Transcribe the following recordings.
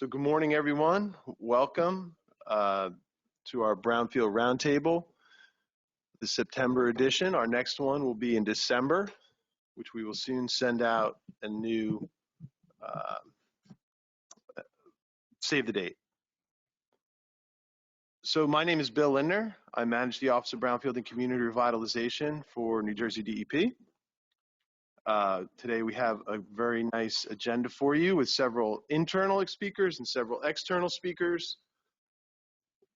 So good morning, everyone. Welcome to our Brownfield Roundtable, the September edition. Our next one will be in December, which we will soon send out a new save the date. So my name is Bill Lindner. I manage the Office of Brownfield and Community Revitalization for New Jersey DEP. Today we have a very nice agenda for you with several internal speakers and several external speakers.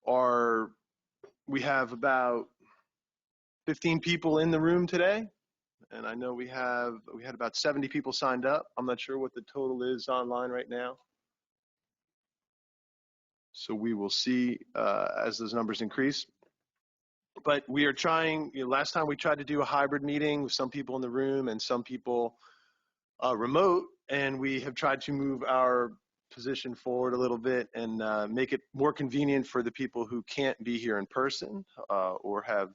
We have about 15 people in the room today, and I know we had about 70 people signed up. I'm not sure what the total is online right now. So we will see as those numbers increase. But we are trying, last time we tried to do a hybrid meeting with some people in the room and some people remote, and we have tried to move our position forward a little bit and make it more convenient for the people who can't be here in person or have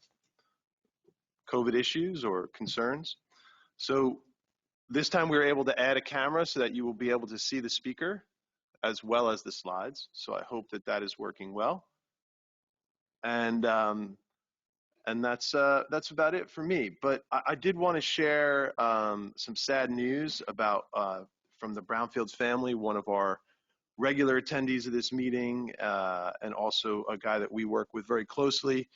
COVID issues or concerns. So this time we were able to add a camera so that you will be able to see the speaker as well as the slides. So I hope that that is working well. And that's about it for me. But I did want to share some sad news about from the Brownfields family, one of our regular attendees of this meeting, and also a guy that we work with very closely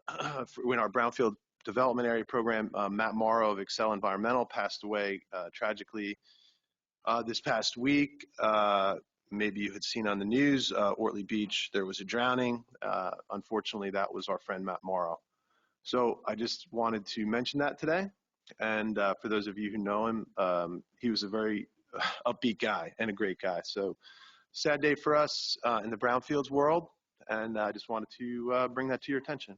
in our Brownfield Development Area Program. Matt Morrow of Excel Environmental passed away tragically this past week. Maybe you had seen on the news, Ortley Beach, there was a drowning. Unfortunately, that was our friend Matt Morrow. So I just wanted to mention that today. And for those of you who know him, he was a very upbeat guy and a great guy. So sad day for us in the Brownfields world. And I just wanted to bring that to your attention.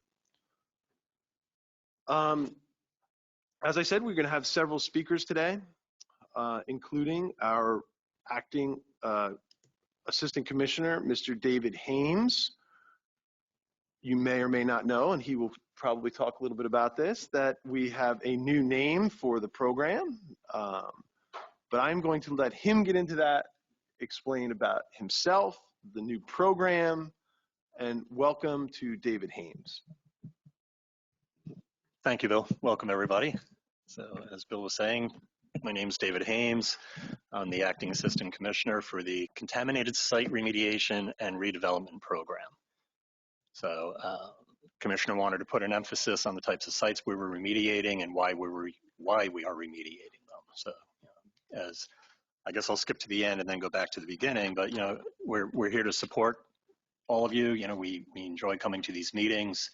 As I said, we're going to have several speakers today, including our acting Assistant Commissioner, Mr. David Hames. You may or may not know, and he will probably talk a little bit about this, that we have a new name for the program, but I'm going to let him get into that, explain about himself, the new program, and welcome to David Hames. Thank you, Bill. Welcome, everybody. So as Bill was saying, my name is David Hames. I'm the Acting Assistant Commissioner for the Contaminated Site Remediation and Redevelopment Program. So Commissioner wanted to put an emphasis on the types of sites we were remediating and why we are remediating them. So as I guess I'll skip to the end and then go back to the beginning, but we're here to support all of you. We enjoy coming to these meetings.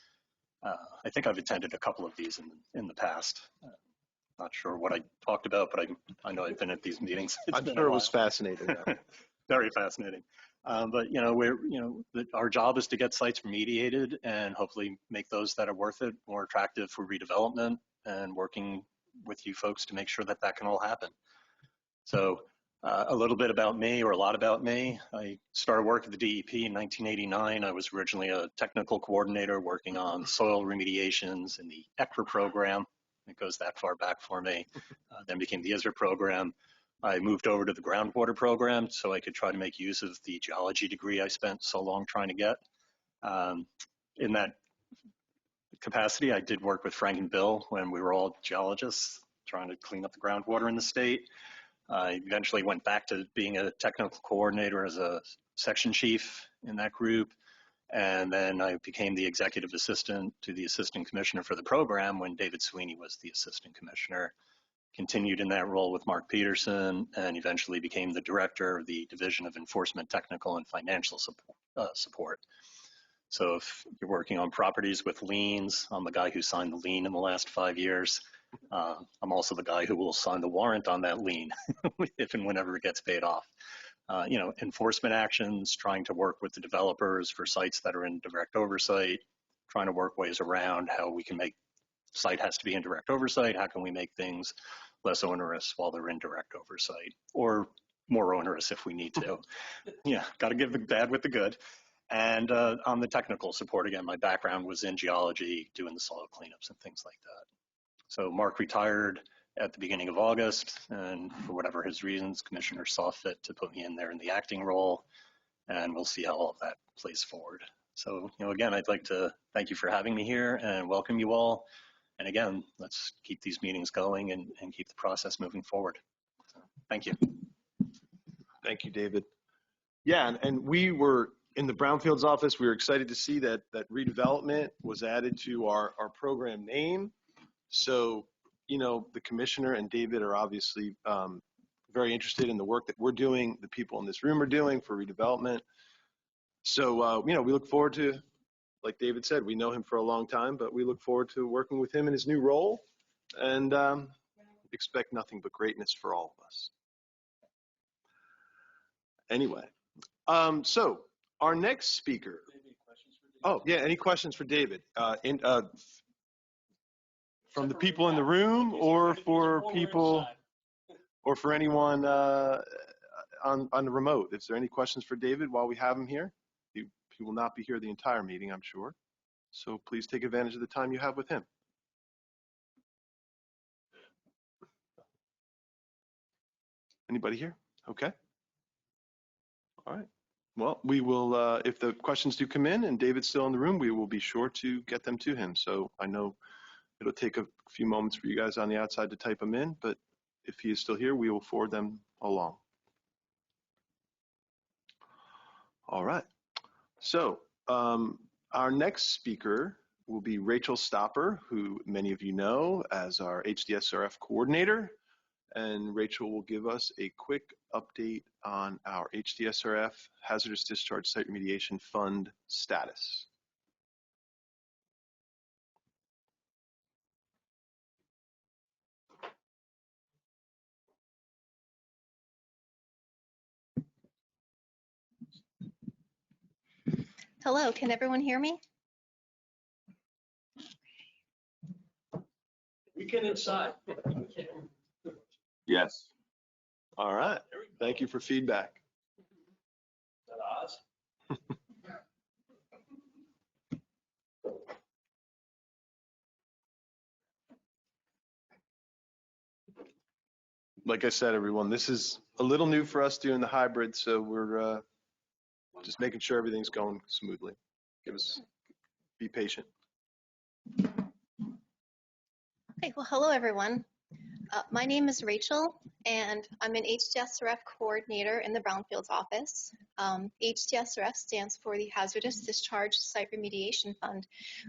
I think I've attended a couple of these in the past. Not sure what I talked about, but I know I've been at these meetings. I'm sure it was fascinating. Very fascinating. But our job is to get sites remediated and hopefully make those that are worth it more attractive for redevelopment, and working with you folks to make sure that that can all happen. So a little bit about me, or a lot about me. I started work at the DEP in 1989. I was originally a technical coordinator working on soil remediations in the ECRA program. It goes that far back for me. Then became the ISRA program. I moved over to the groundwater program so I could try to make use of the geology degree I spent so long trying to get. In that capacity, I did work with Frank and Bill when we were all geologists trying to clean up the groundwater in the state. I eventually went back to being a technical coordinator as a section chief in that group. And then I became the executive assistant to the assistant commissioner for the program when David Sweeney was the assistant commissioner. Continued in that role with Mark Peterson, and eventually became the director of the Division of Enforcement, Technical, and Financial Support. So if you're working on properties with liens, I'm the guy who signed the lien in the last 5 years. I'm also the guy who will sign the warrant on that lien if and whenever it gets paid off. Enforcement actions, trying to work with the developers for sites that are in direct oversight, trying to work ways around how we can make site has to be in direct oversight. How can we make things less onerous while they're in direct oversight, or more onerous if we need to? Got to give the bad with the good. And on the technical support, again, my background was in geology, doing the soil cleanups and things like that. So Mark retired at the beginning of August, and for whatever his reasons, Commissioner saw fit to put me in there in the acting role. and we'll see how all of that plays forward. So, again, I'd like to thank you for having me here and welcome you all. And again, let's keep these meetings going and keep the process moving forward. So, thank you. Thank you, David. Yeah, and we were in the Brownfields office. We were excited to see that redevelopment was added to our program name. So, the commissioner and David are obviously very interested in the work that we're doing, the people in this room are doing for redevelopment. So, we look forward to, like David said, we know him for a long time, but we look forward to working with him in his new role and expect nothing but greatness for all of us. Anyway, so our next speaker. Oh, yeah, any questions for David? From the people in the room or for people or for anyone on the remote? Is there any questions for David while we have him here? He will not be here the entire meeting, I'm sure. So please take advantage of the time you have with him. Anybody here? Okay. All right. Well, we will, if the questions do come in and David's still in the room, we will be sure to get them to him. So I know it'll take a few moments for you guys on the outside to type them in, but if he is still here, we will forward them along. All right. So our next speaker will be Rachel Stopper, who many of you know as our HDSRF coordinator. And Rachel will give us a quick update on our HDSRF Hazardous Discharge Site Remediation Fund status. Hello, can everyone hear me? We can inside. Yes. All right. Thank you for feedback. Is that Oz? Like I said, everyone, this is a little new for us doing the hybrid, so we're just making sure everything's going smoothly. Be patient. Okay, well, hello, everyone. My name is Rachel, and I'm an HDSRF coordinator in the Brownfields office. HDSRF stands for the Hazardous Discharge Site Remediation Fund,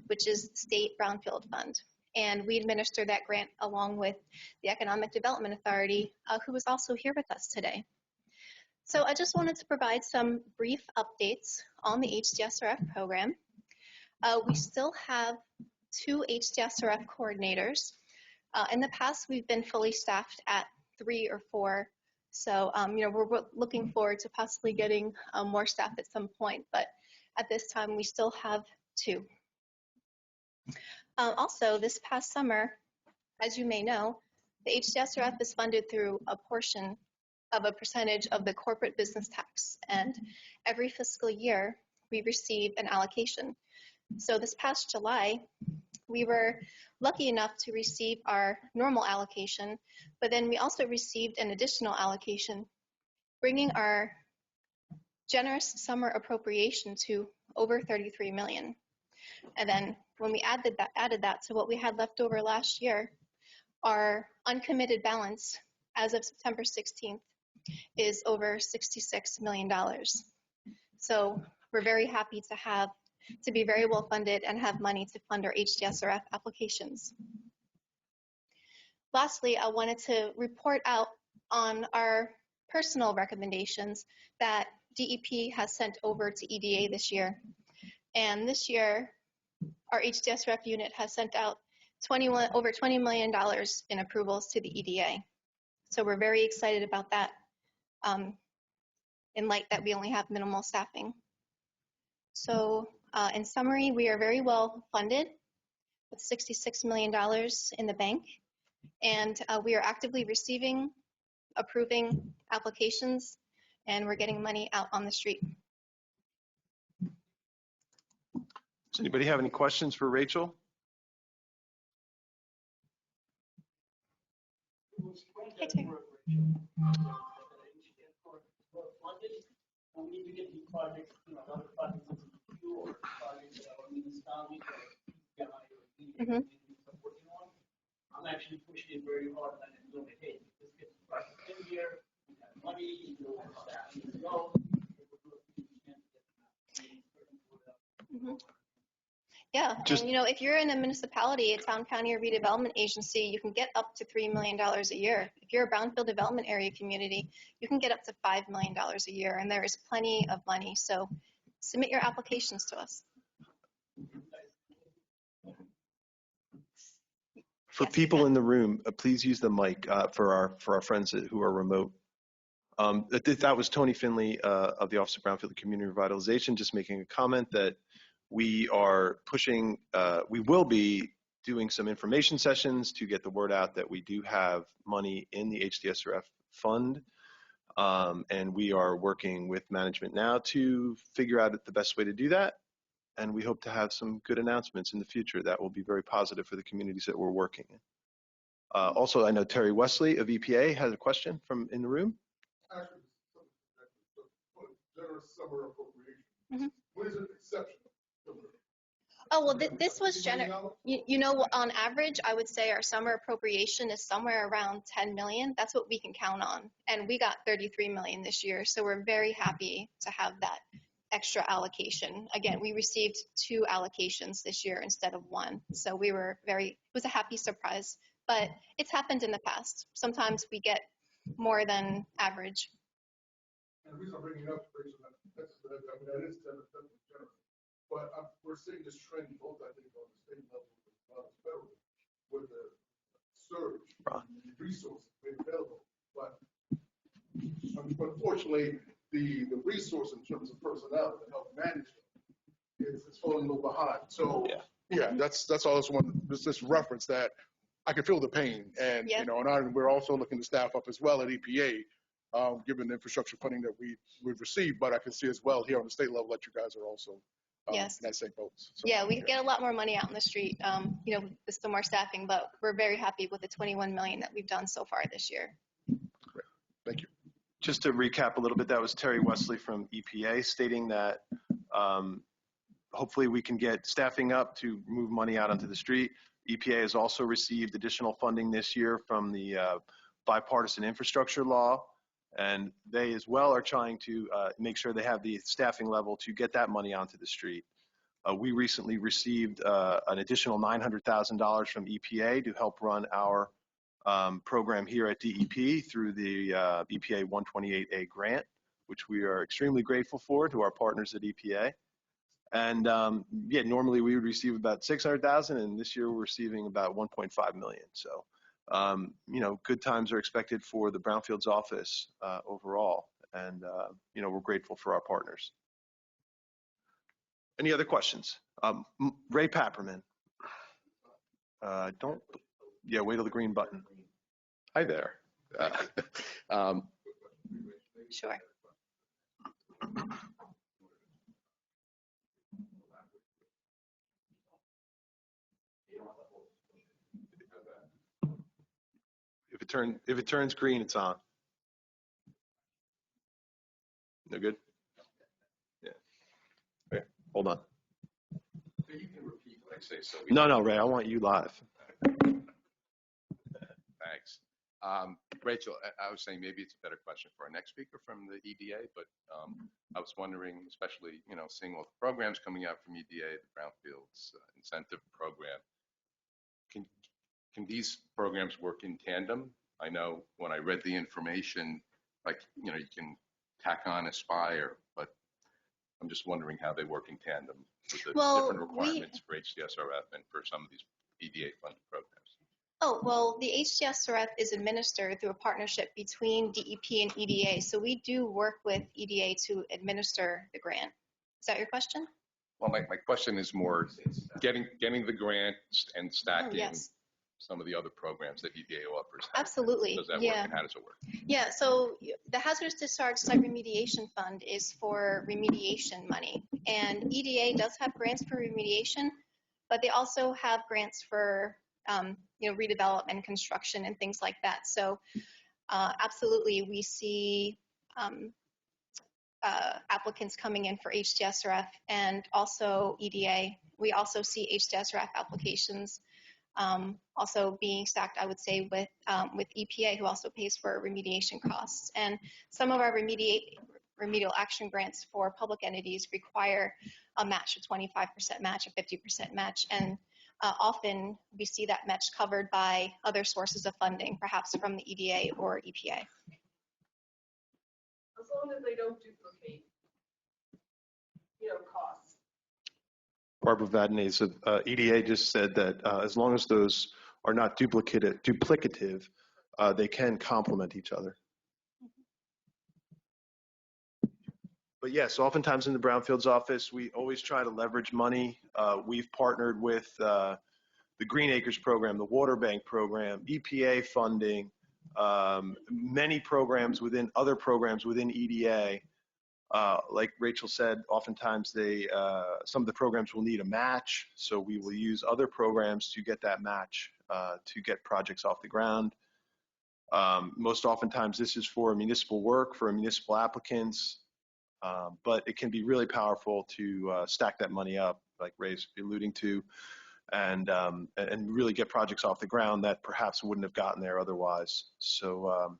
which is the state Brownfield fund. And we administer that grant along with the Economic Development Authority, who is also here with us today. So I just wanted to provide some brief updates on the HDSRF program. We still have 2 HDSRF coordinators. In the past, we've been fully staffed at 3 or 4. So, we're looking forward to possibly getting more staff at some point. But at this time, we still have 2. Also, this past summer, as you may know, the HDSRF is funded through a portion of a percentage of the corporate business tax. And every fiscal year, we receive an allocation. So this past July, we were lucky enough to receive our normal allocation, but then we also received an additional allocation, bringing our generous summer appropriation to over $33 million. And then when we added that to what we had left over last year, our uncommitted balance as of September 16th is over $66 million. So we're very happy to be very well funded and have money to fund our HDSRF applications. Lastly, I wanted to report out on our personal recommendations that DEP has sent over to EDA this year. And this year, our HDSRF unit has sent out over $20 million in approvals to the EDA. So we're very excited about that in light that we only have minimal staffing. So in summary, we are very well funded with $66 million in the bank, and we are actively receiving, approving applications, and we're getting money out on the street. Does anybody have any questions for Rachel? Hey, Terry. we need to get these projects, a lot of projects into queue or projects that our municipalities or PI or EDA communities are working on. I'm actually pushing it very hard and I'm doing it. Hey, let's get the project in here. We have money, staff needs to go. Yeah, and if you're in a municipality, a town, county, or redevelopment agency, you can get up to $3 million a year. If you're a brownfield development area community, you can get up to $5 million a year, and there is plenty of money. So submit your applications to us. For Yes, people in the room, please use the mic for our friends who are remote. That was Tony Finley of the Office of Brownfield Community Revitalization, just making a comment that we are pushing, we will be doing some information sessions to get the word out that we do have money in the HDSRF fund. And we are working with management now to figure out the best way to do that. And we hope to have some good announcements in the future that will be very positive for the communities that we're working in. Also, I know Terry Wesley of EPA has a question from in the room. Actually, generous summer appropriation. What is an exception? Oh, well, this was on average, I would say our summer appropriation is somewhere around 10 million. That's what we can count on. And we got 33 million this year. So we're very happy to have that extra allocation. Again, we received 2 allocations this year instead of 1. So it was a happy surprise, but it's happened in the past. Sometimes we get more than average. And the reason I'm bringing it up, that is generous. But we're seeing this trend both, I think, on the state level as well as federal, with the surge in resources made available. But unfortunately, the resource in terms of personnel to help manage it is falling a little behind. So yeah, that's all I want. This reference that I can feel the pain, and and we're also looking to staff up as well at EPA, given the infrastructure funding that we've received. But I can see as well here on the state level that you guys are also. Yes. In that same boat. So, yeah, we get a lot more money out in the street, with still more staffing, but we're very happy with the 21 million that we've done so far this year. Great. Thank you. Just to recap a little bit, that was Terry Wesley from EPA stating that hopefully we can get staffing up to move money out onto the street. EPA has also received additional funding this year from the bipartisan infrastructure law. And they as well are trying to make sure they have the staffing level to get that money onto the street. We recently received an additional $900,000 from EPA to help run our program here at DEP through the EPA 128A grant, which we are extremely grateful for to our partners at EPA. And normally we would receive about 600,000, and this year we're receiving about 1.5 million. So. Good times are expected for the Brownfields office overall, and we're grateful for our partners. Any other questions? Ray Papperman. Wait till the green button. Hi there. Sure. If it turns green, it's on. No good? Yeah. Okay, hold on. So you can repeat what I say. So No, Ray, I want you live. Thanks. Rachel, I was saying maybe it's a better question for our next speaker from the EDA, but I was wondering, especially, seeing all the programs coming out from EDA, the Brownfields incentive program, can these programs work in tandem? I know when I read the information, you can tack on Aspire, but I'm just wondering how they work in tandem with the different requirements for HDSRF and for some of these EDA funded programs. Oh, well, the HDSRF is administered through a partnership between DEP and EDA. So we do work with EDA to administer the grant. Is that your question? Well, my question is more getting the grant and stacking some of the other programs that EDA offers. Absolutely. Does that work, and how does it work? Yeah, so the Hazardous Discharge Site Remediation Fund is for remediation money. And EDA does have grants for remediation, but they also have grants for redevelopment, construction, and things like that. So absolutely, we see applicants coming in for HDSRF and also EDA. We also see HDSRF applications also being stacked, I would say, with EPA, who also pays for remediation costs. And some of our remedial action grants for public entities require a match, a 25% match, a 50% match, and often we see that match covered by other sources of funding, perhaps from the EDA or EPA. As long as they don't duplicate, costs. Barbara Vadnais of EDA just said that as long as those are not duplicative, they can complement each other. But yes, oftentimes in the Brownfields office, we always try to leverage money. We've partnered with the Green Acres program, the Water Bank program, EPA funding, many programs within other programs within EDA. Like Rachel said, oftentimes some of the programs will need a match, so we will use other programs to get that match to get projects off the ground. Most oftentimes this is for municipal work, for municipal applicants, but it can be really powerful to stack that money up, like Ray's alluding to, and really get projects off the ground that perhaps wouldn't have gotten there otherwise. So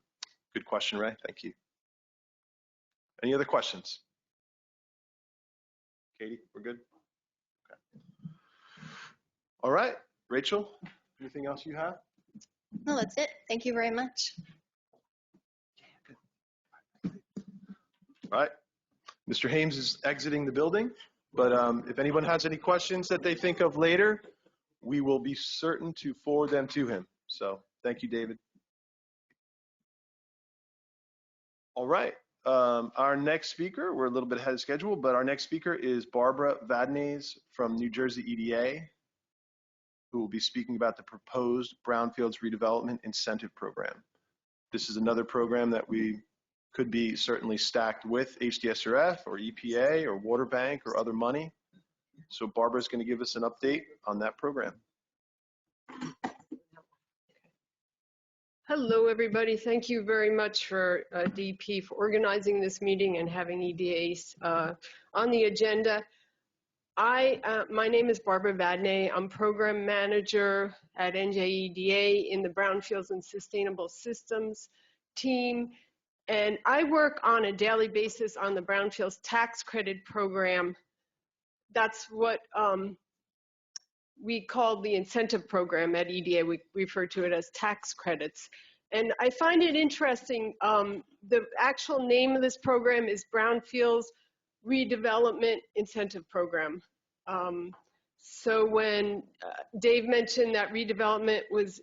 good question, Ray. Thank you. Any other questions? Katie, we're good? Okay. All right, Rachel, anything else you have? No, that's it. Thank you very much. All right. Mr. Hames is exiting the building, but if anyone has any questions that they think of later, we will be certain to forward them to him. So thank you, David. All right. Our next speaker, we're a little bit ahead of schedule, but our next speaker is Barbara Vadnais from New Jersey EDA, who will be speaking about the proposed Brownfields Redevelopment Incentive Program. This is another program that we could be certainly stacked with HDSRF or EPA or Water Bank or other money. So Barbara is going to give us an update on that program. Hello, everybody. Thank you very much for DP for organizing this meeting and having EDAs on the agenda. My name is Barbara Vadnais. I'm program manager at NJEDA in the Brownfields and Sustainable Systems team. And I work on a daily basis on the Brownfields tax credit program. That's what we call the incentive program at EDA. We refer to it as tax credits. And I find it interesting, the actual name of this program is Brownfields Redevelopment Incentive Program. So when Dave mentioned that redevelopment was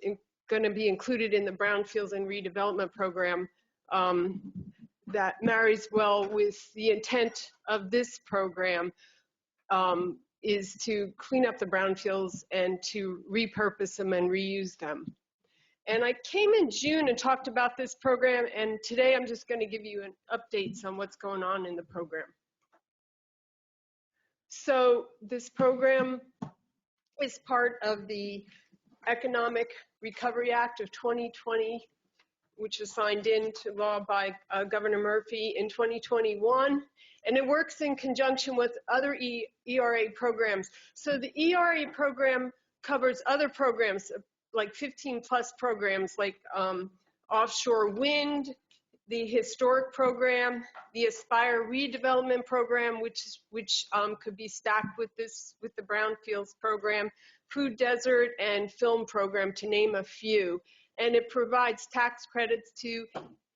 going to be included in the Brownfields and Redevelopment Program, that marries well with the intent of this program, is to clean up the brownfields and to repurpose them and reuse them. And I came in June and talked about this program, and today I'm just going to give you an update on what's going on in the program. So this program is part of the Economic Recovery Act of 2020, which was signed into law by Governor Murphy in 2021. And it works in conjunction with other ERA programs. So the ERA program covers other programs, like 15 plus programs, like offshore wind, the historic program, the Aspire redevelopment program, which could be stacked with the Brownfields program, food desert and film program, to name a few. And it provides tax credits to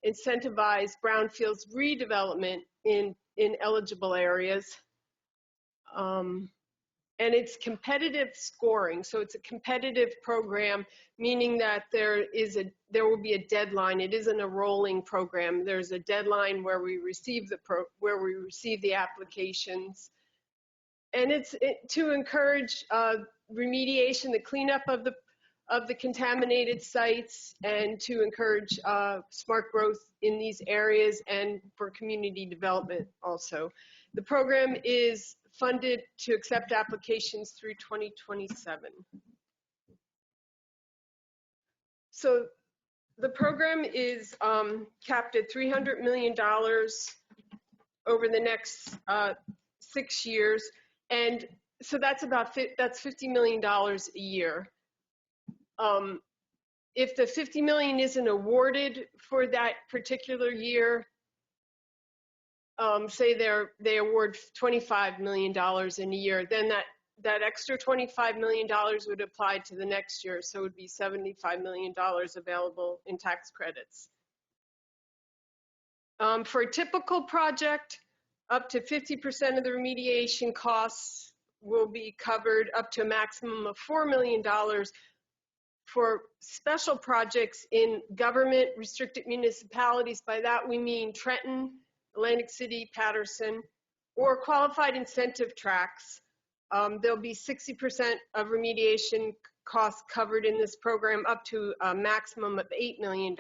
incentivize brownfields redevelopment in eligible areas. And it's competitive scoring. So it's a competitive program, meaning that there will be a deadline. It isn't a rolling program. There's a deadline where we receive the applications. And it's to encourage remediation, the cleanup of the contaminated sites, and to encourage smart growth in these areas and for community development also. The program is funded to accept applications through 2027. So the program is capped at $300 million over the next 6 years. And so that's that's $50 million a year. If the $50 million isn't awarded for that particular year, say they award $25 million in a year, then that extra $25 million would apply to the next year. So it would be $75 million available in tax credits. For a typical project, up to 50% of the remediation costs will be covered, up to a maximum of $4 million. For special projects in government restricted municipalities, by that we mean Trenton, Atlantic City, Patterson, or qualified incentive tracts, there'll be 60% of remediation costs covered in this program, up to a maximum of $8 million.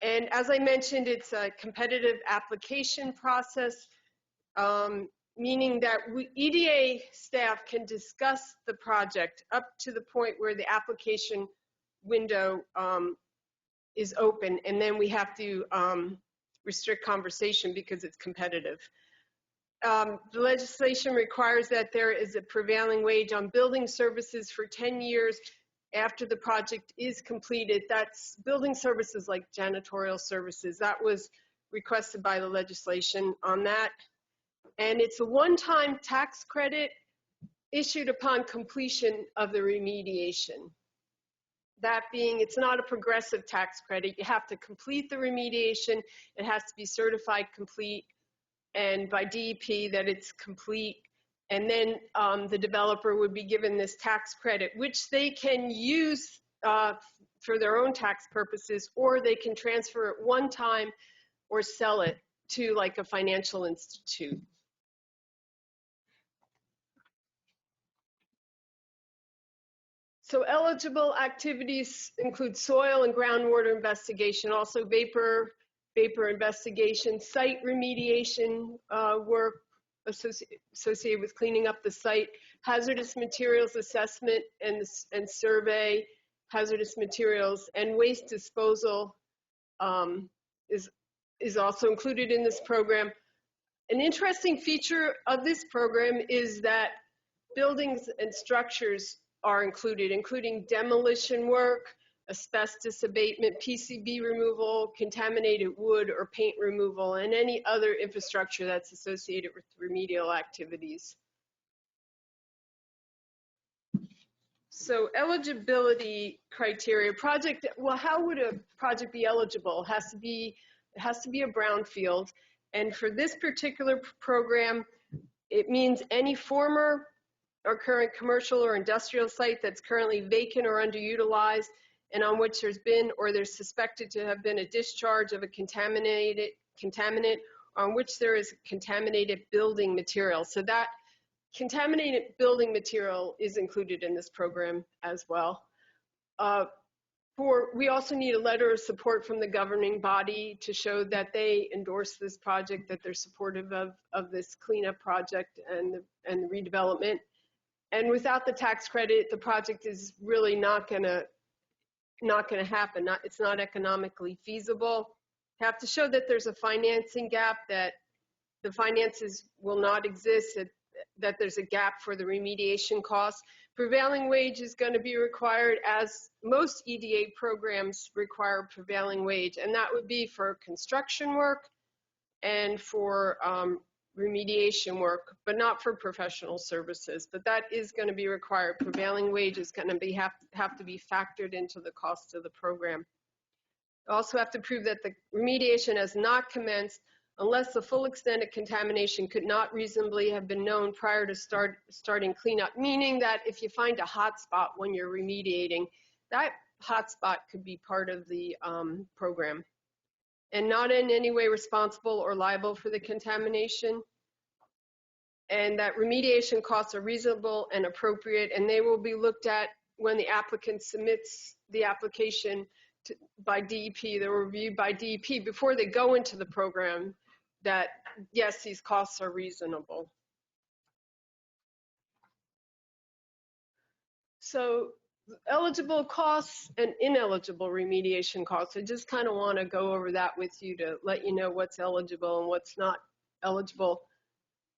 And as I mentioned, it's a competitive application process, meaning that EDA staff can discuss the project up to the point where the application window is open, and then we have to restrict conversation because it's competitive. The legislation requires that there is a prevailing wage on building services for 10 years after the project is completed. That's building services like janitorial services. That was requested by the legislation on that. And it's a one-time tax credit issued upon completion of the remediation. That being, it's not a progressive tax credit. You have to complete the remediation. It has to be certified complete and by DEP that it's complete. And then the developer would be given this tax credit, which they can use for their own tax purposes, or they can transfer it one time or sell it to like a financial institute. So eligible activities include soil and groundwater investigation, also vapor investigation, site remediation work associated with cleaning up the site, hazardous materials assessment and survey, hazardous materials, and waste disposal is also included in this program. An interesting feature of this program is that buildings and structures are included, including demolition work, asbestos abatement, PCB removal, contaminated wood or paint removal, and any other infrastructure that's associated with remedial activities. So eligibility criteria, well, how would a project be eligible? It has to be a brownfield. And for this particular program, it means any former or current commercial or industrial site that's currently vacant or underutilized, and on which there's been or there's suspected to have been a discharge of a contaminant, on which there is contaminated building material. So that contaminated building material is included in this program as well. We also need a letter of support from the governing body to show that they endorse this project, that they're supportive of this cleanup project and the redevelopment. And without the tax credit, the project is really not gonna happen. It's not economically feasible. You have to show that there's a financing gap, that the finances will not exist, that there's a gap for the remediation costs. Prevailing wage is going to be required, as most EDA programs require prevailing wage, and that would be for construction work and for remediation work, but not for professional services. But that is going to be required. Prevailing wage is going to have to be factored into the cost of the program. You also have to prove that the remediation has not commenced unless the full extent of contamination could not reasonably have been known prior to starting cleanup, meaning that if you find a hot spot when you're remediating, that hot spot could be part of the program, and not in any way responsible or liable for the contamination, and that remediation costs are reasonable and appropriate, and they will be looked at when the applicant submits the application by DEP. They're reviewed by DEP before they go into the program, that yes, these costs are reasonable. So eligible costs and ineligible remediation costs. I just kind of want to go over that with you to let you know what's eligible and what's not eligible.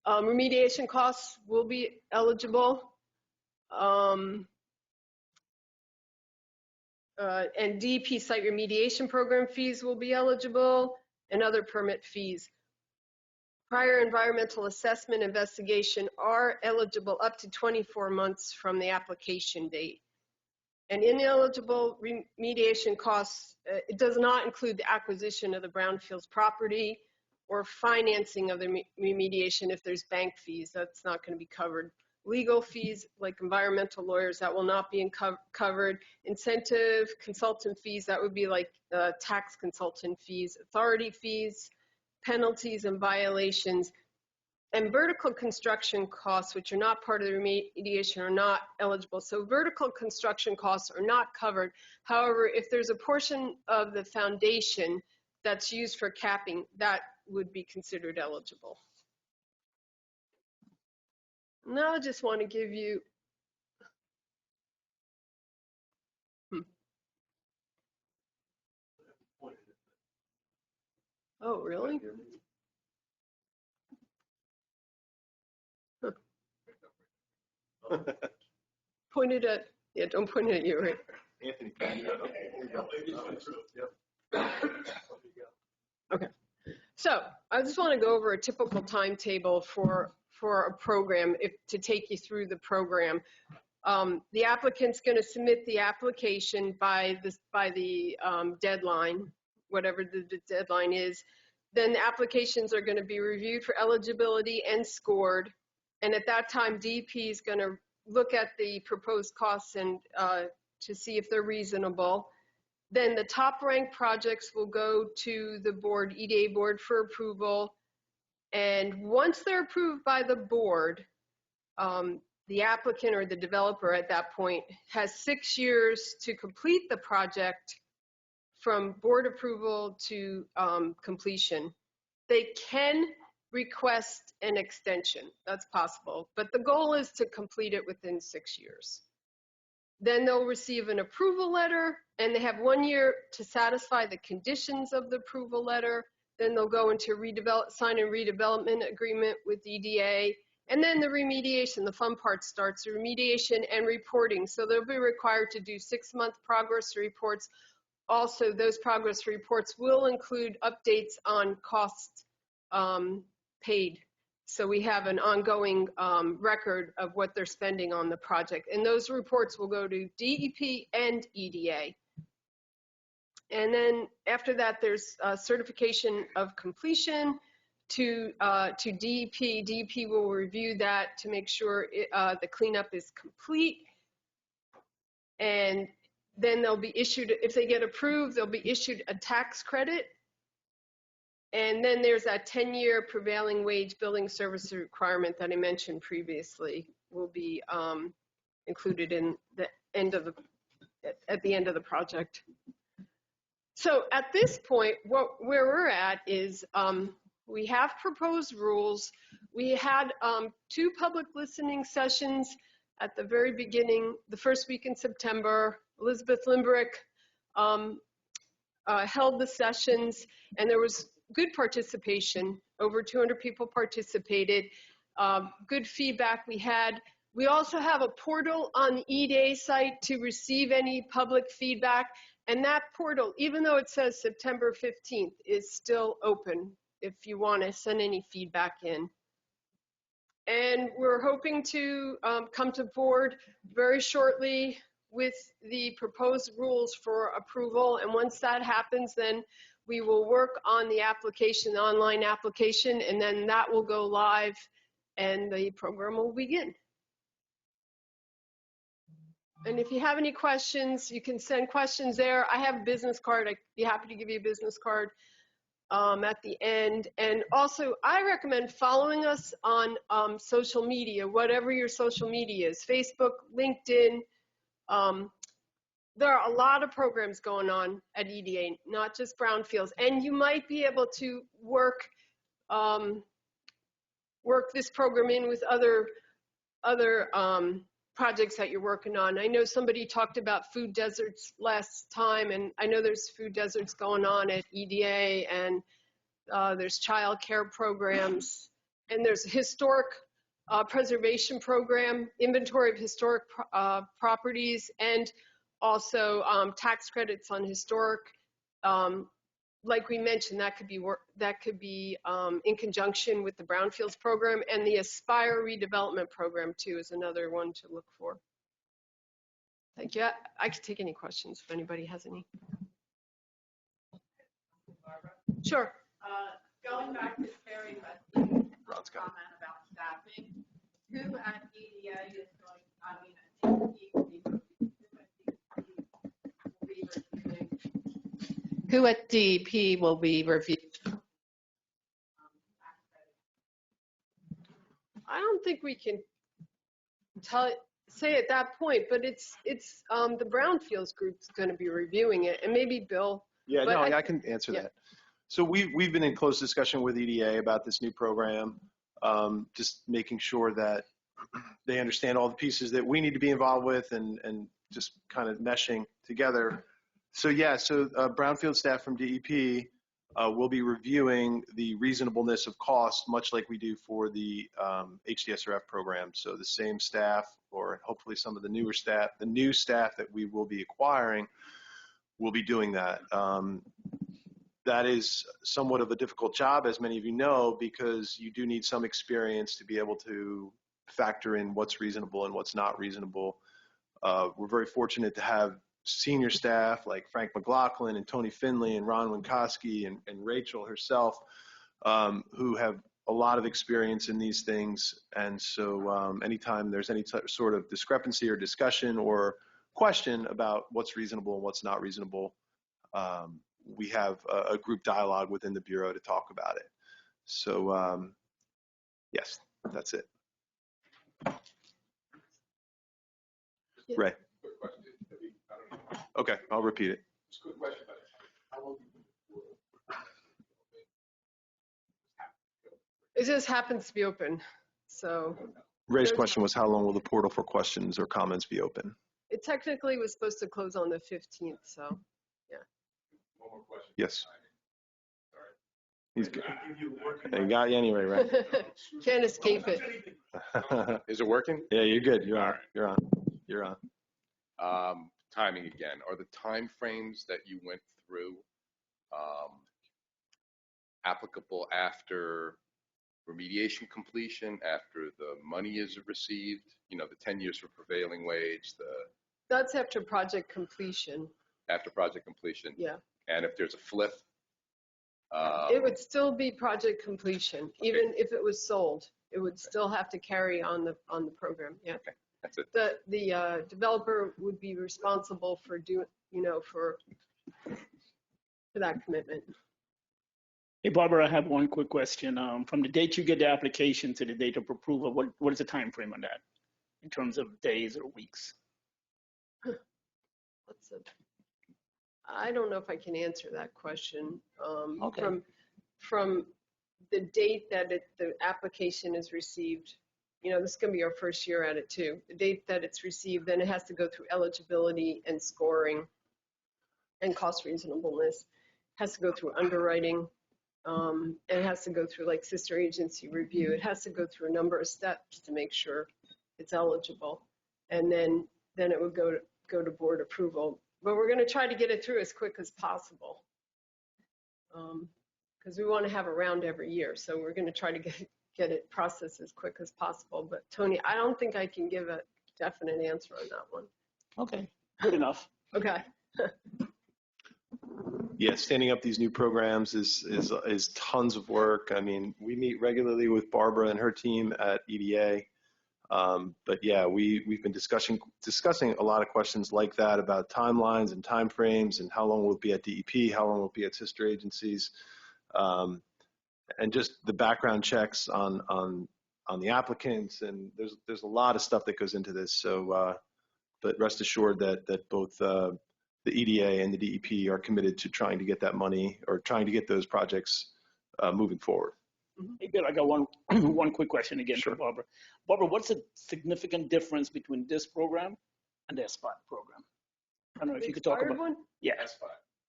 Remediation costs will be eligible. And DEP site remediation program fees will be eligible, and other permit fees. Prior environmental assessment investigation are eligible up to 24 months from the application date. And ineligible remediation costs, it does not include the acquisition of the Brownfields property or financing of the remediation if there's bank fees. That's not going to be covered. Legal fees, like environmental lawyers, that will not be covered. Incentive consultant fees, that would be like tax consultant fees. Authority fees, penalties and violations. And vertical construction costs, which are not part of the remediation, are not eligible. So vertical construction costs are not covered. However, if there's a portion of the foundation that's used for capping, that would be considered eligible. Now I just want to give you, Oh, really? Huh. Pointed at, yeah, don't point it at you, right? Anthony. Okay. So I just want to go over a typical timetable for a program to take you through the program. The applicant's going to submit the application by the deadline, whatever the deadline is. Then the applications are going to be reviewed for eligibility and scored. And at that time, DEP is going to look at the proposed costs and to see if they're reasonable. Then the top ranked projects will go to the board, EDA board, for approval. And once they're approved by the board, the applicant or the developer at that point has 6 years to complete the project from board approval to completion. They can request an extension. That's possible. But the goal is to complete it within 6 years. Then they'll receive an approval letter, and they have 1 year to satisfy the conditions of the approval letter. Then they'll go into sign a redevelopment agreement with EDA. And then the remediation, the fun part starts, the remediation and reporting. So they'll be required to do 6-month progress reports. Also, those progress reports will include updates on costs paid. So we have an ongoing record of what they're spending on the project. And those reports will go to DEP and EDA. And then after that, there's certification of completion to DEP. DEP will review that to make sure the cleanup is complete. And then they'll be issued, if they get approved, they'll be issued a tax credit. And then there's that 10-year prevailing wage building service requirement that I mentioned previously will be included in the end of at the end of the project. So at this point, where we're at is we have proposed rules. We had 2 public listening sessions at the very beginning, the first week in September. Elizabeth Limbrick held the sessions, and there was good participation. Over 200 people participated. Good feedback we had. We also have a portal on the EDA site to receive any public feedback. And that portal, even though it says September 15th, is still open if you want to send any feedback in. And we're hoping to come to board very shortly with the proposed rules for approval. And once that happens, then we will work on the application, the online application, and then that will go live and the program will begin. And if you have any questions, you can send questions there. I have a business card. I'd be happy to give you a business card at the end. And also, I recommend following us on social media, whatever your social media is, Facebook, LinkedIn. There are a lot of programs going on at EDA, not just Brownfields. And you might be able to work this program in with other projects that you're working on. I know somebody talked about food deserts last time, and I know there's food deserts going on at EDA, and there's child care programs, and there's a historic preservation program, inventory of historic properties, and also tax credits on historic. Like we mentioned, that could be in conjunction with the Brownfields program, and the Aspire redevelopment program too is another one to look for. Thank you. I could take any questions if anybody has any. Barbara? Sure. Going back to Terry West's comment about staffing, who at EDA is going, I mean, at who at DEP will be reviewing? I don't think we can say at that point, but it's the Brownfields group's going to be reviewing it, and maybe Bill. Yeah, no, I can answer that. So we've been in close discussion with EDA about this new program, just making sure that they understand all the pieces that we need to be involved with, and just kind of meshing together. So yeah, so Brownfield staff from DEP will be reviewing the reasonableness of cost, much like we do for the HDSRF program. So the same staff, or hopefully some of the newer staff, the new staff that we will be acquiring, will be doing that. That is somewhat of a difficult job, as many of you know, because you do need some experience to be able to factor in what's reasonable and what's not reasonable. We're very fortunate to have senior staff like Frank McLaughlin and Tony Finley and Ron Winkowski and Rachel herself, who have a lot of experience in these things. And so anytime there's any sort of discrepancy or discussion or question about what's reasonable and what's not reasonable, we have a group dialogue within the Bureau to talk about it. So yes, that's it. Ray. Quick question. I don't know. Okay, I'll repeat it. It's a good question, but how long do you It just happens to be open. So Ray's question was, how long will the portal for questions or comments be open? it technically was supposed to close on the 15th. So yeah. One more question. Yes. Sorry. He's good. He got you anyway, right? Can't escape it. Is it working? Yeah, you're good. You're on. You're on. You're on. Timing again. Are the time frames that you went through applicable after remediation completion, after the money is received? You know, the 10 years for prevailing wage, That's after project completion. after project completion. Yeah. And if there's a flip? It would still be project completion, even if it was sold. It would still have to carry on the program. Yeah. Okay. That's it. The developer would be responsible for for that commitment. Hey, Barbara, I have one quick question. From the date you get the application to the date of approval, what is the time frame on that in terms of days or weeks? I don't know if I can answer that question. Okay. From the date that the application is received, this is going to be our first year at it too. The date that it's received, then it has to go through eligibility and scoring and cost reasonableness. It has to go through underwriting. And it has to go through like sister agency review. It has to go through a number of steps to make sure it's eligible. And then it would go to board approval. But we're going to try to get it through as quick as possible. Because we want to have a round every year. So we're going to try to get it processed as quick as possible. But Tony, I don't think I can give a definite answer on that one. Okay, good enough. Okay. Yeah, standing up these new programs is tons of work. I mean, we meet regularly with Barbara and her team at EDA. But yeah, we've been discussing a lot of questions like that about timelines and timeframes and how long will it be at DEP, how long will it be at sister agencies, and just the background checks on the applicants. And there's a lot of stuff that goes into this. So, but rest assured that both the EDA and the DEP are committed to trying to get that money or trying to get those projects moving forward. Hey, Bill, I got one one quick question again Sure. for Barbara. Barbara, what's the significant difference between this program and the Aspire program? I don't know if you could talk Aspire about. one? Yeah,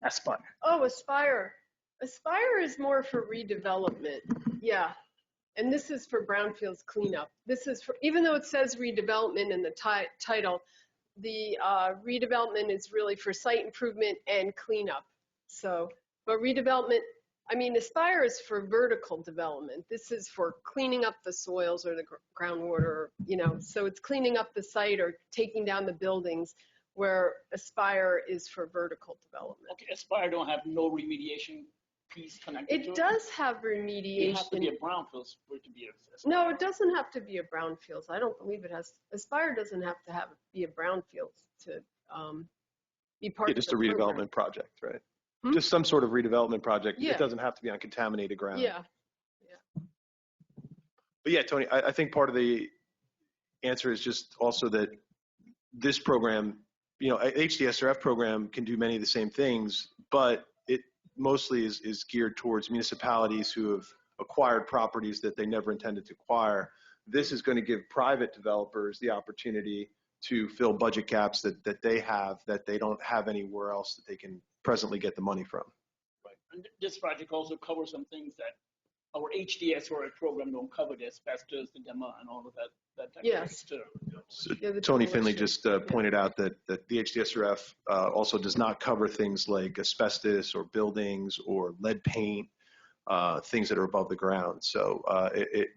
Aspire. Oh, Aspire. Aspire is more for redevelopment. Yeah. And this is for brownfields cleanup. This is for, even though it says redevelopment in the title, the redevelopment is really for site improvement and cleanup. So, but redevelopment, I mean, Aspire is for vertical development. This is for cleaning up the soils or the groundwater, you know, so it's cleaning up the site or taking down the buildings, where Aspire is for vertical development. Okay, Aspire don't have no remediation piece connected to it? It does have remediation. It has to be a brownfield for it to be a. No, it doesn't have to be a brownfield. I don't believe it has. Aspire doesn't have to be a brownfield to be part of Just the a redevelopment program. project, right? Hmm? Just some sort of redevelopment project. Yeah. It doesn't have to be on contaminated ground. Yeah. But yeah, Tony, I think part of the answer is just also that this program, you know, HDSRF program can do many of the same things, but it mostly is geared towards municipalities who have acquired properties that they never intended to acquire. This is going to give private developers the opportunity to fill budget gaps that they have that they don't have anywhere else that they can presently get the money from. Right. And this project also covers some things that our HDSRF program don't cover, the asbestos, the DEMA, and all of that type Yes. of stuff too. So Yeah, the Tony Finley demolition. just pointed out that the HDSRF also does not cover things like asbestos or buildings or lead paint, things that are above the ground. So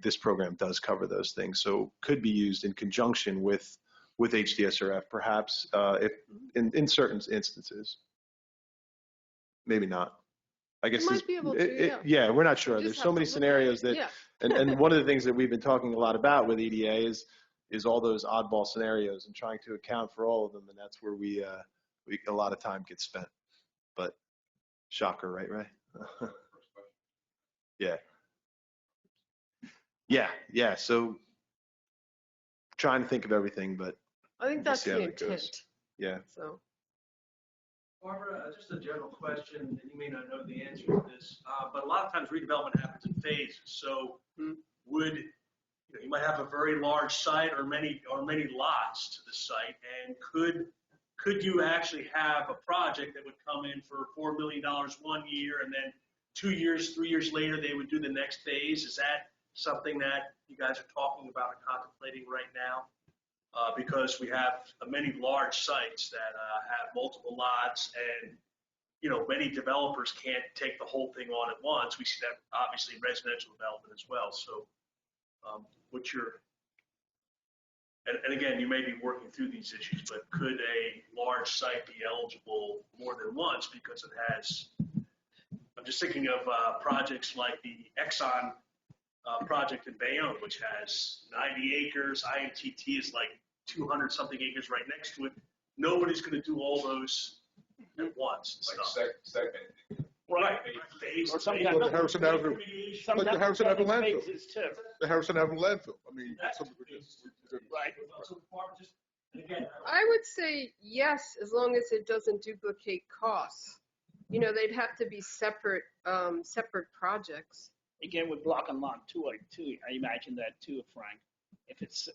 this program does cover those things. So could be used in conjunction with HDSRF, perhaps, if in certain instances. Maybe not. I guess might be able to, yeah. We're not sure. You There's just so have many to look at scenarios it. that, Yeah. and one of the things that we've been talking a lot about with EDA is all those oddball scenarios and trying to account for all of them, and that's where we a lot of time gets spent. But shocker, right, Ray? Yeah. So trying to think of everything, but I think that's see how the it goes. intent. yeah. So. Barbara, just a general question, and you may not know the answer to this, but a lot of times redevelopment happens in phases. So would, you might have a very large site or many lots to the site, and could you actually have a project that would come in for $4 million 1 year, and then 2 years, 3 years later, they would do the next phase? Is that something that you guys are talking about and contemplating right now? Because we have many large sites that have multiple lots, and many developers can't take the whole thing on at once. We see that obviously in residential development as well. So, what's your and again, you may be working through these issues, but could a large site be eligible more than once because it has? I'm just thinking of projects like the Exxon project in Bayonne, which has 90 acres. IMTT is like 200 something acres right next to it. Nobody's going to do all those at once. Segmenting. Right. Phase, Or something Like the Harrison Avenue, Some like the Harrison Avenue landfill. phases too. The Harrison Avenue landfill. I mean, That's some of the it basis. is. Right. So, Barbara, just, and again, I would say yes, as long as it doesn't duplicate costs. They'd have to be separate projects. Again, with block and lot too, I imagine that too, Frank. If it's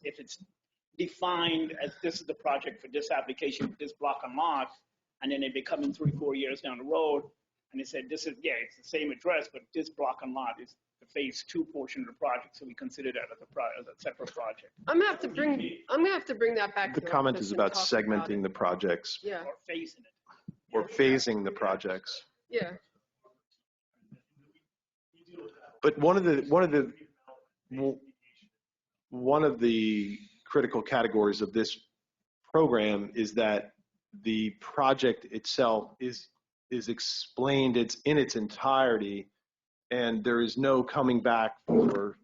defined as this is the project for this application, for this block and lot, and then they become in 3-4 years down the road, and they said this is it's the same address, but this block and lot is the phase 2 portion of the project, so we consider that as a separate project. I'm gonna have to bring that back. The to comment office is and about talk segmenting it. the projects Yeah. Or phasing it. or phasing the projects. Yeah. But one of the critical categories of this program is that the project itself is explained in its entirety, and there is no coming back for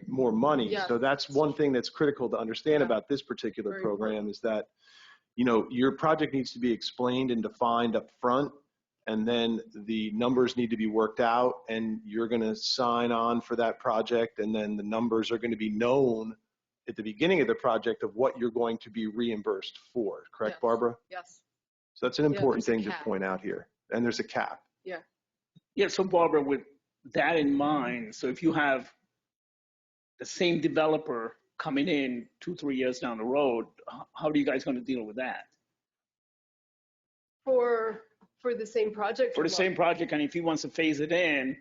more money. Yes. So that's one thing that's critical to understand Yeah. about this particular Very program is that your project needs to be explained and defined up front, and then the numbers need to be worked out, and you're going to sign on for that project, and then the numbers are going to be known at the beginning of the project of what you're going to be reimbursed for. Correct, Yes. Barbara? Yes. So that's an important there's a thing to cap. point out here. And there's a cap. Yeah, so Barbara, with that in mind, so if you have the same developer coming in 2-3 years down the road, how are you guys going to deal with that? For the same project? For the same project, and if he wants to phase it in,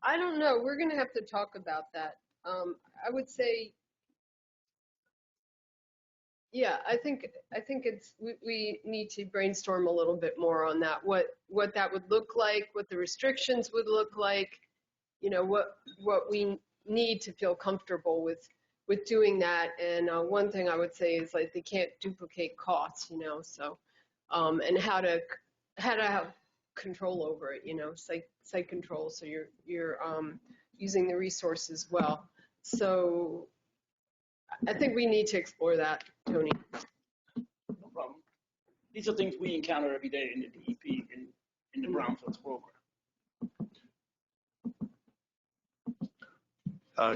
I don't know. We're going to have to talk about that. I would say, yeah, I think it's we need to brainstorm a little bit more on that. What that would look like, what the restrictions would look like, you know, what we need to feel comfortable with doing that. And one thing I would say is, like, they can't duplicate costs, you know. So and how to have control over it, you know, site control. So you're using the resources well. So I think we need to explore that, Tony. no problem. These are things we encounter every day in the DEP, in the Brownfields program.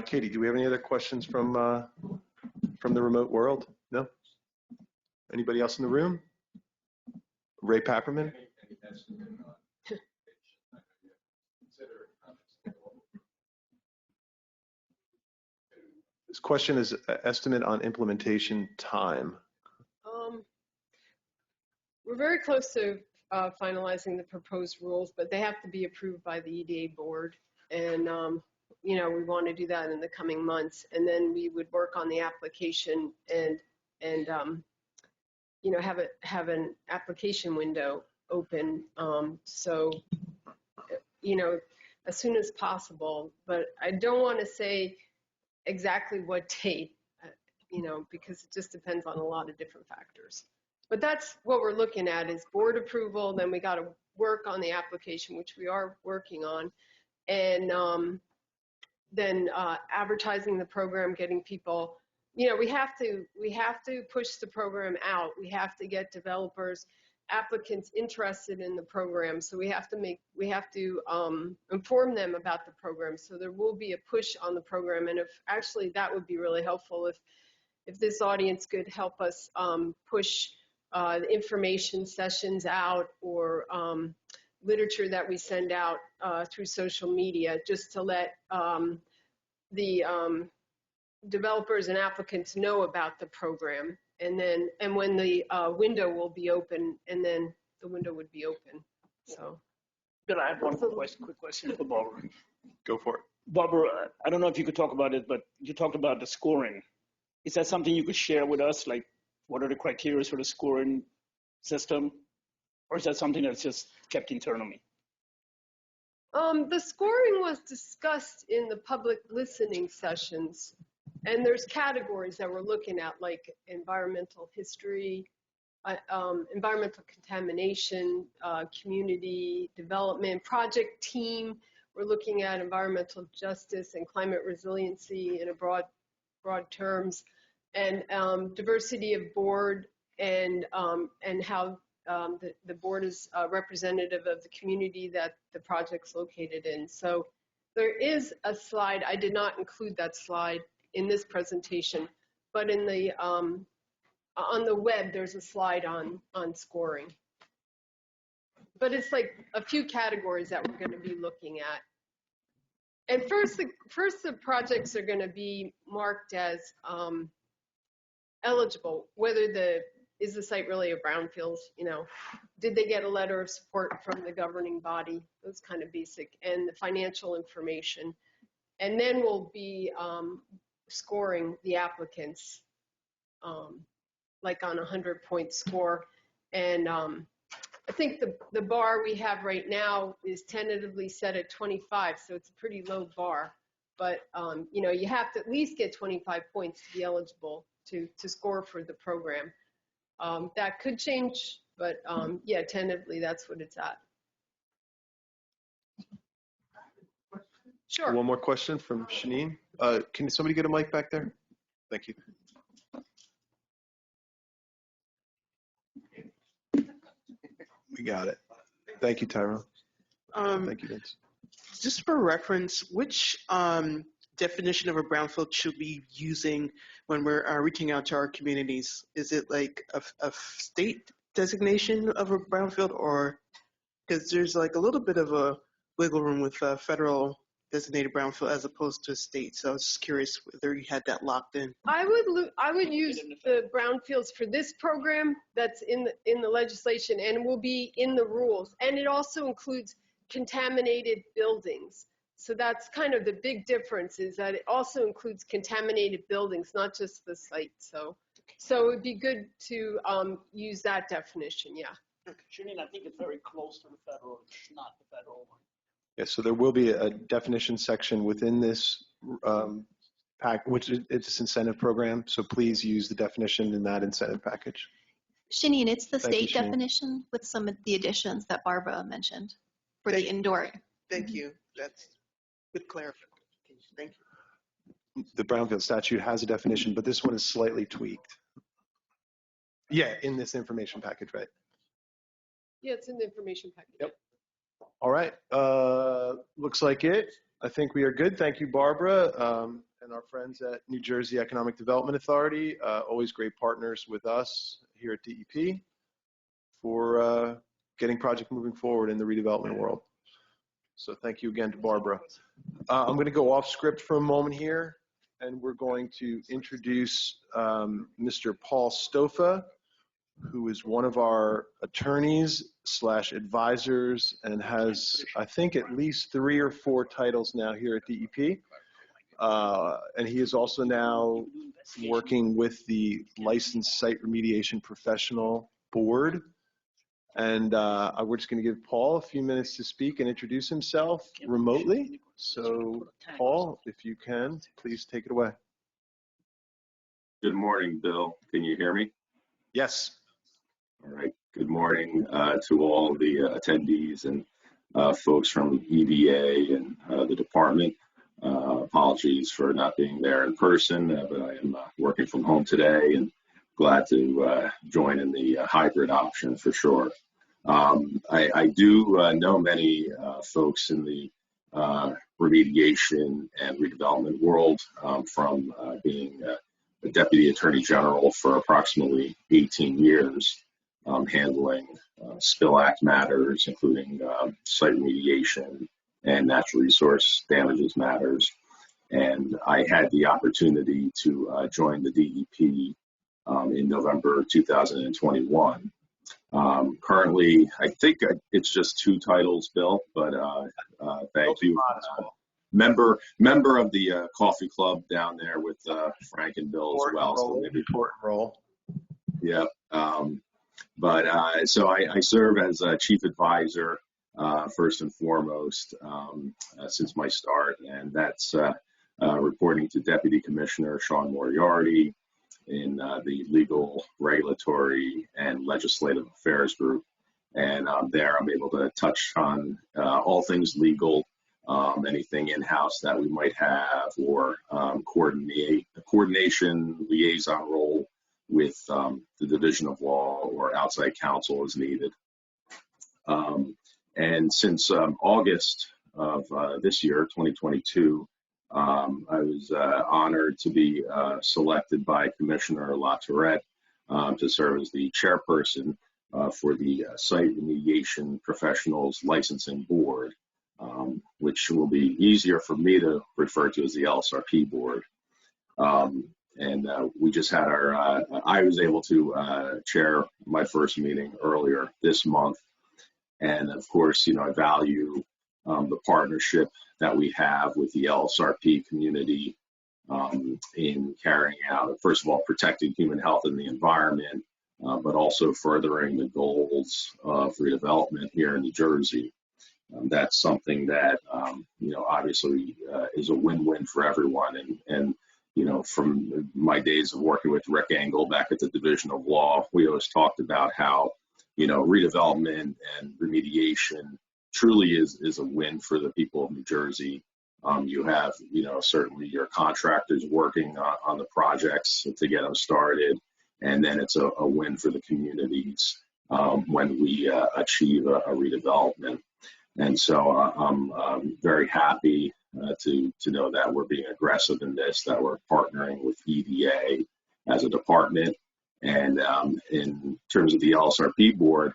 Katie, do we have any other questions from the remote world? No? Anybody else in the room? Ray Papperman? This question is estimate on implementation time. We're very close to finalizing the proposed rules, but they have to be approved by the EDA board. And, you know, we want to do that in the coming months. And then we would work on the application and you know, have an application window open. So, you know, as soon as possible. But I don't want to say exactly what date, you know, because it just depends on a lot of different factors. But that's what we're looking at, is board approval. Then we got to work on the application, which we are working on, and then advertising the program, getting people. You know, we have to push the program out. We have to get developers, applicants interested in the program. So we have to inform them about the program. So there will be a push on the program. And if actually that would be really helpful if this audience could help us push the information sessions out, or literature that we send out through social media, just to let the developers and applicants know about the program, and when the window will be open, and then the window would be open. So. Good. I have one quick question for Barbara. Go for it. Barbara, I don't know if you could talk about it, but you talked about the scoring. Is that something you could share with us? Like, what are the criteria for the scoring system? Or is that something that's just kept internally? The scoring was discussed in the public listening sessions, and there's categories that we're looking at, like environmental history, environmental contamination, community development, project team. We're looking at environmental justice and climate resiliency in a broad terms, and diversity of board, and how the board is representative of the community that the project's located in. So there is a slide. I did not include that slide in this presentation, but in the on the web there's a slide on scoring. But it's like a few categories that we're going to be looking at. And first the projects are going to be marked as eligible, whether is the site really a brownfield, you know, did they get a letter of support from the governing body, those kind of basic, and the financial information. And then we'll be scoring the applicants like on a 100-point score. And I think the bar we have right now is tentatively set at 25, so it's a pretty low bar. But you know, you have to at least get 25 points to be eligible to score for the program. That could change, but yeah, tentatively that's what it's at. Sure. One more question from Shanine. Can somebody get a mic back there? Thank you. We got it. Thank you, Tyrone. Thank you, Vince. Just for reference, which definition of a brownfield should we be using when we're reaching out to our communities? Is it like a state designation of a brownfield, or because there's like a little bit of a wiggle room with federal designated brownfield as opposed to a state. So I was just curious whether you had that locked in. I would use the brownfields for this program that's in the legislation and will be in the rules. And it also includes contaminated buildings. So that's kind of the big difference, is that it also includes contaminated buildings, not just the site. So it'd be good to use that definition, yeah. Shanine, I think it's very close to the federal. It's not the federal one. Yeah, so there will be a definition section within this pack, which is its incentive program. So please use the definition in that incentive package. Shanine, it's the Thank you, state Shanine. definition with some of the additions that Barbara mentioned for the indoor. Thank you. That's good clarification. Thank you. The Brownfield statute has a definition, but this one is slightly tweaked. Yeah, in this information package, right? Yeah, it's in the information package. Yep. All right. Looks like it. I think we are good. Thank you, Barbara, and our friends at New Jersey Economic Development Authority. Always great partners with us here at DEP for getting project moving forward in the redevelopment world. So thank you again to Barbara. I'm going to go off script for a moment here, and we're going to introduce Mr. Paul Stofa, who is one of our attorneys / advisors and has, I think, at least 3 or 4 titles now here at DEP. And he is also now working with the Licensed Site Remediation Professional Board. And we're just going to give Paul a few minutes to speak and introduce himself remotely. So, Paul, if you can, please take it away. Good morning, Bill. Can you hear me? Yes. All right. Good morning to all the attendees and folks from EDA and the department. Apologies for not being there in person, but I am working from home today and glad to join in the hybrid option for sure. I do know many folks in the remediation and redevelopment world from being a Deputy Attorney General for approximately 18 years. Handling spill act matters, including site remediation and natural resource damages matters. And I had the opportunity to join the DEP in November 2021. Currently, I think it's just 2 titles, Bill, but thank you. Member of the coffee club down there with Frank and Bill as well. So maybe important role. Yeah. So I serve as a chief advisor, first and foremost, since my start, and that's reporting to Deputy Commissioner Sean Moriarty in the Legal, Regulatory, and Legislative Affairs Group. And there I'm able to touch on all things legal, anything in-house that we might have, or coordination liaison role with the Division of Law or outside counsel as needed. And since August of this year, 2022, I was honored to be selected by Commissioner LaTourette to serve as the chairperson for the Site Remediation Professionals Licensing Board, which will be easier for me to refer to as the LSRP Board. And we just had I was able to chair my first meeting earlier this month. And of course, I value the partnership that we have with the LSRP community in carrying out, first of all, protecting human health and the environment, but also furthering the goals of redevelopment here in New Jersey. That's something that, obviously is a win-win for everyone. And from my days of working with Rick Engel back at the Division of Law, we always talked about how, redevelopment and remediation truly is a win for the people of New Jersey. You have, certainly your contractors working on the projects to get them started, and then it's a win for the communities when we achieve a redevelopment. And so I'm very happy to know that we're being aggressive in this, that we're partnering with EDA as a department. And in terms of the LSRP board,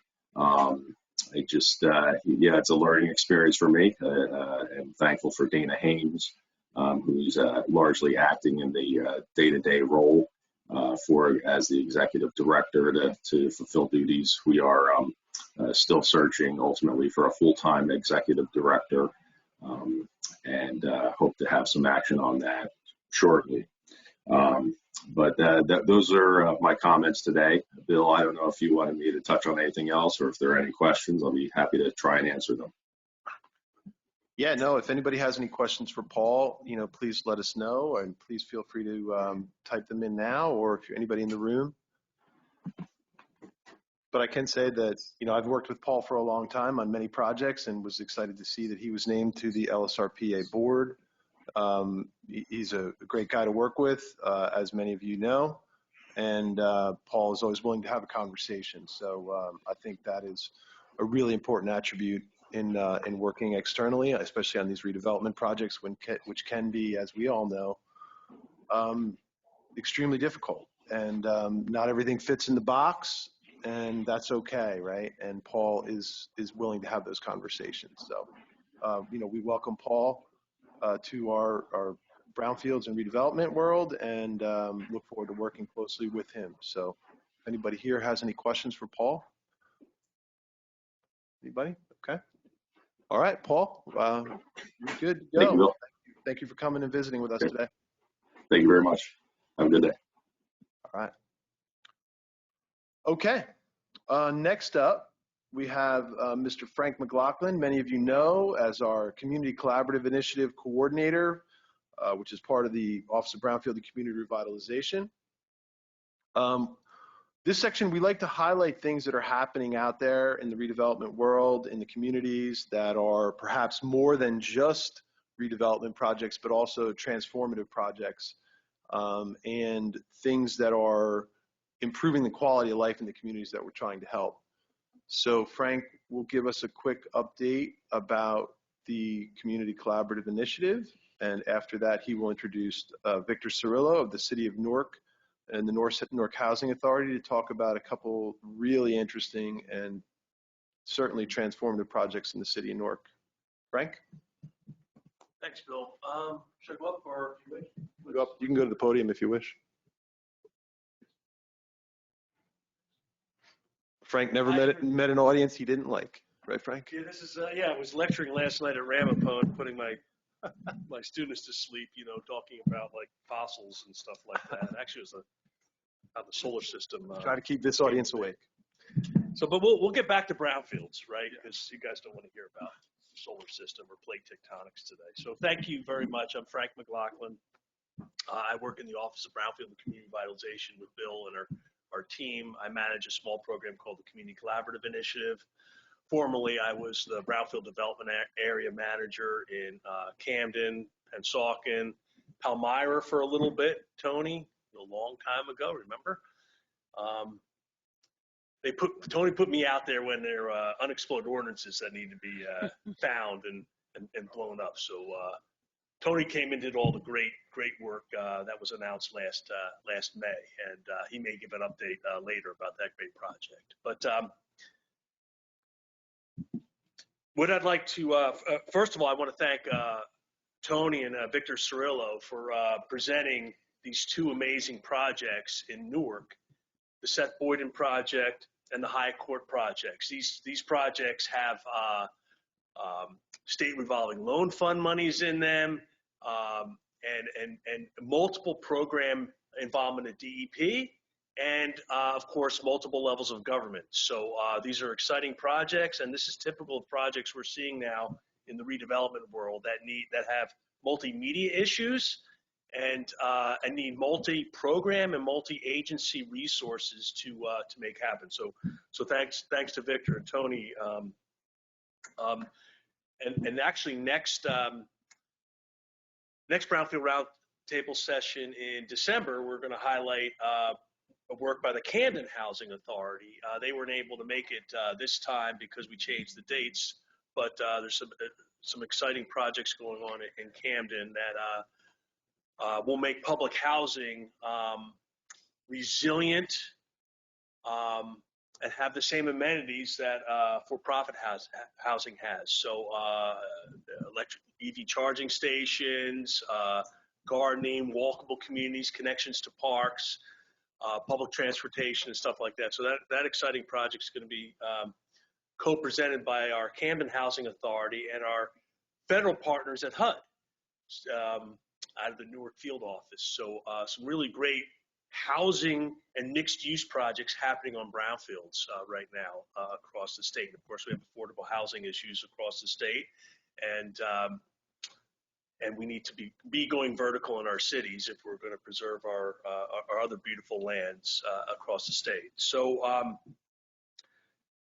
It's a learning experience for me. I'm thankful for Dana Haynes, who's largely acting in the day-to-day role as the executive director to fulfill duties. We are still searching ultimately for a full-time executive director, and hope to have some action on that shortly. But those are my comments today. Bill, I don't know if you wanted me to touch on anything else or if there are any questions. I'll be happy to try and answer them. Yeah, no, if anybody has any questions for Paul, please let us know, and please feel free to type them in now, or if you're anybody in the room. But I can say that, I've worked with Paul for a long time on many projects and was excited to see that he was named to the LSRPA board. He's a great guy to work with, as many of you know, and Paul is always willing to have a conversation. So I think that is a really important attribute in working externally, especially on these redevelopment projects, which can be, as we all know, extremely difficult. And not everything fits in the box, and that's okay, right? And Paul is willing to have those conversations. So, we welcome Paul to our brownfields and redevelopment world, and look forward to working closely with him. So if anybody here has any questions for Paul? Anybody? Okay. All right, Paul, you're good to go. Thank you, Bill. Thank you for coming and visiting with us today. Thank you very much. Have a good day. All right. Okay. Next up, we have Mr. Frank McLaughlin. Many of you know as our Community Collaborative Initiative Coordinator, which is part of the Office of Brownfield and Community Revitalization. This section, we like to highlight things that are happening out there in the redevelopment world, in the communities, that are perhaps more than just redevelopment projects, but also transformative projects, and things that are improving the quality of life in the communities that we're trying to help. So Frank will give us a quick update about the Community Collaborative Initiative, and after that he will introduce Victor Cirillo of the City of Newark and the Newark Housing Authority to talk about a couple really interesting and certainly transformative projects in the City of Newark. Frank? Thanks, Bill. Should I go up, or if you wish? Go up. You can go to the podium if you wish. Frank never met an audience he didn't like, right, Frank? Yeah, this is I was lecturing last night at Ramapo, putting my students to sleep, talking about like fossils and stuff like that. Actually, it was how the solar system. Try to keep this audience awake. So, but we'll get back to brownfields, right? Because you guys don't want to hear about the solar system or plate tectonics today. So, thank you very much. I'm Frank McLaughlin. I work in the Office of Brownfield and Community Revitalization with Bill and our team. I manage a small program called the Community Collaborative Initiative. Formerly, I was the Brownfield Development Area Manager in Camden, Pensauken, Palmyra for a little bit, Tony, a long time ago, remember? Tony put me out there when there are unexploded ordinances that need to be found and blown up. So Tony came and did all the great work that was announced last May, and he may give an update later about that great project. But what I'd like to, first of all, I want to thank Tony and Victor Cirillo for presenting these two amazing projects in Newark, the Seth Boyden project and the High Court projects. These projects have state revolving loan fund monies in them, and multiple program involvement at DEP, and of course multiple levels of government. So these are exciting projects, and this is typical of projects we're seeing now in the redevelopment world that have multimedia issues and need multi-program and multi-agency resources to make happen. So thanks to Victor and Tony. And actually next Brownfield Roundtable session in December, we're going to highlight a work by the Camden Housing Authority. They weren't able to make it this time because we changed the dates, but there's some exciting projects going on in Camden that will make public housing resilient, and have the same amenities that for-profit housing has. So electric EV charging stations, gardening, walkable communities, connections to parks, public transportation and stuff like that. So that exciting project is going to be co-presented by our Camden Housing Authority and our federal partners at HUD out of the Newark field office. So some really great housing and mixed-use projects happening on brownfields right now across the state. And of course, we have affordable housing issues across the state, and we need to be going vertical in our cities if we're going to preserve our other beautiful lands across the state. So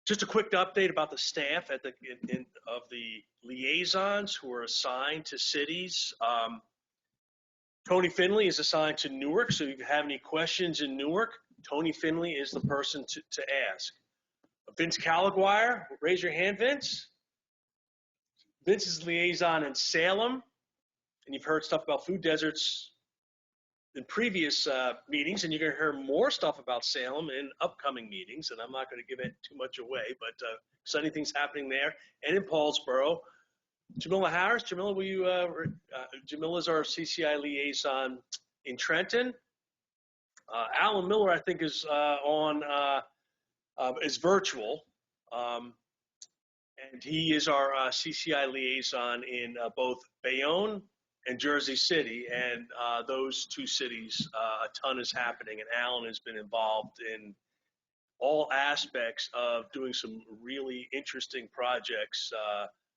just a quick update about the staff of the liaisons who are assigned to cities. Tony Finley is assigned to Newark, so if you have any questions in Newark, Tony Finley is the person to ask. Vince Calaguire, raise your hand, Vince. Vince is liaison in Salem, and you've heard stuff about food deserts in previous meetings, and you're going to hear more stuff about Salem in upcoming meetings, and I'm not going to give it too much away, but exciting things happening there and in Paulsboro. Jamila Harris, Jamila, will you? Jamila's our CCI liaison in Trenton. Alan Miller, I think, is is virtual, and he is our CCI liaison in both Bayonne and Jersey City, and those two cities, a ton is happening, and Alan has been involved in all aspects of doing some really interesting projects.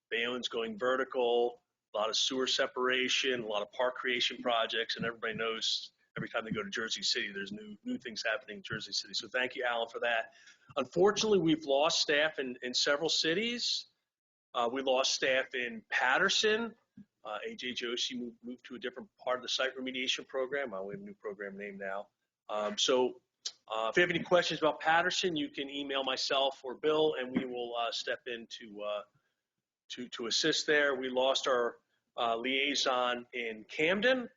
Bayonne's going vertical, a lot of sewer separation, a lot of park creation projects, and everybody knows every time they go to Jersey City, there's new things happening in Jersey City. So thank you, Alan, for that. Unfortunately, we've lost staff in several cities. We lost staff in Patterson. AJ Joshi moved to a different part of the site remediation program. We have a new program name now. So if you have any questions about Patterson, you can email myself or Bill, and we will step in to assist there. We lost our liaison in Camden,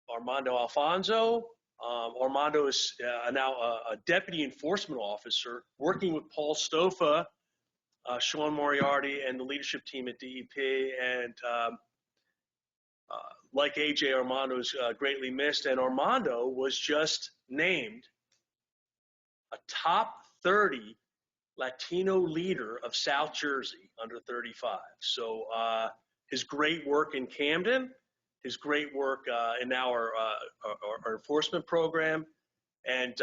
Armando Alfonso. Armando is now a deputy enforcement officer working with Paul Stofa, Sean Moriarty, and the leadership team at DEP. And like AJ, Armando is greatly missed. And Armando was just named a top 30 Latino leader of South Jersey under 35. So his great work in Camden, his great work in our enforcement program, and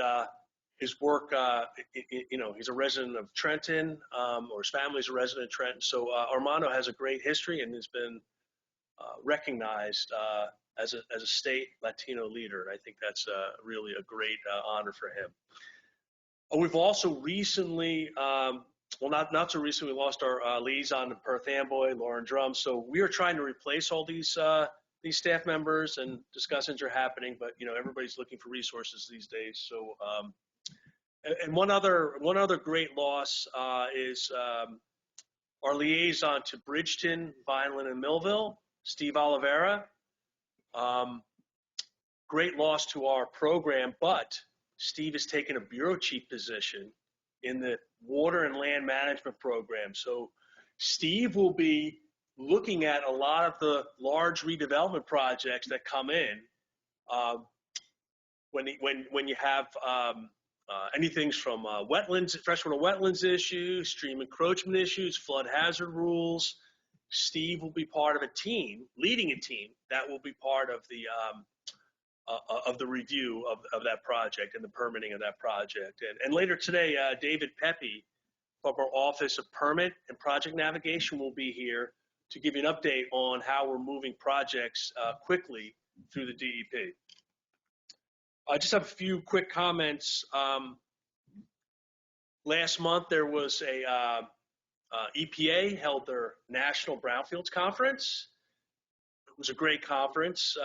his work, he's a resident of Trenton, or his family's a resident of Trenton. So Armando has a great history and has been recognized as a state Latino leader. And I think that's really a great honor for him. We've also recently, not so recently, we lost our liaison in Perth Amboy, Lauren Drum. So we are trying to replace all these staff members, and discussions are happening. But everybody's looking for resources these days. So, and one other great loss is our liaison to Bridgeton, Vineland, and Millville, Steve Oliveira. Great loss to our program, but Steve has taken a bureau chief position in the water and land management program. So Steve will be looking at a lot of the large redevelopment projects that come in when you have anything from wetlands, freshwater wetlands issues, stream encroachment issues, flood hazard rules. Steve will be part of a team, leading a team that will be part of the review of that project and the permitting of that project. And later today, David Pepe from our Office of Permit and Project Navigation will be here to give you an update on how we're moving projects quickly through the DEP. I just have a few quick comments. Last month, there was EPA held their National Brownfields Conference. It was a great conference.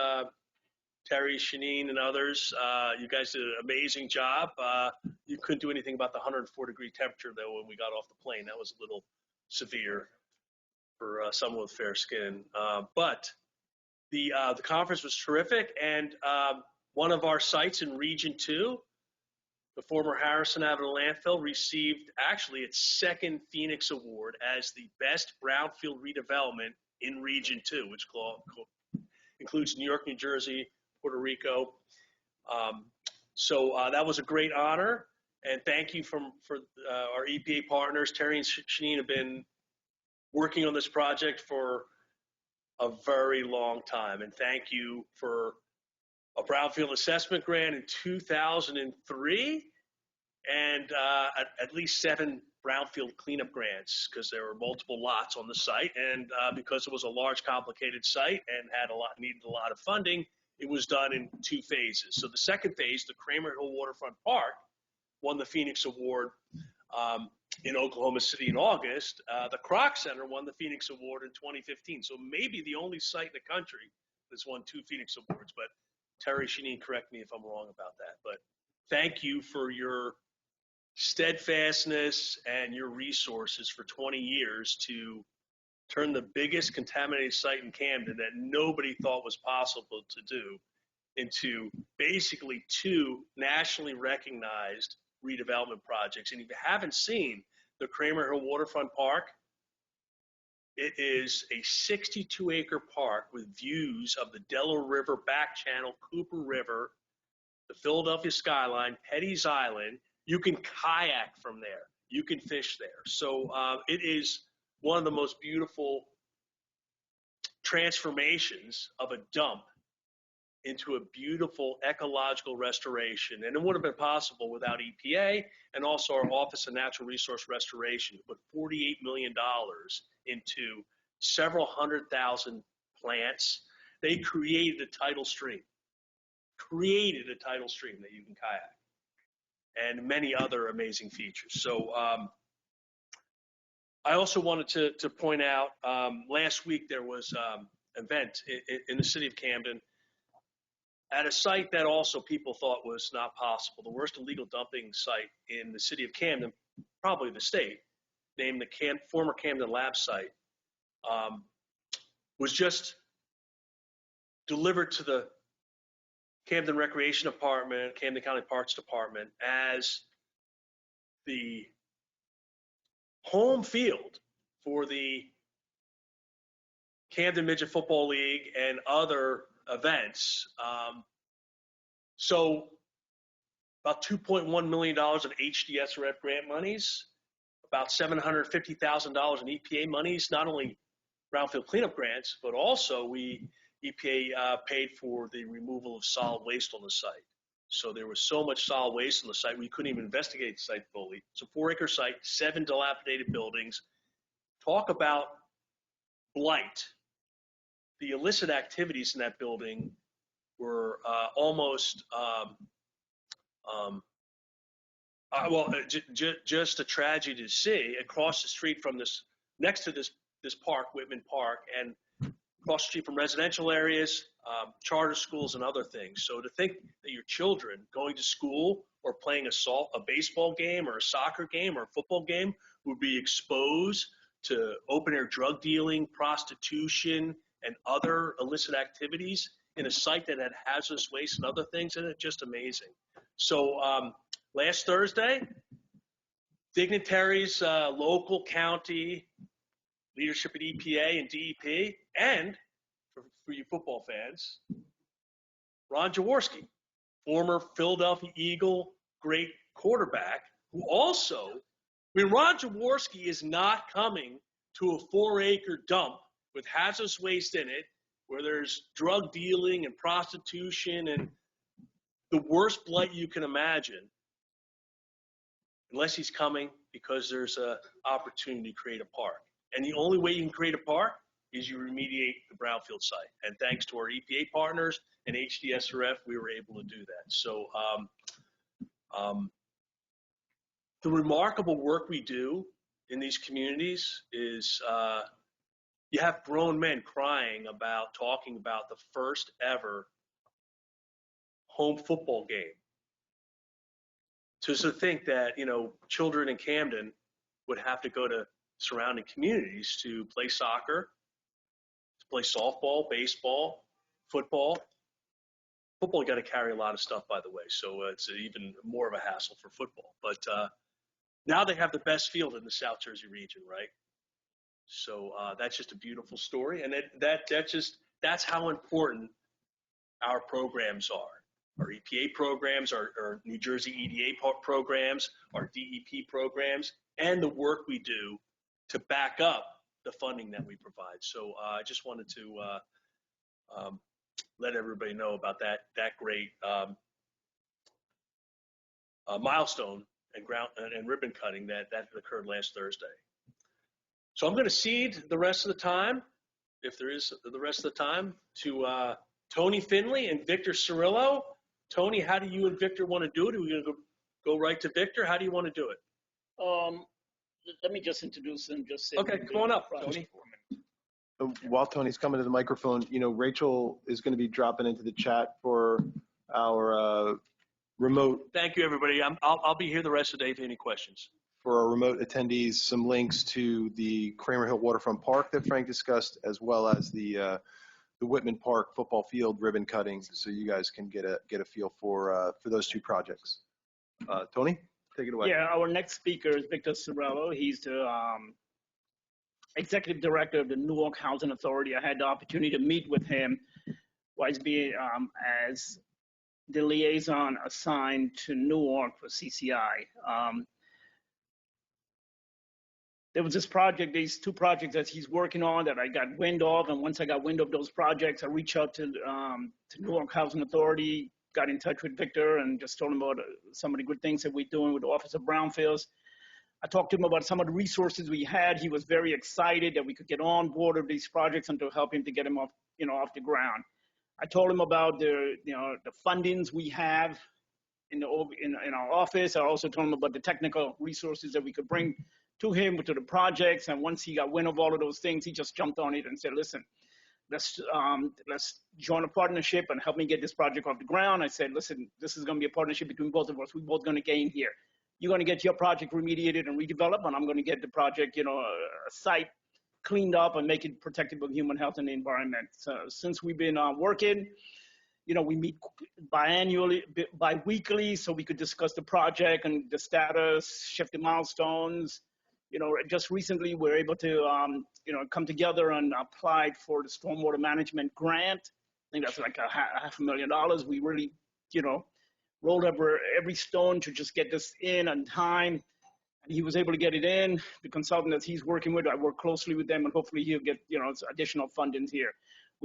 Terry, Shanine, and others, you guys did an amazing job. You couldn't do anything about the 104-degree temperature, though, when we got off the plane. That was a little severe for someone with fair skin. But the conference was terrific, and one of our sites in Region 2 the former Harrison Avenue landfill received actually its second Phoenix Award as the best brownfield redevelopment in Region 2, which includes New York, New Jersey, Puerto Rico. So that was a great honor. And thank you for our EPA partners. Terry and Shanine have been working on this project for a very long time. And thank you for a Brownfield assessment grant in 2003 and at least 7 Brownfield cleanup grants, because there were multiple lots on the site. And because it was a large, complicated site and needed a lot of funding, it was done in 2 phases. So the second phase, the Kramer Hill Waterfront Park, won the Phoenix Award in Oklahoma City in August. The Kroc Center won the Phoenix Award in 2015. So maybe the only site in the country that's won 2 Phoenix Awards. But Terry, Shanine, correct me if I'm wrong about that. But thank you for your steadfastness and your resources for 20 years to turn the biggest contaminated site in Camden that nobody thought was possible to do into basically 2 nationally recognized redevelopment projects. And if you haven't seen the Kramer Hill Waterfront Park, it is a 62-acre park with views of the Delaware River back channel, Cooper River, the Philadelphia skyline, Petty's Island. You can kayak from there. You can fish there. So it is one of the most beautiful transformations of a dump into a beautiful ecological restoration. And it wouldn't have been possible without EPA and also our Office of Natural Resource Restoration, who put $48 million into several 100,000 plants. They created a tidal stream that you can kayak, and many other amazing features. So I also wanted to point out, last week there was an event in the city of Camden at a site that also people thought was not possible, the worst illegal dumping site in the city of Camden, probably the state, named the former Camden Lab site, was just delivered to the Camden Recreation Department, Camden County Parks Department, as the home field for the Camden Midget Football League and other events. So about $2.1 million of HDSRF grant monies, about $750,000 in EPA monies, not only brownfield cleanup grants, but also EPA paid for the removal of solid waste on the site. So there was so much solid waste on the site, we couldn't even investigate the site fully. It's a 4-acre site, 7 dilapidated buildings. Talk about blight. The illicit activities in that building were almost, just a tragedy to see. Across the street from next to this park, Whitman Park, and across the street from residential areas, charter schools, and other things. So to think that your children going to school or playing a baseball game or a soccer game or a football game would be exposed to open-air drug dealing, prostitution, and other illicit activities in a site that had hazardous waste and other things in it, just amazing. So last Thursday, dignitaries, local, county, leadership at EPA and DEP, and for you football fans, Ron Jaworski, former Philadelphia Eagle great quarterback, who also, Ron Jaworski is not coming to a 4-acre dump with hazardous waste in it, where there's drug dealing and prostitution and the worst blight you can imagine, unless he's coming because there's an opportunity to create a park. And the only way you can create a park is you remediate the brownfield site. And thanks to our EPA partners and HDSRF, we were able to do that. So the remarkable work we do in these communities is you have grown men crying about talking about the first ever home football game. To think that, children in Camden would have to go to surrounding communities to play soccer, to play softball, baseball, football. Football got to carry a lot of stuff, by the way, so it's even more of a hassle for football. But now they have the best field in the South Jersey region, right? So that's just a beautiful story, and that's how important our programs are. Our EPA programs, our New Jersey EDA programs, our DEP programs, and the work we do to back up the funding that we provide. So I just wanted to let everybody know about that great milestone and ribbon cutting that occurred last Thursday. So I'm going to cede the rest of the time, if there is the rest of the time, to Tony Finley and Victor Cirillo. Tony, how do you and Victor want to do it? Are we going to go right to Victor? How do you want to do it? Let me just introduce him. Okay, come on up, Tony. While Tony's coming to the microphone, Rachel is going to be dropping into the chat for our remote. Thank you, everybody. I'll be here the rest of the day if you have any questions. For our remote attendees, some links to the Kramer Hill Waterfront Park that Frank discussed, as well as the Whitman Park football field ribbon cutting, so you guys can get a feel for those two projects. Tony, take it away. Yeah, our next speaker is Victor Cirillo. He's the executive director of the Newark Housing Authority. I had the opportunity to meet with him while he's being as the liaison assigned to Newark for CCI. There was these two projects that he's working on that I got wind of, and once I got wind of those projects, I reached out to Newark Housing Authority, got in touch with Victor, and just told him about some of the good things that we're doing with the Office of Brownfields. I talked to him about some of the resources we had. He was very excited that we could get on board with these projects and to help him to get him off the ground. I told him about the fundings we have in our office. I also told him about the technical resources that we could bring to him, to the projects. And once he got wind of all of those things, he just jumped on it and said, listen, let's join a partnership and help me get this project off the ground. I said, listen, this is going to be a partnership between both of us. We're both going to gain here. You're going to get your project remediated and redeveloped, and I'm going to get the project, a site cleaned up and make it protected of human health and the environment. So since we've been working, we meet bi-weekly, so we could discuss the project and the status, shift the milestones. Just recently we were able to, come together and apply for the stormwater management grant. I think that's like $500,000. We really, rolled over every stone to just get this in on time. And he was able to get it in. The consultant that he's working with, I work closely with them, and hopefully he'll get, additional funding here.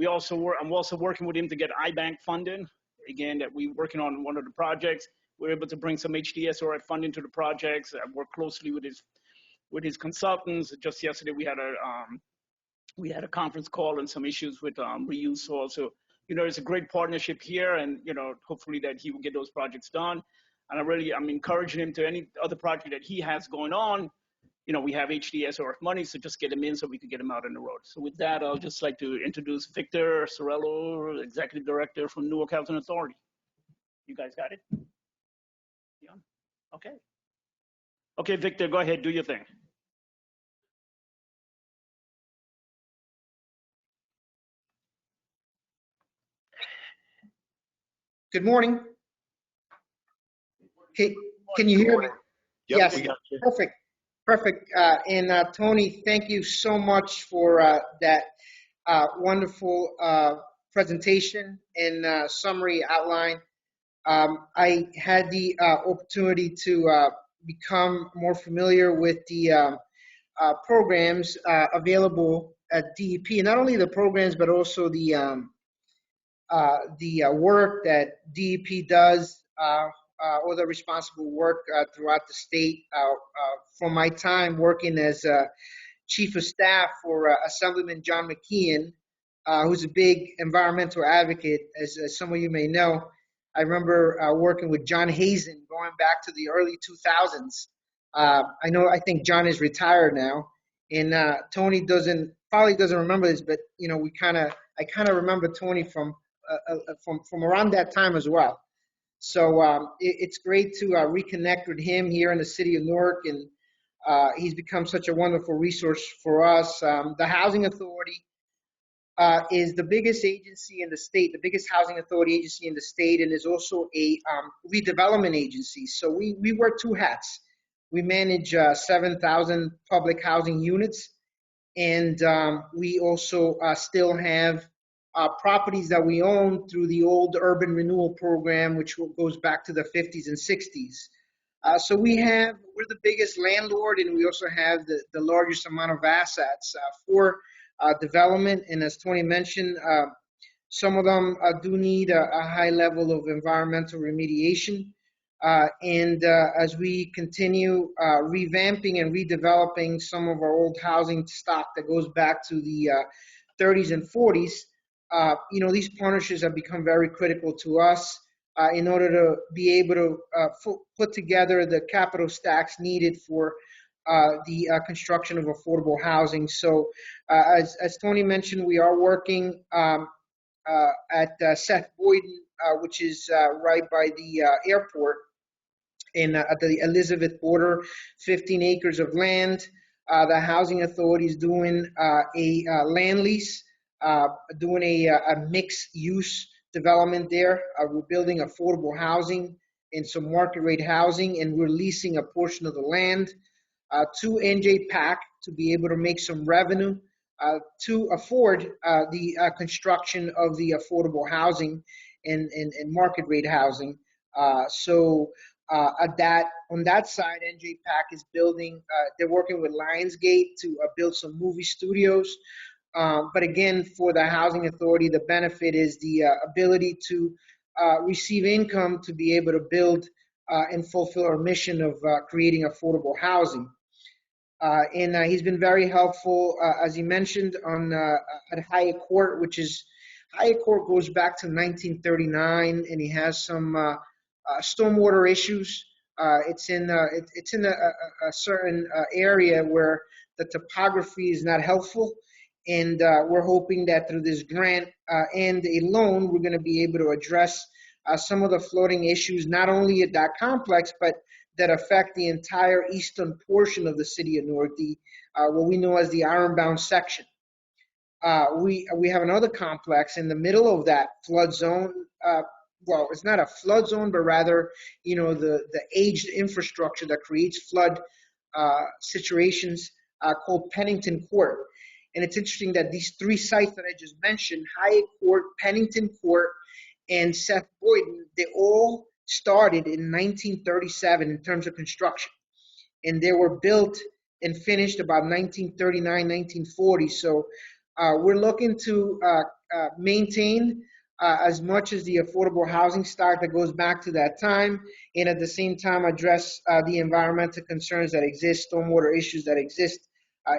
I'm also working with him to get IBank funding. Again, that we're working on one of the projects. We're able to bring some HDSRF funding to the projects. I work closely with his consultants. Just yesterday we had a conference call and some issues with reuse soil. So, it's a great partnership here, and, hopefully that he will get those projects done. And I'm encouraging him to any other project that he has going on. We have HDSRF money, so just get him in so we could get him out on the road. So with that, I'll just like to introduce Victor Cirillo, Executive Director from Newark Housing Authority. You guys got it? Yeah. Okay. Okay, Victor, go ahead, do your thing. Good morning. Okay, can you hear me? Yep, Yes, we got you. perfect. And Tony, thank you so much for that wonderful presentation and summary outline. I had the opportunity to become more familiar with the programs available at DEP, and not only the programs, but also the work that DEP does, or the responsible work throughout the state. From my time working as Chief of Staff for Assemblyman John McKeon, who's a big environmental advocate, as some of you may know. I remember working with John Hazen going back to the early 2000s. I think John is retired now, and Tony probably doesn't remember this, but I kind of remember Tony from around that time as well. So it's great to reconnect with him here in the city of Newark, and he's become such a wonderful resource for us. The Housing Authority, is the biggest agency in the state, the biggest housing authority agency in the state, and is also a redevelopment agency. So we wear two hats. We manage 7,000 public housing units, and we also still have properties that we own through the old urban renewal program, which goes back to the 50s and 60s. So we're the biggest landlord, and we also have the largest amount of assets for development. And as Tony mentioned, some of them do need a high level of environmental remediation. And as we continue revamping and redeveloping some of our old housing stock that goes back to the 30s and 40s, these partnerships have become very critical to us in order to be able to put together the capital stacks needed for the construction of affordable housing. So as Tony mentioned, we are working at Seth Boyden, which is right by the airport at the Elizabeth border, 15 acres of land. The housing authority is doing a land lease, doing a mixed use development there. We're building affordable housing and some market rate housing, and we're leasing a portion of the land to NJPAC to be able to make some revenue to afford the construction of the affordable housing and market rate housing. So on that side, NJPAC is building, they're working with Lionsgate to build some movie studios. But again, for the housing authority, the benefit is the ability to receive income to be able to build and fulfill our mission of creating affordable housing. And he's been very helpful, as he mentioned, at Hyatt Court, Hyatt Court goes back to 1939, and he has some stormwater issues. It's in a certain area where the topography is not helpful. And we're hoping that through this grant and a loan, we're going to be able to address some of the flooding issues, not only at that complex, but that affect the entire eastern portion of the city of Newark, what we know as the Ironbound section. We have another complex in the middle of that flood zone. Well, it's not a flood zone, but rather, the aged infrastructure that creates flood situations called Pennington Court. And it's interesting that these three sites that I just mentioned, Hyatt Court, Pennington Court, and Seth Boyden, they all started in 1937 in terms of construction. And they were built and finished about 1939, 1940. So we're looking to maintain as much as the affordable housing stock that goes back to that time, and at the same time address the environmental concerns that exist, stormwater issues that exist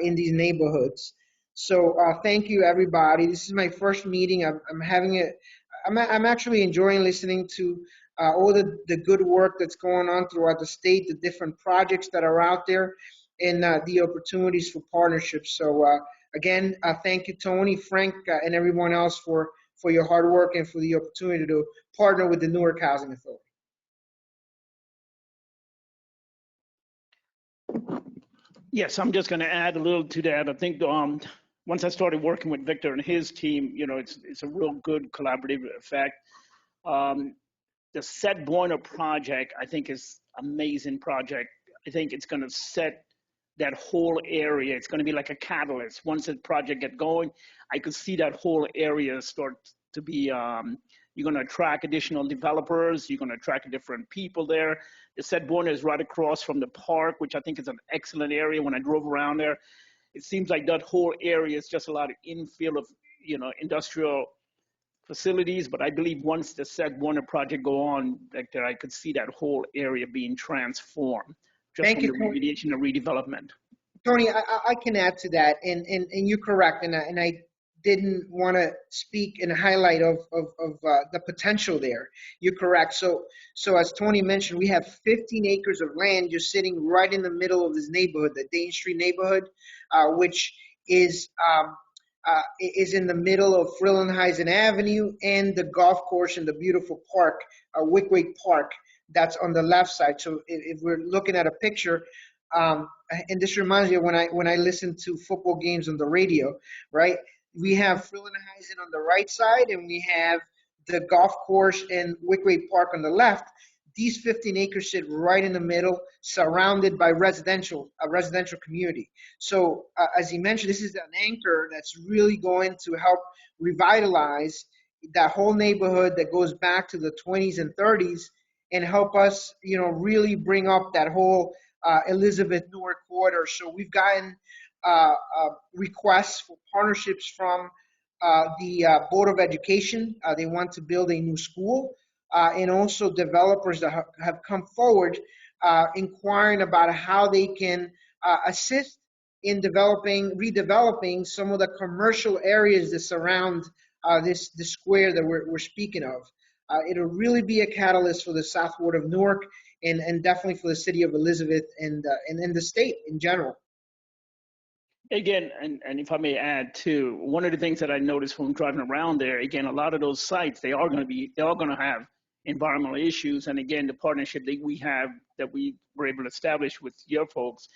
in these neighborhoods. So thank you, everybody. This is my first meeting. I'm actually enjoying listening to all the good work that's going on throughout the state, the different projects that are out there, and the opportunities for partnerships. So again, thank you, Tony, Frank, and everyone else for your hard work and for the opportunity to partner with the Newark Housing Authority. Yes, I'm just going to add a little to that. I think once I started working with Victor and his team, it's a real good collaborative effect. The Seth Boyden project, I think, is amazing project. I think it's going to set that whole area. It's going to be like a catalyst. Once the project get going, I could see that whole area start to be, you're going to attract additional developers. You're going to attract different people there. The Seth Boyden is right across from the park, which I think is an excellent area. When I drove around there, it seems like that whole area is just a lot of infill of, industrial facilities. But I believe once the Seth Boyden project go on, Victor, I could see that whole area being transformed just Thank from you, the remediation and redevelopment. Tony, I can add to that, and you're correct, and I didn't want to speak and highlight of the potential there. You're correct. So as Tony mentioned, we have 15 acres of land just sitting right in the middle of this neighborhood, the Dane Street neighborhood, which is in the middle of Frelinghuysen Avenue and the golf course and the beautiful park, Wickway Park, that's on the left side. So if we're looking at a picture, and this reminds me of when I listen to football games on the radio, right? We have Frelinghuysen on the right side, and we have the golf course and Wickway Park on the left. These 15 acres sit right in the middle, surrounded by a residential community. So as he mentioned, this is an anchor that's really going to help revitalize that whole neighborhood that goes back to the 20s and 30s and help us, really bring up that whole Elizabeth Newark corridor. So we've gotten requests for partnerships from the Board of Education. They want to build a new school. And also developers that have come forward inquiring about how they can assist in redeveloping some of the commercial areas that surround the square that we're speaking of. It'll really be a catalyst for the South Ward of Newark and definitely for the city of Elizabeth and the state in general. Again, and if I may add too, one of the things that I noticed when driving around there, again, a lot of those sites, they are going to have environmental issues. And again, the partnership that we were able to establish with your folks,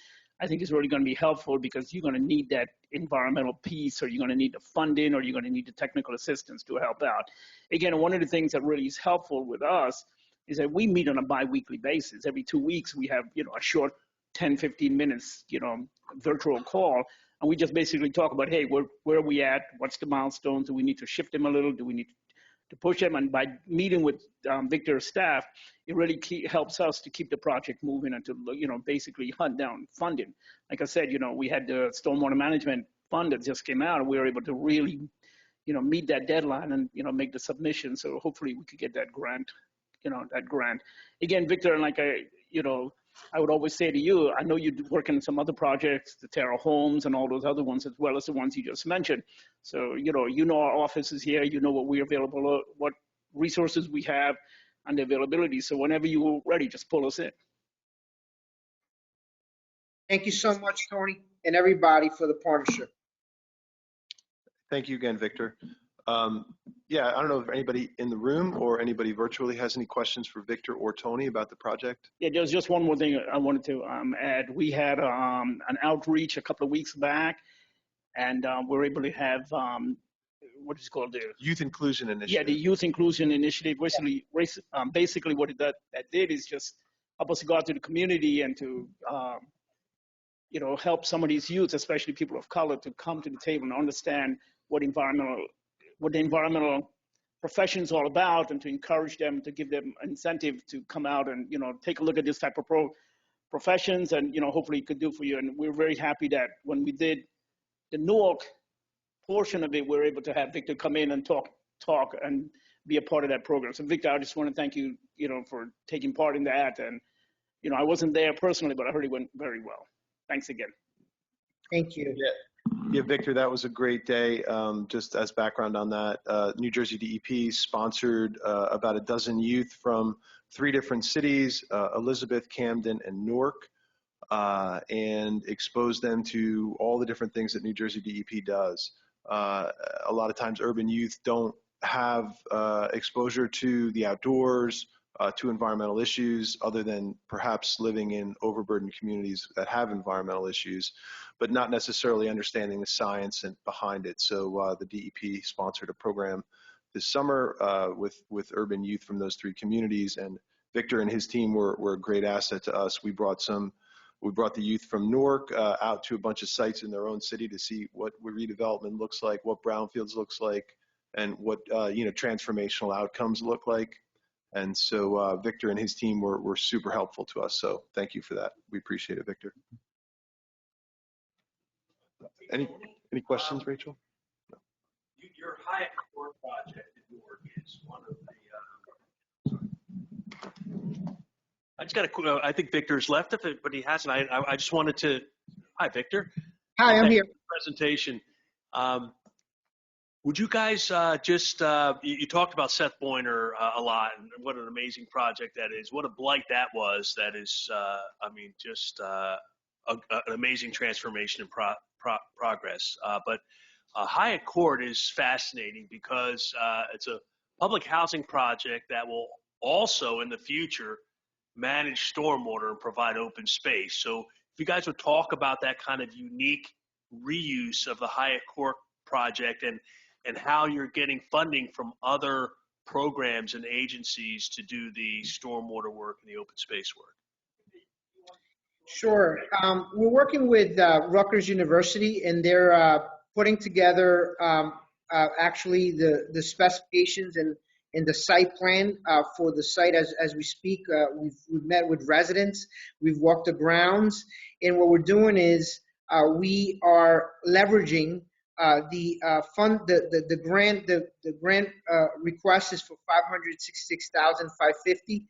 I think is really going to be helpful, because you're going to need that environmental piece, or you're going to need the funding, or you're going to need the technical assistance to help out. Again, one of the things that really is helpful with us is that we meet on a bi-weekly basis. Every 2 weeks, we have, a short 10, 15 minutes, virtual call. And we just basically talk about, hey, where are we at? What's the milestones? Do we need to shift them a little? Do we need to push them? And by meeting with Victor's staff, it really helps us to keep the project moving and to, basically hunt down funding. Like I said, we had the stormwater management fund that just came out, and we were able to really, meet that deadline and, make the submission. So hopefully we could get that grant, Again, Victor, and like I would always say to you, I know you work in some other projects, the Terra Homes and all those other ones, as well as the ones you just mentioned. So, our office is here, what we're available, what resources we have, and the availability. So whenever you're ready, just pull us in. Thank you so much, Tony, and everybody for the partnership. Thank you again, Victor. Yeah, I don't know if anybody in the room or anybody virtually has any questions for Victor or Tony about the project. Yeah, there's just one more thing I wanted to add. We had an outreach a couple of weeks back, and we're able to have what is it called there? Youth Inclusion Initiative. Yeah, the Youth Inclusion Initiative. Basically what that did is just help us to go out to the community and to help some of these youths, especially people of color, to come to the table and understand what the environmental profession is all about, and to encourage them, to give them incentive to come out and take a look at this type of professions, and hopefully it could do for you. And we're very happy that when we did the Newark portion of it, we're able to have Victor come in and talk and be a part of that program. So Victor, I just want to thank you, for taking part in that. And I wasn't there personally, but I heard it went very well. Thanks again. Thank you. Yeah, Victor, that was a great day. Just as background on that, New Jersey DEP sponsored about a dozen youth from 3 different cities, Elizabeth, Camden, and Newark, and exposed them to all the different things that New Jersey DEP does. A lot of times urban youth don't have exposure to the outdoors, to environmental issues, other than perhaps living in overburdened communities that have environmental issues, but not necessarily understanding the science and behind it. So the DEP sponsored a program this summer with urban youth from those 3 communities, and Victor and his team were a great asset to us. We brought the youth from Newark out to a bunch of sites in their own city to see what redevelopment looks like, what brownfields looks like, and what transformational outcomes look like. And so Victor and his team were super helpful to us. So thank you for that. We appreciate it, Victor. Any questions, Rachel? No. Your Hyatt Court project in Newark is one of the. I just got a. I think Victor's left, but he hasn't. I just wanted to. Hi, Victor. Hi, I'm here. Presentation. Would you guys you talked about Seth Boyner a lot, and what an amazing project that is. What a blight that was. That is, an amazing transformation and progress. But Hyatt Court is fascinating because it's a public housing project that will also in the future manage stormwater and provide open space. So if you guys would talk about that kind of unique reuse of the Hyatt Court project and how you're getting funding from other programs and agencies to do the stormwater work and the open space work. Sure. We're working with Rutgers University, and they're putting together actually the specifications and the site plan for the site as we speak. We've met with residents, we've walked the grounds, and what we're doing is we are leveraging the fund, the grant. The grant request is for $566,550.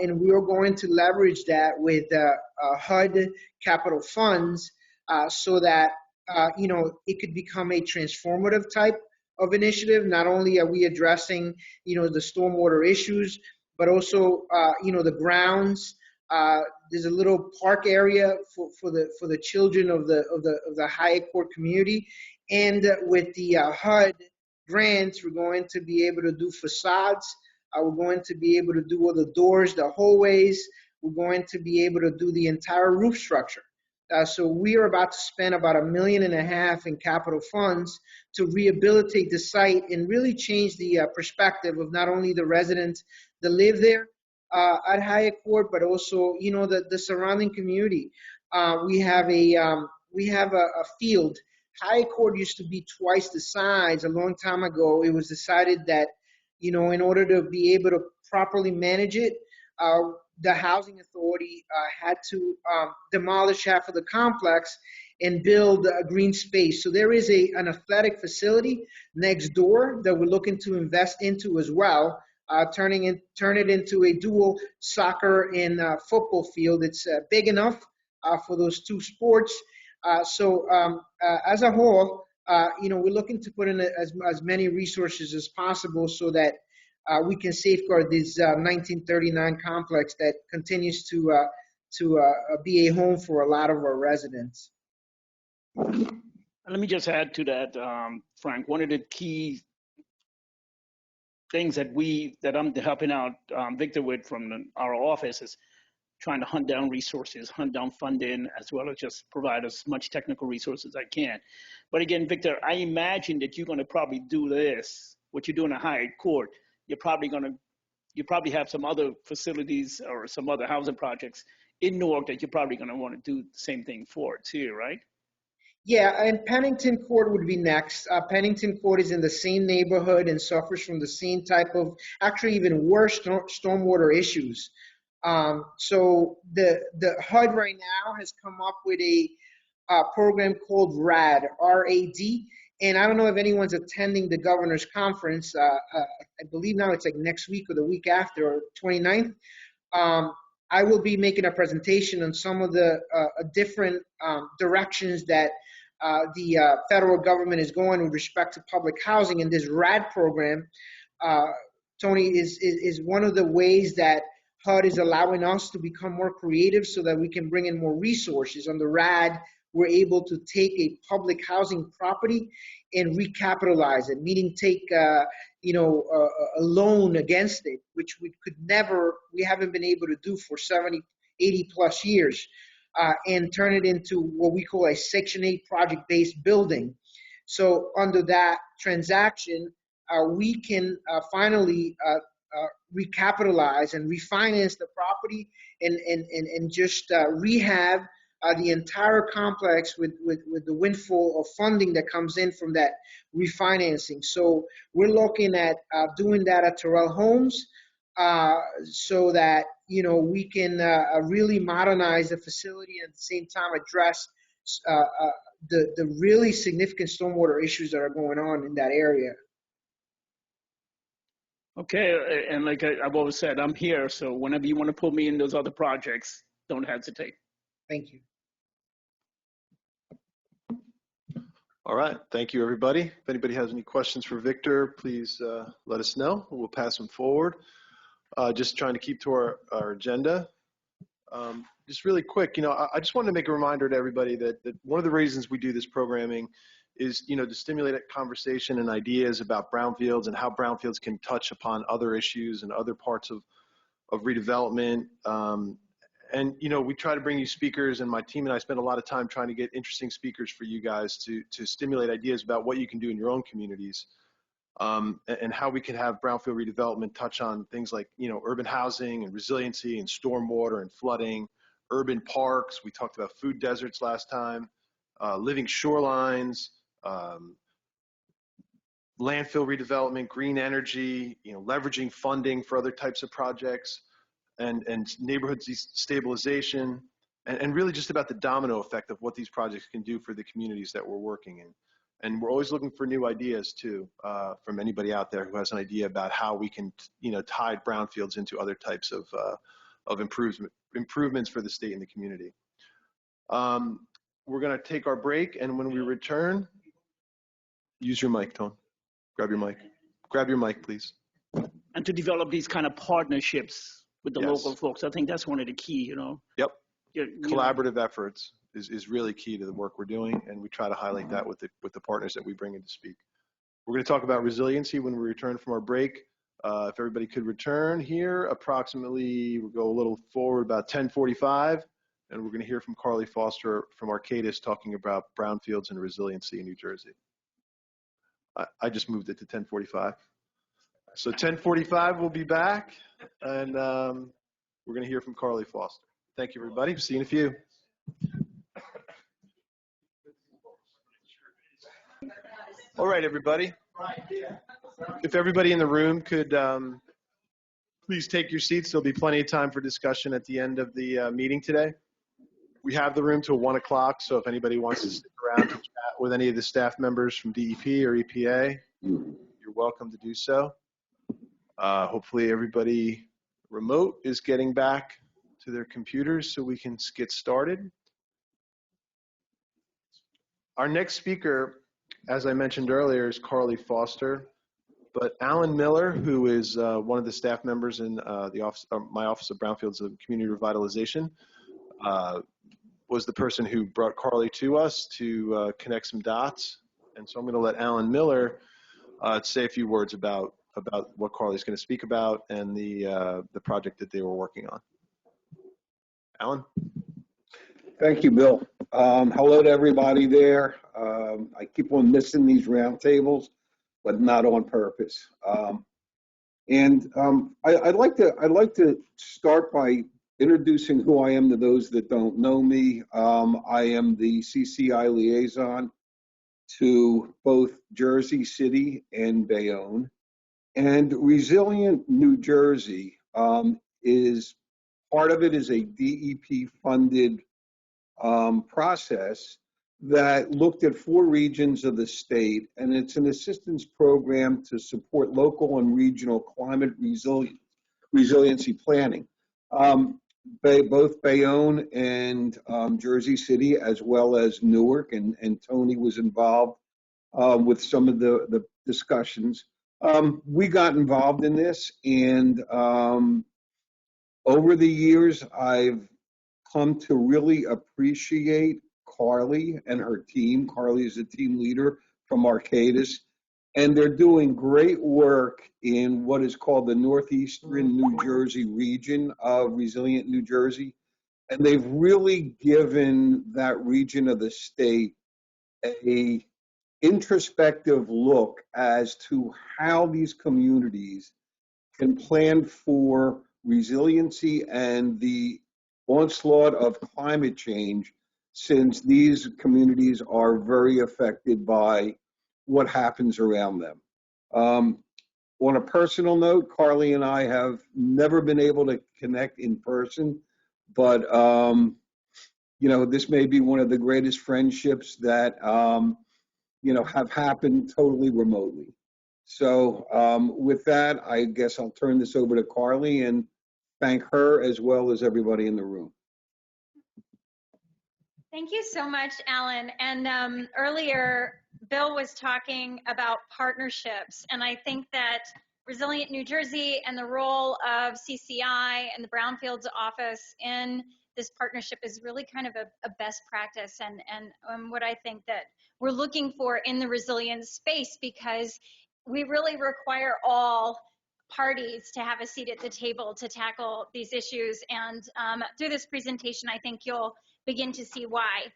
And we are going to leverage that with HUD capital funds so that, it could become a transformative type of initiative. Not only are we addressing, the stormwater issues, but also, the grounds. There's a little park area for the children of the Hyatt Court community. And with the HUD grants, we're going to be able to do facades. We're going to be able to do all the doors, the hallways. We're going to be able to do the entire roof structure. So we are about to spend about $1.5 million in capital funds to rehabilitate the site and really change the perspective of not only the residents that live there at Hyatt Court, but also, the surrounding community. We have a field. Hyatt Court used to be twice the size. A long time ago, it was decided that in order to be able to properly manage it, the housing authority had to demolish half of the complex and build a green space. So there is an athletic facility next door that we're looking to invest into as well, turn it into a dual soccer and football field. It's big enough for those two sports. So as a whole, we're looking to put in as many resources as possible so that we can safeguard this 1939 complex that continues to be a home for a lot of our residents. Let me just add to that, Frank. One of the key things that I'm helping out Victor with from our office is trying to hunt down resources, hunt down funding, as well as just provide as much technical resources as I can. But again, Victor, I imagine that you're going to probably do this, what you're doing at Hyatt Court. You probably have some other facilities or some other housing projects in Newark that you're probably going to want to do the same thing for too, right? Yeah, and Pennington Court would be next. Pennington Court is in the same neighborhood and suffers from the same type of, actually even worse, stormwater issues. So the HUD right now has come up with a program called RAD, R-A-D. And I don't know if anyone's attending the governor's conference. I believe now it's like next week or the week after, or 29th. I will be making a presentation on some of the different directions that the federal government is going with respect to public housing. And this RAD program, Tony, is one of the ways that HUD is allowing us to become more creative so that we can bring in more resources. On the RAD, we're able to take a public housing property and recapitalize it, meaning take a loan against it, which we haven't been able to do for 70, 80 plus years, and turn it into what we call a Section 8 project-based building. So under that transaction, we can finally recapitalize and refinance the property and just rehab the entire complex with the windfall of funding that comes in from that refinancing. So we're looking at doing that at Terrell Homes so that, we can really modernize the facility and at the same time address the really significant stormwater issues that are going on in that area. Okay, and like I've always said, I'm here, so whenever you want to put me in those other projects, don't hesitate. Thank you. All right, thank you, everybody. If anybody has any questions for Victor, please let us know. We'll pass them forward. Just trying to keep to our agenda. Just really quick, I just wanted to make a reminder to everybody that one of the reasons we do this programming is, to stimulate a conversation and ideas about brownfields and how brownfields can touch upon other issues and other parts of redevelopment. And, you know, we try to bring you speakers, and my team and I spend a lot of time trying to get interesting speakers for you guys to stimulate ideas about what you can do in your own communities, and how we can have brownfield redevelopment touch on things like, you know, urban housing and resiliency and stormwater and flooding, urban parks. We talked about food deserts last time, living shorelines, landfill redevelopment, green energy, you know, leveraging funding for other types of projects, and neighborhood stabilization, and really just about the domino effect of what these projects can do for the communities that we're working in. And we're always looking for new ideas too, from anybody out there who has an idea about how we can, you know, tie brownfields into other types of improvements for the state and the community. We're going to take our break, and when we return, use your mic, Tone. Grab your mic. Grab your mic, please. And to develop these kind of partnerships with the local folks, I think that's one of the key, you know. Yep. Collaborative efforts is really key to the work we're doing, and we try to highlight that with the partners that we bring in to speak. We're going to talk about resiliency when we return from our break. If everybody could return here, approximately, we'll go a little forward, about 10:45, and we're going to hear from Carly Foster from Arcadis talking about brownfields and resiliency in New Jersey. I just moved it to 10:45. So 10:45, we'll be back, and we're going to hear from Carly Foster. Thank you, everybody. See you in a few. All right, everybody. If everybody in the room could please take your seats. There'll be plenty of time for discussion at the end of the meeting today. We have the room till 1 o'clock, so if anybody wants to stick around to chat with any of the staff members from DEP or EPA, you're welcome to do so. Hopefully everybody remote is getting back to their computers so we can get started. Our next speaker, as I mentioned earlier, is Carly Foster, but Alan Miller, who is one of the staff members in the office, my Office of Brownfields and Community Revitalization, was the person who brought Carly to us to connect some dots. And so I'm going to let Alan Miller say a few words about what Carly's going to speak about and the project that they were working on. Alan? Thank you, Bill. Hello to everybody there. I keep on missing these roundtables, but not on purpose. I'd like to start by introducing who I am to those that don't know me. I am the CCI liaison to both Jersey City and Bayonne. And Resilient New Jersey is part of it is a DEP funded process that looked at 4 regions of the state, and it's an assistance program to support local and regional climate resiliency planning. Both Bayonne and Jersey City, as well as Newark, and Tony was involved with some of the discussions. We got involved in this, and over the years, I've come to really appreciate Carly and her team. Carly is a team leader from Arcadis, and they're doing great work in what is called the Northeastern New Jersey region of Resilient New Jersey. And they've really given that region of the state a introspective look as to how these communities can plan for resiliency and the onslaught of climate change, since these communities are very affected by what happens around them. On a personal note, Carly and I have never been able to connect in person, but you know, this may be one of the greatest friendships that you know, have happened totally remotely. So with that, I guess I'll turn this over to Carly and thank her as well as everybody in the room. Thank you so much, Alan. And earlier, Bill was talking about partnerships, and I think that Resilient New Jersey and the role of CCI and the Brownfields office in this partnership is really kind of a best practice and what I think that we're looking for in the resilience space, because we really require all parties to have a seat at the table to tackle these issues. And through this presentation, I think you'll begin to see why.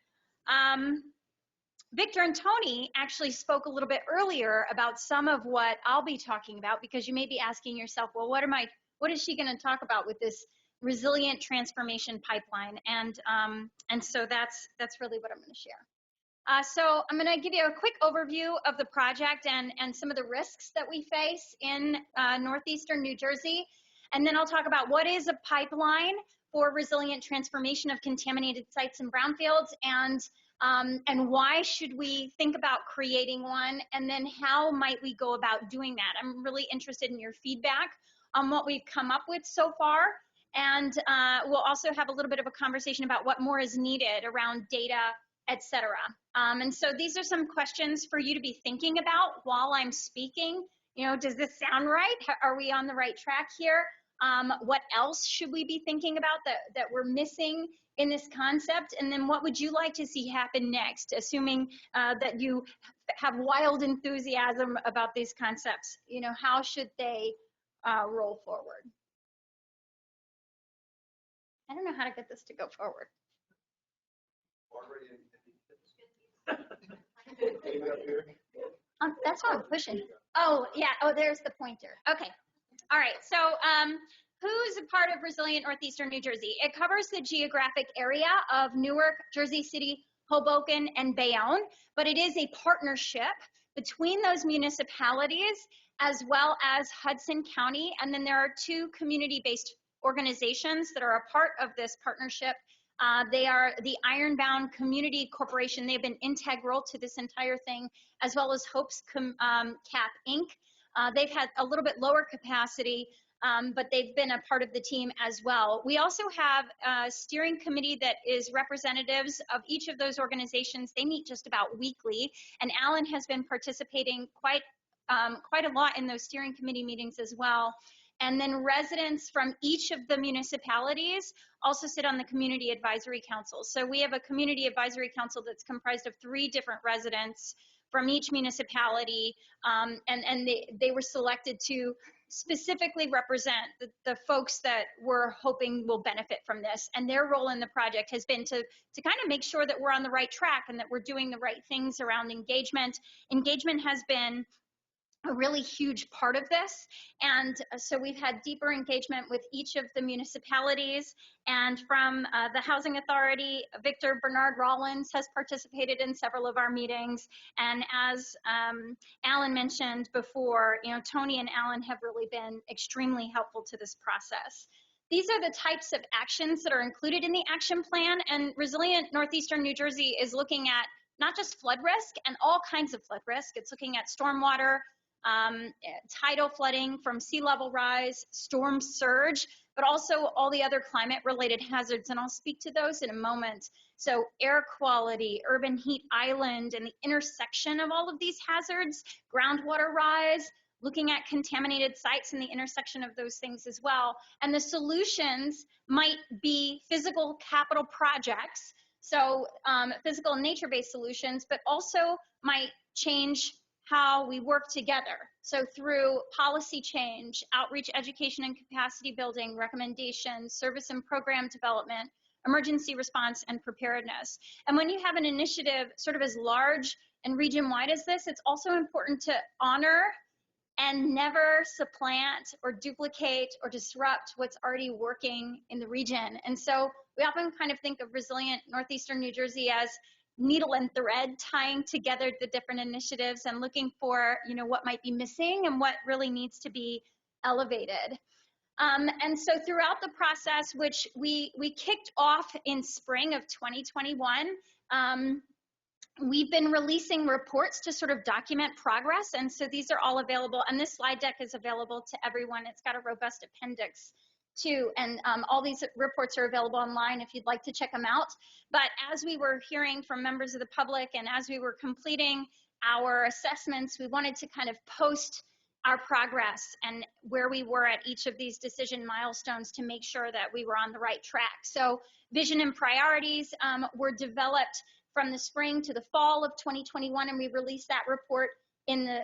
Victor and Tony actually spoke a little bit earlier about some of what I'll be talking about, because you may be asking yourself, well, what is she going to talk about with this resilient transformation pipeline? And so that's really what I'm going to share. So I'm going to give you a quick overview of the project and some of the risks that we face in northeastern New Jersey. And then I'll talk about what is a pipeline for resilient transformation of contaminated sites and brownfields, and why should we think about creating one, and then how might we go about doing that. I'm really interested in your feedback on what we've come up with so far. And we'll also have a little bit of a conversation about what more is needed around data, etc. And so these are some questions for you to be thinking about while I'm speaking. You know, does this sound right? Are we on the right track here? What else should we be thinking about that we're missing in this concept? And then what would you like to see happen next, assuming that you have wild enthusiasm about these concepts? You know, how should they roll forward? I don't know how to get this to go forward. That's what I'm pushing. Oh, yeah. Oh, there's the pointer. Okay. All right. So who's a part of Resilient Northeastern New Jersey? It covers the geographic area of Newark, Jersey City, Hoboken, and Bayonne, but it is a partnership between those municipalities as well as Hudson County. And then there are two community-based organizations that are a part of this partnership. They are the Ironbound Community Corporation. They've been integral to this entire thing, as well as Hope's Cap Inc. They've had a little bit lower capacity, but they've been a part of the team as well. We also have a steering committee that is representatives of each of those organizations. They meet just about weekly, and Alan has been participating quite a lot in those steering committee meetings as well. And then residents from each of the municipalities also sit on the community advisory council. So we have a community advisory council that's comprised of 3 different residents from each municipality, and they were selected to specifically represent the folks that we're hoping will benefit from this. And their role in the project has been to kind of make sure that we're on the right track and that we're doing the right things around engagement. Engagement has been a really huge part of this. And so we've had deeper engagement with each of the municipalities. And from the Housing Authority, Victor Bernard Rollins has participated in several of our meetings. And as Alan mentioned before, you know, Tony and Alan have really been extremely helpful to this process. These are the types of actions that are included in the action plan. And Resilient Northeastern New Jersey is looking at not just flood risk and all kinds of flood risk. It's looking at stormwater, tidal flooding from sea level rise, storm surge, but also all the other climate related hazards. And I'll speak to those in a moment. So air quality, urban heat island, and the intersection of all of these hazards, groundwater rise, looking at contaminated sites and the intersection of those things as well. And the solutions might be physical capital projects, so physical and nature-based solutions, but also might change how we work together. So through policy change, outreach, education, and capacity building, recommendations, service and program development, emergency response, and preparedness. And when you have an initiative sort of as large and region-wide as this, it's also important to honor and never supplant or duplicate or disrupt what's already working in the region. And so we often kind of think of Resilient Northeastern New Jersey as needle and thread tying together the different initiatives and looking for, you know, what might be missing and what really needs to be elevated. And so throughout the process, which we kicked off in spring of 2021, we've been releasing reports to sort of document progress. And so these are all available, and this slide deck is available to everyone. It's got a robust appendix too, and all these reports are available online if you'd like to check them out. But as we were hearing from members of the public and as we were completing our assessments, we wanted to kind of post our progress and where we were at each of these decision milestones to make sure that we were on the right track. So vision and priorities were developed from the spring to the fall of 2021, and we released that report in the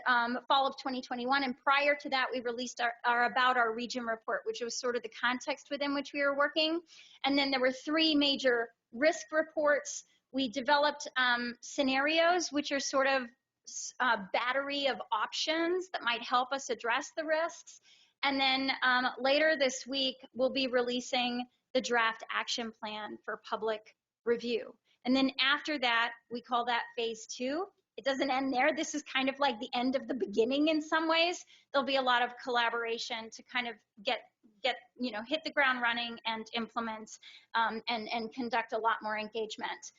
fall of 2021. And prior to that, we released our About Our Region report, which was sort of the context within which we were working. And then there were 3 major risk reports. We developed scenarios, which are sort of a battery of options that might help us address the risks. And then later this week, we'll be releasing the draft action plan for public review. And then after that, we call that phase 2. It doesn't end there. This is kind of like the end of the beginning in some ways. There'll be a lot of collaboration to kind of get hit the ground running and implement and conduct a lot more engagement.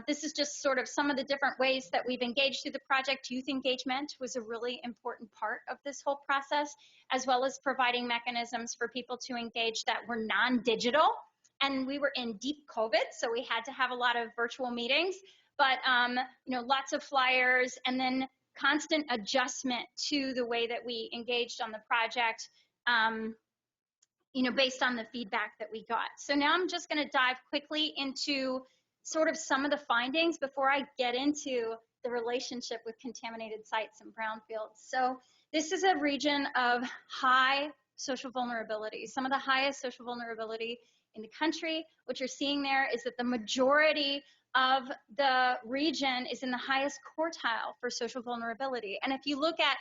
This is just sort of some of the different ways that we've engaged through the project. Youth engagement was a really important part of this whole process, as well as providing mechanisms for people to engage that were non-digital. And we were in deep COVID, so we had to have a lot of virtual meetings, but lots of flyers, and then constant adjustment to the way that we engaged on the project, based on the feedback that we got. So now I'm just going to dive quickly into sort of some of the findings before I get into the relationship with contaminated sites and brownfields. So this is a region of high social vulnerability, some of the highest social vulnerability in the country. What you're seeing there is that the majority of the region is in the highest quartile for social vulnerability. And if you look at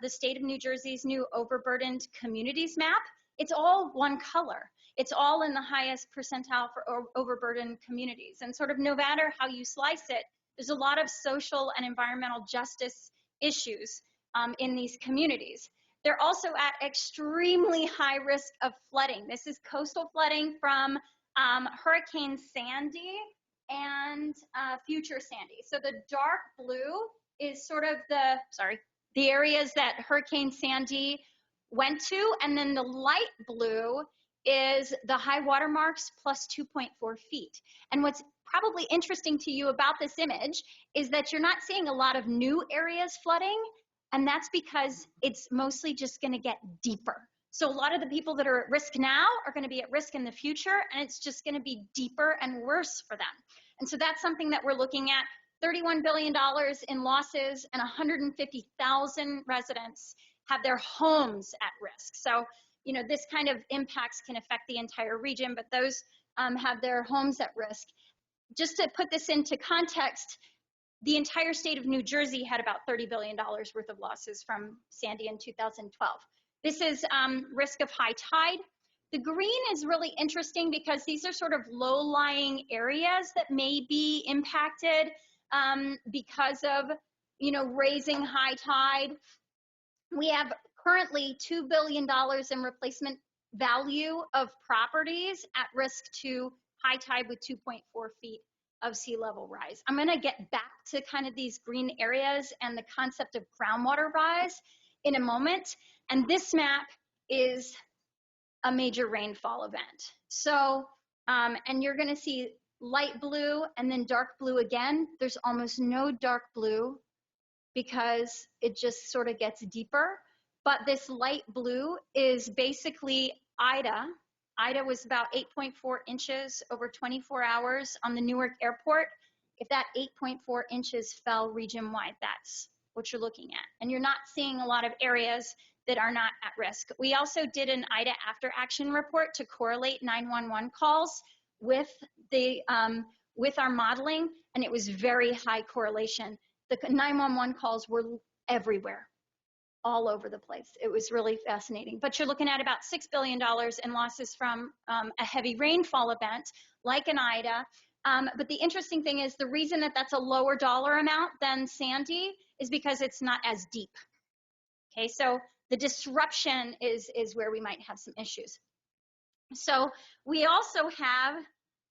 the state of New Jersey's new overburdened communities map, it's all one color. It's all in the highest percentile for overburdened communities. And sort of no matter how you slice it, there's a lot of social and environmental justice issues in these communities. They're also at extremely high risk of flooding. This is coastal flooding from Hurricane Sandy and future Sandy. So the dark blue is sort of the areas that Hurricane Sandy went to, and then the light blue is the high water marks plus 2.4 feet. And what's probably interesting to you about this image is that you're not seeing a lot of new areas flooding, and that's because it's mostly just going to get deeper. So a lot of the people that are at risk now are going to be at risk in the future, and it's just going to be deeper and worse for them. And so that's something that we're looking at. $31 billion in losses, and 150,000 residents have their homes at risk. So, this kind of impacts can affect the entire region, but those have their homes at risk. Just to put this into context, the entire state of New Jersey had about $30 billion worth of losses from Sandy in 2012. This is risk of high tide. The green is really interesting because these are sort of low-lying areas that may be impacted because of, raising high tide. We have currently $2 billion in replacement value of properties at risk to high tide with 2.4 feet of sea level rise. I'm going to get back to kind of these green areas and the concept of groundwater rise in a moment. And this map is a major rainfall event. So, and you're going to see light blue and then dark blue again. There's almost no dark blue because it just sort of gets deeper. But this light blue is basically Ida. Ida was about 8.4 inches over 24 hours on the Newark airport. If that 8.4 inches fell region-wide, that's what you're looking at. And you're not seeing a lot of areas that are not at risk. We also did an Ida after action report to correlate 911 calls with our modeling, and it was very high correlation. The 911 calls were everywhere, all over the place. It was really fascinating. But you're looking at about $6 billion in losses from a heavy rainfall event like an Ida. But the interesting thing is the reason that that's a lower dollar amount than Sandy is because it's not as deep. Okay, so the disruption is where we might have some issues. So we also have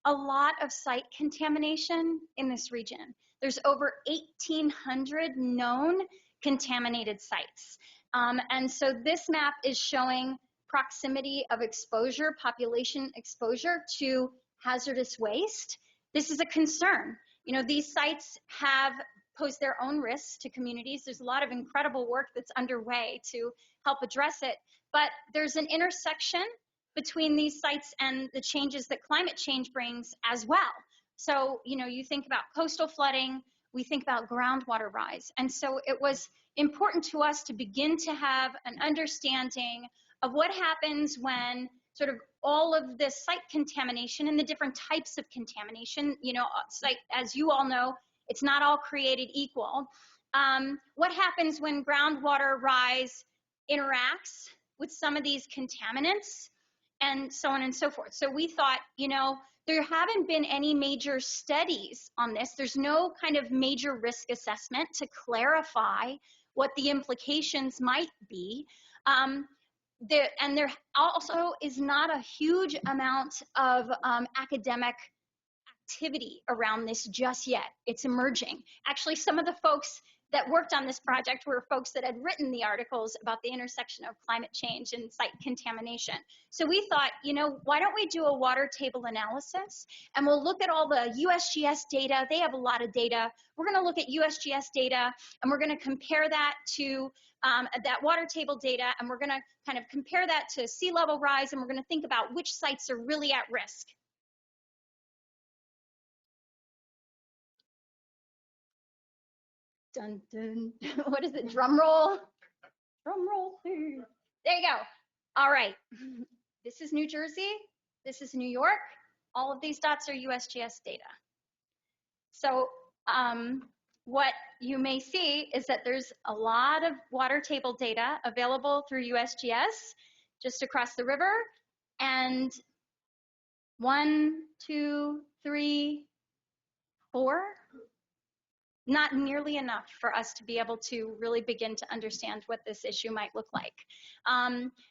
a lot of site contamination in this region. There's over 1,800 known contaminated sites. And so this map is showing proximity of exposure, population exposure to hazardous waste. This is a concern. These sites have posed their own risks to communities. There's a lot of incredible work that's underway to help address it, but there's an intersection between these sites and the changes that climate change brings as well. So, you think about coastal flooding, we think about groundwater rise. And so it was important to us to begin to have an understanding of what happens when sort of all of this site contamination and the different types of contamination, you know, site, as you all know, it's not all created equal. What happens when groundwater rise interacts with some of these contaminants, and so on and so forth. So we thought, you know, there haven't been any major studies on this. There's no kind of major risk assessment to clarify what the implications might be. And there also is not a huge amount of academic activity around this just yet. It's emerging. Actually, some of the folks that worked on this project were folks that had written the articles about the intersection of climate change and site contamination. So we thought, you know, why don't we do a water table analysis, and we'll look at all the USGS data. They have a lot of data. We're going to look at USGS data, and we're going to compare that to that water table data, and we're going to kind of compare that to sea level rise, and we're going to think about which sites are really at risk. Dun, dun. What is it? Drum roll. Drum roll. There you go. All right. This is New Jersey. This is New York. All of these dots are USGS data. So what you may see is that there's a lot of water table data available through USGS just across the river. And 1, 2, 3, 4. Not nearly enough for us to be able to really begin to understand what this issue might look like.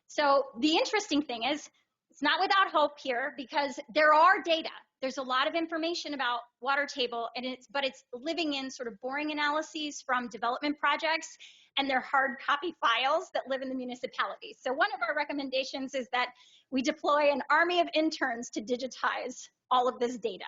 So the interesting thing is, it's not without hope here, because there are data. There's a lot of information about water table, and but it's living in sort of boring analyses from development projects, and they're hard copy files that live in the municipalities. So one of our recommendations is that we deploy an army of interns to digitize all of this data.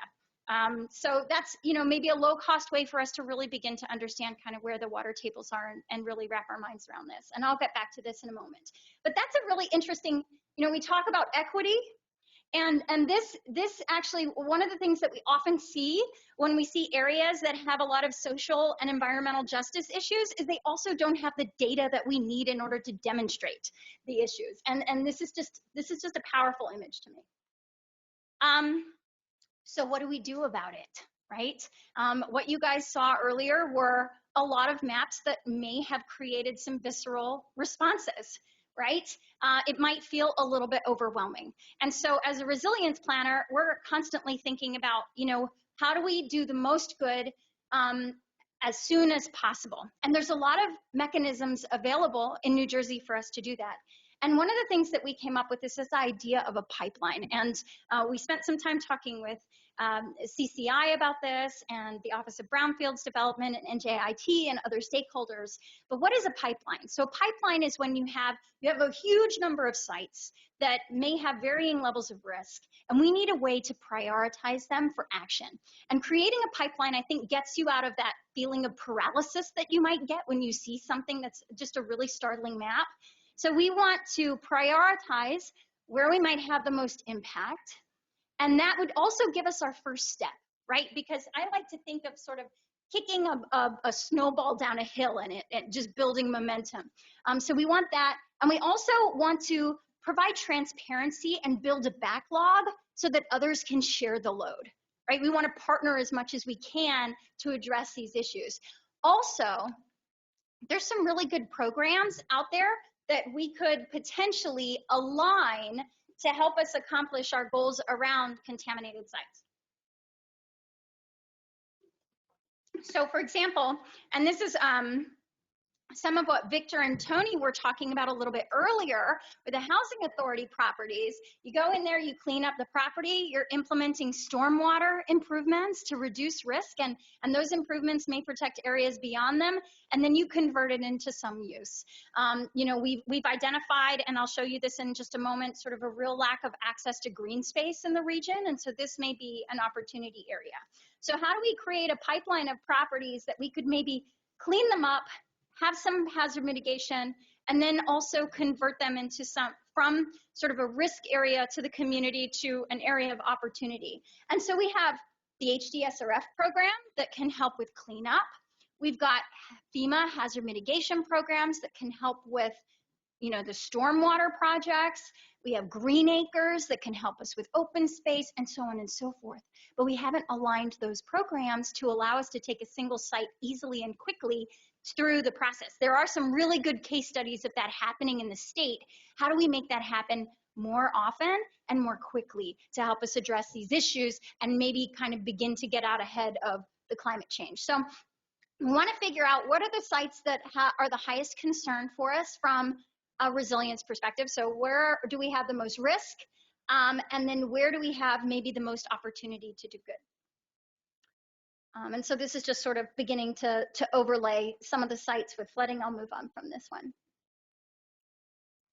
So that's, you know, maybe a low-cost way for us to really begin to understand kind of where the water tables are and really wrap our minds around this. And I'll get back to this in a moment. But that's a really interesting, you know, we talk about equity, and this actually, one of the things that we often see when we see areas that have a lot of social and environmental justice issues is they also don't have the data that we need in order to demonstrate the issues. And this is just a powerful image to me. So what do we do about it, right? What you guys saw earlier were a lot of maps that may have created some visceral responses, right? It might feel a little bit overwhelming. And so as a resilience planner, we're constantly thinking about, you know, how do we do the most good as soon as possible? And there's a lot of mechanisms available in New Jersey for us to do that. And one of the things that we came up with is this idea of a pipeline. And we spent some time talking with CCI about this, and the Office of Brownfield's Development, and NJIT, and other stakeholders. But what is a pipeline? So a pipeline is when you have a huge number of sites that may have varying levels of risk, and we need a way to prioritize them for action. And creating a pipeline, I think, gets you out of that feeling of paralysis that you might get when you see something that's just a really startling map. So we want to prioritize where we might have the most impact. And that would also give us our first step, right? Because I like to think of sort of kicking a snowball down a hill and just building momentum. So we want that. And we also want to provide transparency and build a backlog so that others can share the load, right? We want to partner as much as we can to address these issues. Also, there's some really good programs out there that we could potentially align to help us accomplish our goals around contaminated sites. So for example, and this is some of what Victor and Tony were talking about a little bit earlier with the housing authority properties. You go in there, you clean up the property, you're implementing stormwater improvements to reduce risk, and those improvements may protect areas beyond them, and then you convert it into some use. You know, we've identified, and I'll show you this in just a moment, sort of a real lack of access to green space in the region, and so this may be an opportunity area. So how do we create a pipeline of properties that we could maybe clean them up, have some hazard mitigation, and then also convert them into from sort of a risk area to the community to an area of opportunity. And so we have the HDSRF program that can help with cleanup. We've got FEMA hazard mitigation programs that can help with, you know, the stormwater projects. We have green acres that can help us with open space and so on and so forth. But we haven't aligned those programs to allow us to take a single site easily and quickly through the process. There are some really good case studies of that happening in the state. How do we make that happen more often and more quickly to help us address these issues and maybe kind of begin to get out ahead of the climate change? So we want to figure out what are the sites that are the highest concern for us from a resilience perspective. So where do we have the most risk? And then where do we have maybe the most opportunity to do good? And so this is just sort of beginning to overlay some of the sites with flooding. I'll move on from this one.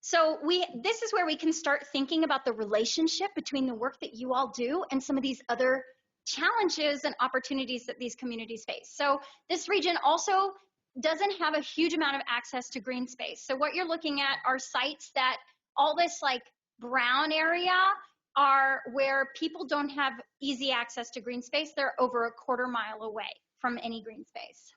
So this is where we can start thinking about the relationship between the work that you all do and some of these other challenges and opportunities that these communities face. So this region also doesn't have a huge amount of access to green space. So what you're looking at are sites that all this like brown area are where people don't have easy access to green space. They're over a quarter mile away from any green space.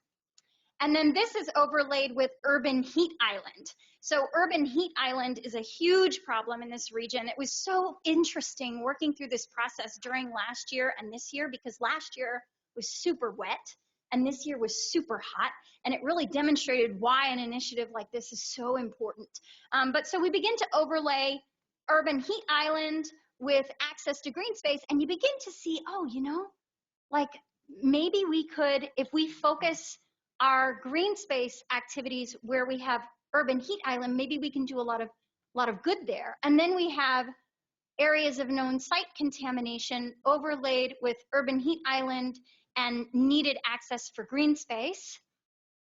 And then this is overlaid with urban heat island. So urban heat island is a huge problem in this region. It was so interesting working through this process during last year and this year, because last year was super wet and this year was super hot. And it really demonstrated why an initiative like this is so important. But so we begin to overlay urban heat island with access to green space, and you begin to see, oh, you know, like maybe we could, if we focus our green space activities where we have urban heat island, maybe we can do a lot of good there. And then we have areas of known site contamination overlaid with urban heat island and needed access for green space.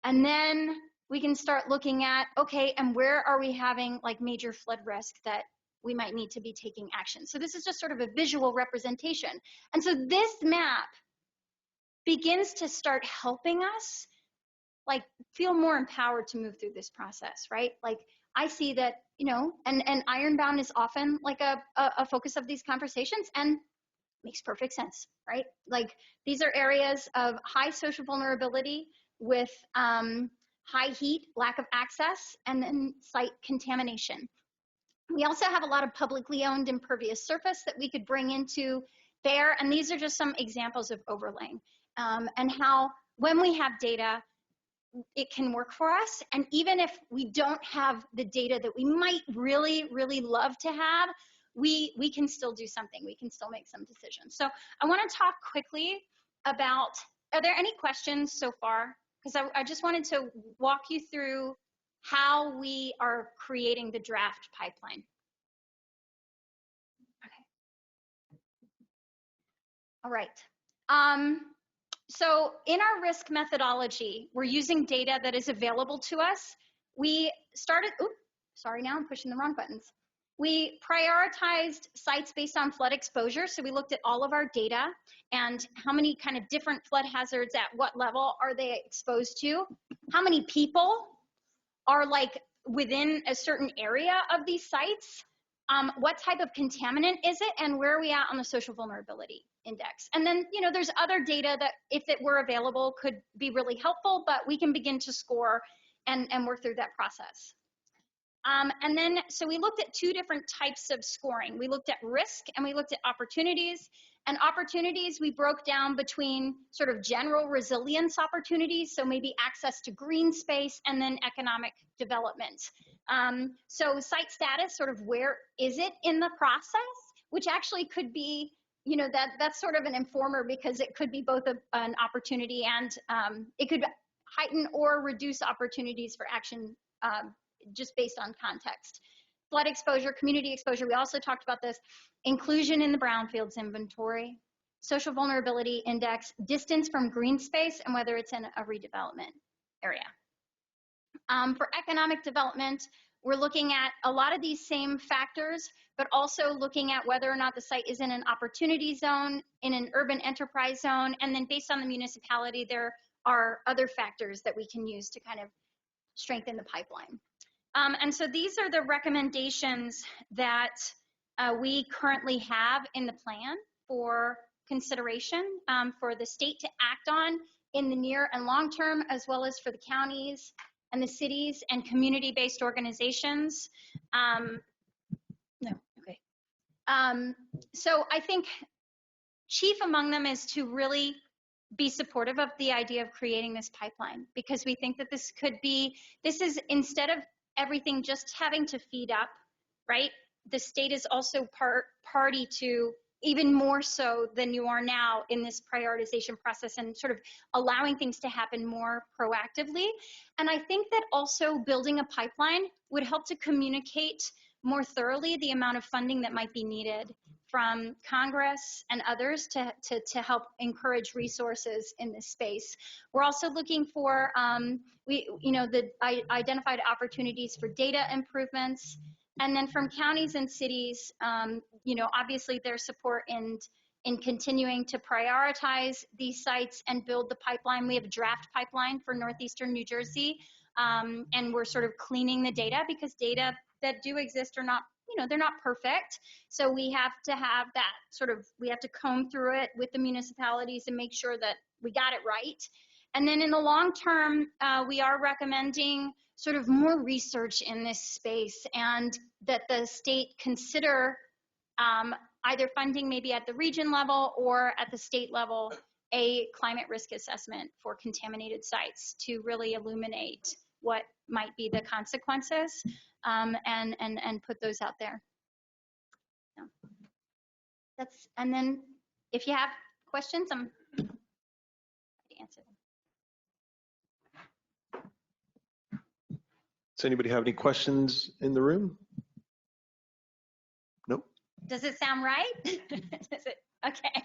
And then we can start looking at, okay, and where are we having like major flood risk that we might need to be taking action. So this is just sort of a visual representation. And so this map begins to start helping us like feel more empowered to move through this process, right? Like I see that, you know, and ironbound is often like a focus of these conversations, and makes perfect sense, right? Like these are areas of high social vulnerability with high heat, lack of access, and then site contamination. We also have a lot of publicly owned impervious surface that we could bring into there. And these are just some examples of overlaying and how when we have data, it can work for us. And even if we don't have the data that we might really, really love to have, we can still do something. We can still make some decisions. So I want to talk quickly about, are there any questions so far? Because I just wanted to walk you through how we are creating the draft pipeline. Okay. All right. So in our risk methodology, we're using data that is available to us. We started, oops, sorry, now I'm pushing the wrong buttons. We prioritized sites based on flood exposure. So we looked at all of our data and how many kind of different flood hazards at what level are they exposed to? How many people are like within a certain area of these sites? What type of contaminant is it? And where are we at on the social vulnerability index? And then, you know, there's other data that if it were available could be really helpful, but we can begin to score and work through that process. And then, so we looked at two different types of scoring. We looked at risk and we looked at opportunities. And opportunities we broke down between sort of general resilience opportunities, so maybe access to green space, and then economic development. So site status, sort of where is it in the process, which actually could be, you know, that's sort of an informer because it could be both an opportunity and it could heighten or reduce opportunities for action just based on context. Flood exposure, community exposure, we also talked about this. Inclusion in the brownfields inventory, social vulnerability index, distance from green space, and whether it's in a redevelopment area. For economic development, we're looking at a lot of these same factors, but also looking at whether or not the site is in an opportunity zone, in an urban enterprise zone, and then based on the municipality, there are other factors that we can use to kind of strengthen the pipeline. And so these are the recommendations that we currently have in the plan for consideration for the state to act on in the near and long term, as well as for the counties and the cities and community-based organizations. So I think chief among them is to really be supportive of the idea of creating this pipeline, because we think that this is, instead of everything just having to feed up, right? The state is also party to, even more so than you are now, in this prioritization process and sort of allowing things to happen more proactively. And I think that also building a pipeline would help to communicate more thoroughly the amount of funding that might be needed from Congress and others to help encourage resources in this space. We're also looking for, identified opportunities for data improvements. And then from counties and cities, obviously their support in continuing to prioritize these sites and build the pipeline. We have a draft pipeline for northeastern New Jersey, and we're sort of cleaning the data, because data that do exist are not, they're not perfect. So we have to have that we have to comb through it with the municipalities and make sure that we got it right. And then in the long term, we are recommending sort of more research in this space, and that the state consider either funding maybe at the region level or at the state level a climate risk assessment for contaminated sites to really illuminate what might be the consequences, and put those out there. So and then if you have questions, I'm happy to answer them. Does anybody have any questions in the room? Nope. Does it sound right? Is it? Okay.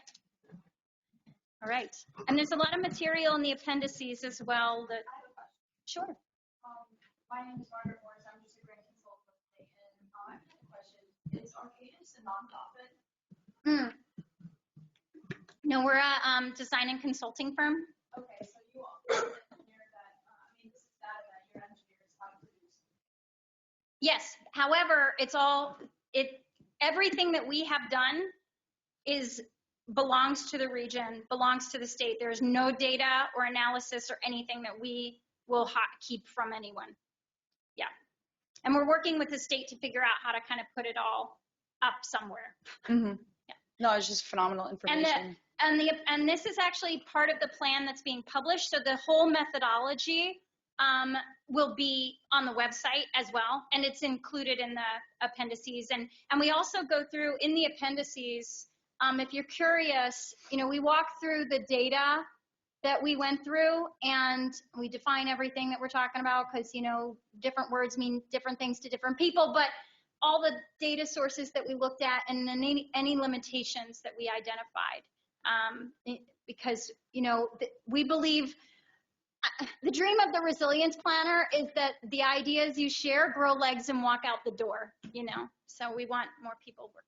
All right. And there's a lot of material in the appendices as well. Sure. My name is Margaret Morris. I'm just a grant consultant, and I have a question. Is Arcadis a nonprofit? No, we're a design and consulting firm. Okay, so you all engineer that. This is data that your engineers have produced. Yes. However, everything that we have done belongs to the region, belongs to the state. There's no data or analysis or anything that we will keep from anyone. Yeah. And we're working with the state to figure out how to kind of put it all up somewhere. Mm-hmm. Yeah. No, it's just phenomenal information. And this is actually part of the plan that's being published. So the whole methodology will be on the website as well, and it's included in the appendices. And we also go through in the appendices, if you're curious, we walk through the data that we went through, and we define everything that we're talking about, because different words mean different things to different people, but all the data sources that we looked at, and any limitations that we identified, because we believe the dream of the resilience planner is that the ideas you share grow legs and walk out the door, so we want more people working.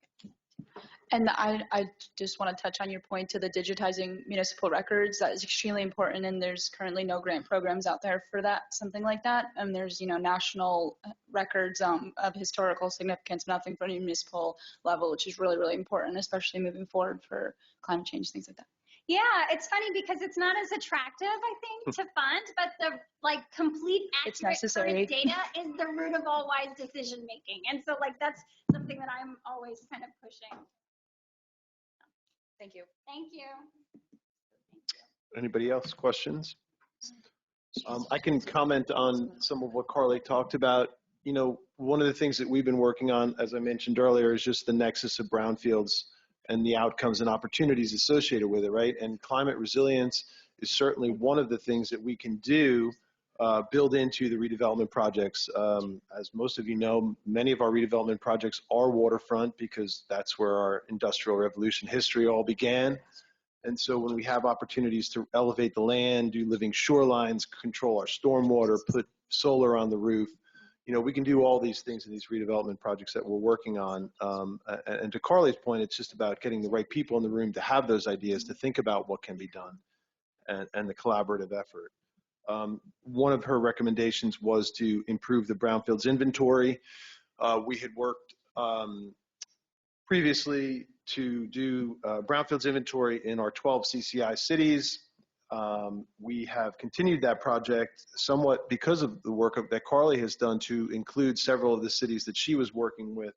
And I just want to touch on your point to the digitizing municipal records. That is extremely important, and there's currently no grant programs out there for that, something like that. And there's, national records of historical significance, nothing for any municipal level, which is really, really important, especially moving forward for climate change, things like that. Yeah, it's funny because it's not as attractive, I think, to fund, but the complete accurate current data is the root of all wise decision making. And so that's something that I'm always kind of pushing. Thank you. Thank you. Anybody else? Questions? I can comment on some of what Carly talked about. One of the things that we've been working on, as I mentioned earlier, is just the nexus of brownfields and the outcomes and opportunities associated with it, right? And climate resilience is certainly one of the things that we can do, build into the redevelopment projects. As most of you know, many of our redevelopment projects are waterfront, because that's where our industrial revolution history all began. And so when we have opportunities to elevate the land, do living shorelines, control our stormwater, put solar on the roof, we can do all these things in these redevelopment projects that we're working on. And to Carly's point, it's just about getting the right people in the room to have those ideas, to think about what can be done, and the collaborative effort. One of her recommendations was to improve the brownfields inventory. We had worked previously to do brownfields inventory in our 12 CCI cities. we have continued that project somewhat because of the work that Carly has done to include several of the cities that she was working with.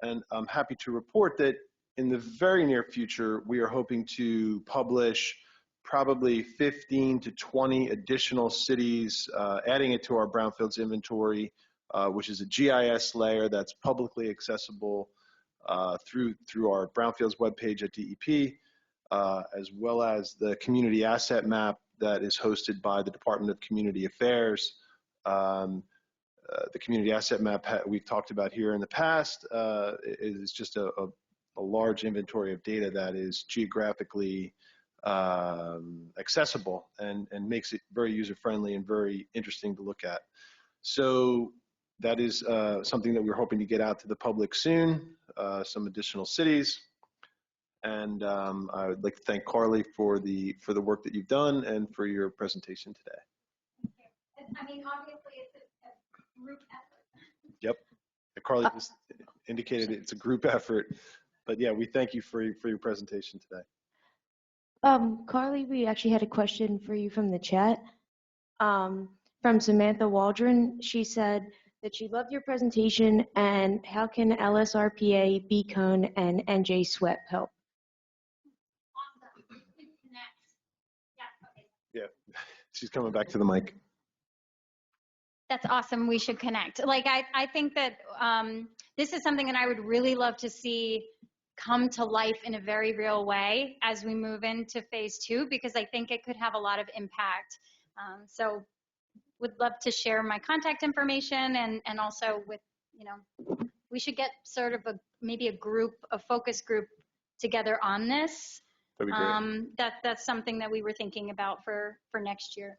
And I'm happy to report that in the very near future, we are hoping to publish probably 15 to 20 additional cities, adding it to our Brownfields inventory, which is a GIS layer that's publicly accessible through our Brownfields webpage at DEP, as well as the community asset map that is hosted by the Department of Community Affairs. The community asset map we've talked about here in the past is just a large inventory of data that is geographically accessible and makes it very user-friendly and very interesting to look at. So that is something that we're hoping to get out to the public soon, some additional cities. And I would like to thank Carly for the work that you've done and for your presentation today. Thank you. I mean, obviously, it's a group effort. Yep. Carly just indicated it's a group effort. But yeah, we thank you for your presentation today. Carly, we actually had a question for you from the chat. From Samantha Waldron. She said that she loved your presentation and how can LSRPA, BCON, and NJ SWEP help? Yeah, she's coming back to the mic. That's awesome. We should connect. Like, I think that this is something that I would really love to see come to life in a very real way as we move into phase 2, because I think it could have a lot of impact. So would love to share my contact information and also with, we should get sort of maybe a focus group together on this. That'd be great. That's something that we were thinking about for next year.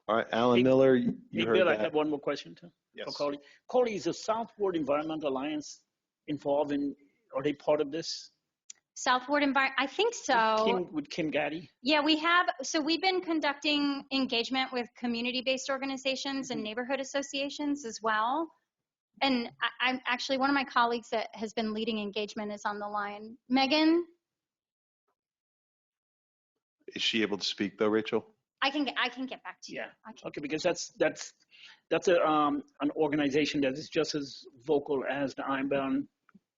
All right, Alan Miller, you heard Bill, that. I have one more question too. Yes. For Carly. Carly, is the Southward Environmental Alliance involved in, are they part of this? Southward Environment, I think so. With Kim Gaddy? Yeah, we have. So we've been conducting engagement with community-based organizations and neighborhood associations as well. And I'm actually, one of my colleagues that has been leading engagement is on the line. Megan? Is she able to speak though, Rachel? I can get back to you. Yeah. Okay, because that's an organization that is just as vocal as the Ironbound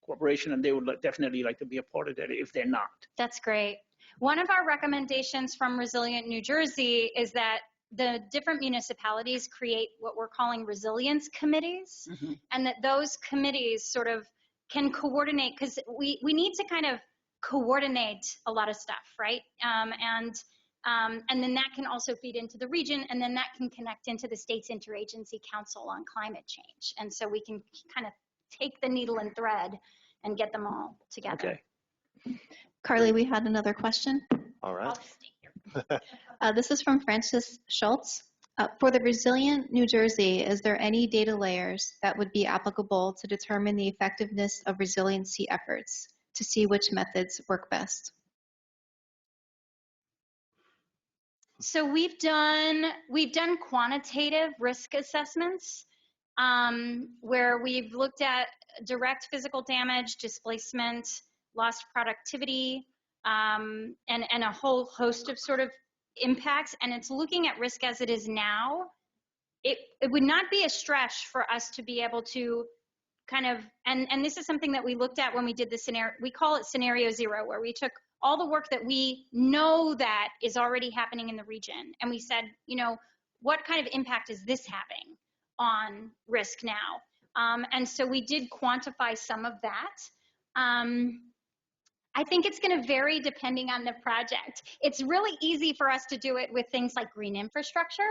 Corporation, and they would definitely like to be a part of that if they're not. That's great. One of our recommendations from Resilient New Jersey is that the different municipalities create what we're calling resilience committees, and that those committees sort of can coordinate, because we need to kind of coordinate a lot of stuff, right? And then that can also feed into the region, and then that can connect into the state's interagency council on climate change. And so we can kind of take the needle and thread and get them all together. Okay. Carly, we had another question. All right. I'll stay here. This is from Francis Schultz. For the Resilient New Jersey, is there any data layers that would be applicable to determine the effectiveness of resiliency efforts to see which methods work best? So we've done quantitative risk assessments where we've looked at direct physical damage, displacement, lost productivity, and a whole host of sort of impacts. And it's looking at risk as it is now. It would not be a stretch for us to be able to kind of, and this is something that we looked at when we did the scenario, we call it scenario 0, where we took all the work that we know that is already happening in the region. And we said, what kind of impact is this having on risk now? And so we did quantify some of that. I think it's going to vary depending on the project. It's really easy for us to do it with things like green infrastructure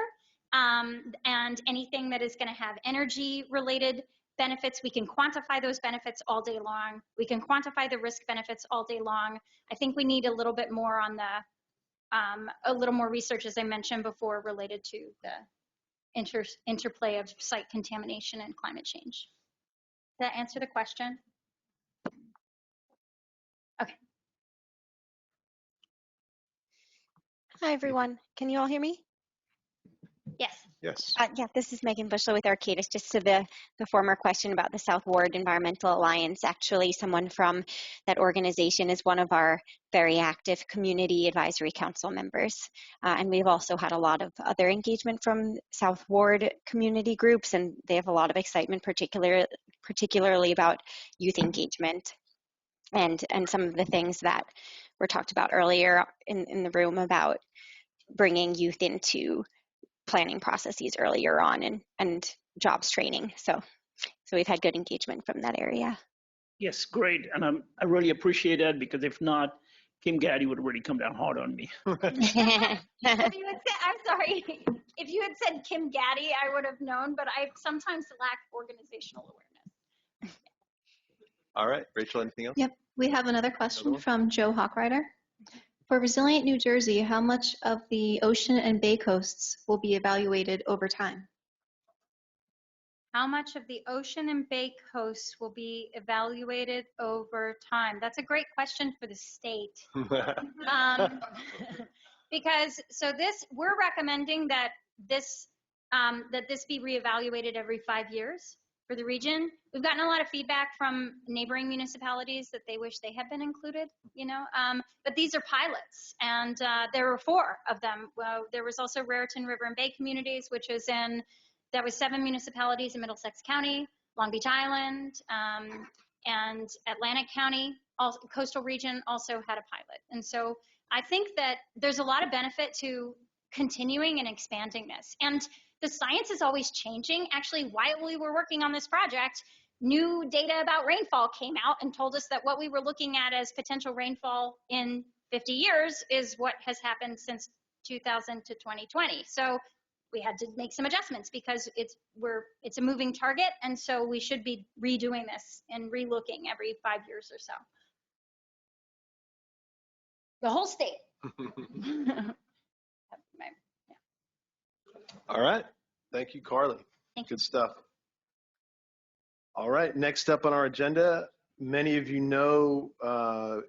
and anything that is going to have energy related benefits. We can quantify those benefits all day long. We can quantify the risk benefits all day long. I think we need a little bit more on a little more research, as I mentioned before, related to the interplay of site contamination and climate change. Did that answer the question? Okay. Hi, everyone. Can you all hear me? Yes. Yes. Yeah, this is Megan Bushel with Arcadis. Just to the former question about the South Ward Environmental Alliance, actually someone from that organization is one of our very active community advisory council members. And we've also had a lot of other engagement from South Ward community groups, and they have a lot of excitement, particularly about youth engagement and some of the things that were talked about earlier in the room about bringing youth into planning processes earlier on and jobs training. So we've had good engagement from that area. Yes, great. And I really appreciate that, because if not, Kim Gaddy would really come down hard on me. If you had said, I'm sorry, if you had said Kim Gaddy, I would have known, but I sometimes lack organizational awareness. All right, Rachel, anything else? Yep, we have another question from Joe Hawkrider. For Resilient New Jersey, how much of the ocean and bay coasts will be evaluated over time? How much of the ocean and bay coasts will be evaluated over time? That's a great question for the state. Because we're recommending that this be reevaluated every 5 years for the region. We've gotten a lot of feedback from neighboring municipalities that they wish they had been included, but these are pilots, and there were 4 of them. There was also Raritan River and Bay communities, which is that was 7 municipalities in Middlesex County, Long Beach Island, and Atlantic County. Coastal region also had a pilot. And so I think that there's a lot of benefit to continuing and expanding this. And the science is always changing. Actually, while we were working on this project, new data about rainfall came out and told us that what we were looking at as potential rainfall in 50 years is what has happened since 2000 to 2020. So we had to make some adjustments because it's a moving target, and so we should be redoing this and relooking every 5 years or so. The whole state. All right. Thank you, Carly. Good stuff. All right. Next up on our agenda, many of you know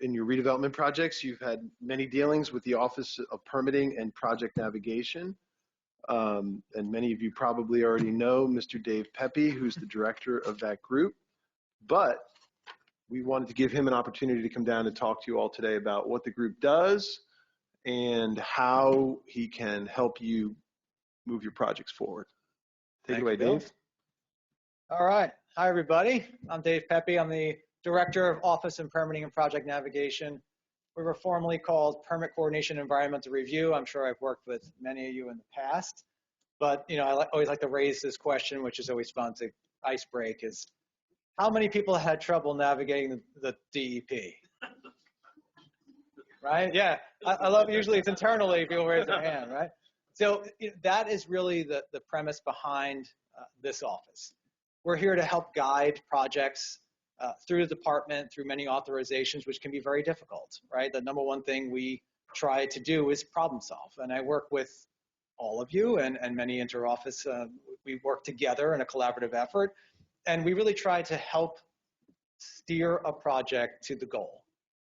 in your redevelopment projects, you've had many dealings with the Office of Permitting and Project Navigation. And many of you probably already know Mr. Dave Pepe, who's the director of that group. But we wanted to give him an opportunity to come down and talk to you all today about what the group does and how he can help you move your projects forward. Take it away, Dave. All right. Hi, everybody. I'm Dave Pepe. I'm the Director of Office and Permitting and Project Navigation. We were formerly called Permit Coordination and Environmental Review. I'm sure I've worked with many of you in the past. But, I always like to raise this question, which is always fun to ice break, is how many people had trouble navigating the DEP? Right? Yeah. I love, usually it's internally, people raise their hand, right? So that is really the premise behind this office. We're here to help guide projects through the department, through many authorizations, which can be very difficult, right? The number one thing we try to do is problem solve. And I work with all of you and many inter-office. We work together in a collaborative effort. And we really try to help steer a project to the goal.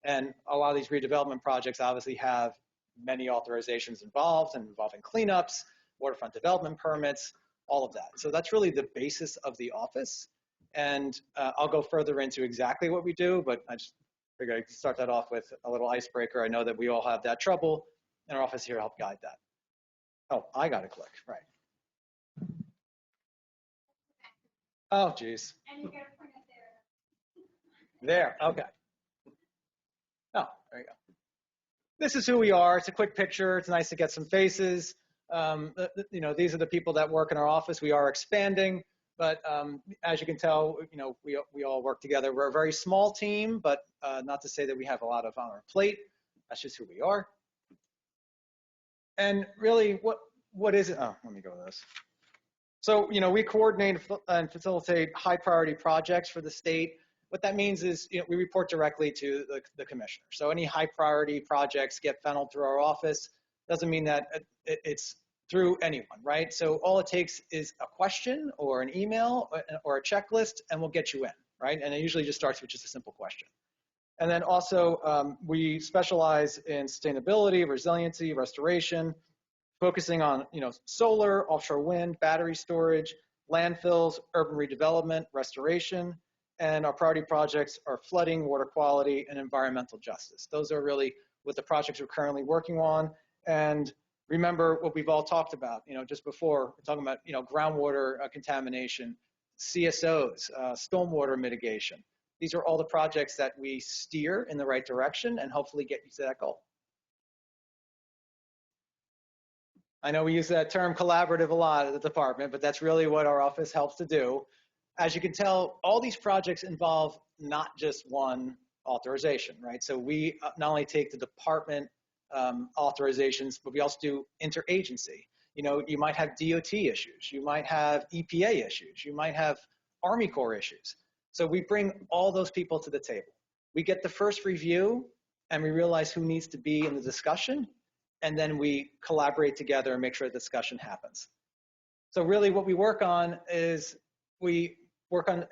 And a lot of these redevelopment projects obviously have many authorizations involved and involving cleanups, waterfront development permits, all of that. So that's really the basis of the office. And I'll go further into exactly what we do, but I just figured I'd start that off with a little icebreaker. I know that we all have that trouble, and our office here to help guide that. Oh, I got to click, right. Oh, geez. There, okay. Oh, there you go. This is who we are. It's a quick picture. It's nice to get some faces. These are the people that work in our office. We are expanding, but as you can tell, we all work together. We're a very small team, but not to say that we have a lot on our plate. That's just who we are. And really, what is it? Oh, let me go with this. So, we coordinate and facilitate high priority projects for the state. What that means is, we report directly to the commissioner. So any high priority projects get funneled through our office. Doesn't mean that it's through anyone, right? So all it takes is a question or an email or a checklist, and we'll get you in, right? And it usually just starts with just a simple question. And then also, we specialize in sustainability, resiliency, restoration, focusing on, solar, offshore wind, battery storage, landfills, urban redevelopment, restoration, and our priority projects are flooding, water quality, and environmental justice. Those are really what the projects we're currently working on. And remember what we've all talked about, just before, we're talking about, groundwater contamination, CSOs, stormwater mitigation. These are all the projects that we steer in the right direction and hopefully get you to that goal. I know we use that term collaborative a lot at the department, but that's really what our office helps to do. As you can tell, all these projects involve not just one authorization, right? So we not only take the department authorizations, but we also do interagency. You might have DOT issues, you might have EPA issues, you might have Army Corps issues. So we bring all those people to the table. We get the first review and we realize who needs to be in the discussion, and then we collaborate together and make sure the discussion happens. So really what we work on is we work on,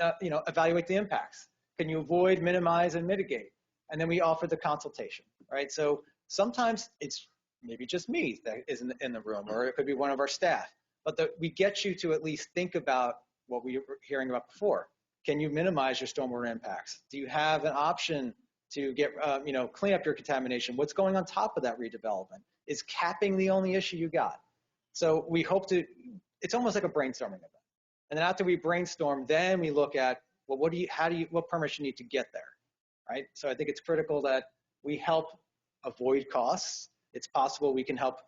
evaluate the impacts. Can you avoid, minimize, and mitigate? And then we offer the consultation, right? So sometimes it's maybe just me that is in the room, or it could be one of our staff, but we get you to at least think about what we were hearing about before. Can you minimize your stormwater impacts? Do you have an option to get, clean up your contamination? What's going on top of that redevelopment? Is capping the only issue you got? So we hope to, it's almost like a brainstorming event. And then after we brainstorm, then we look at, well, what permits you need to get there, right? So I think it's critical that we help avoid costs. It's possible we can help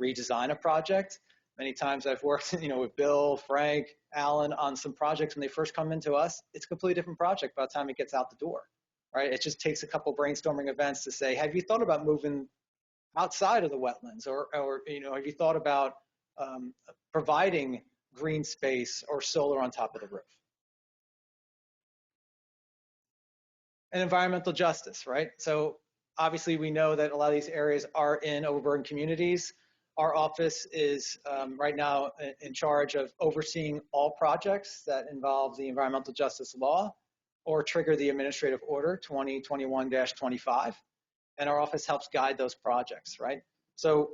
redesign a project. Many times I've worked, with Bill, Frank, Alan on some projects when they first come into us, it's a completely different project by the time it gets out the door, right? It just takes a couple brainstorming events to say, have you thought about moving outside of the wetlands, or have you thought about providing green space or solar on top of the roof? And environmental justice, right? So obviously we know that a lot of these areas are in overburdened communities. Our office is right now in charge of overseeing all projects that involve the environmental justice law or trigger the administrative order 2021-25. And our office helps guide those projects, right? So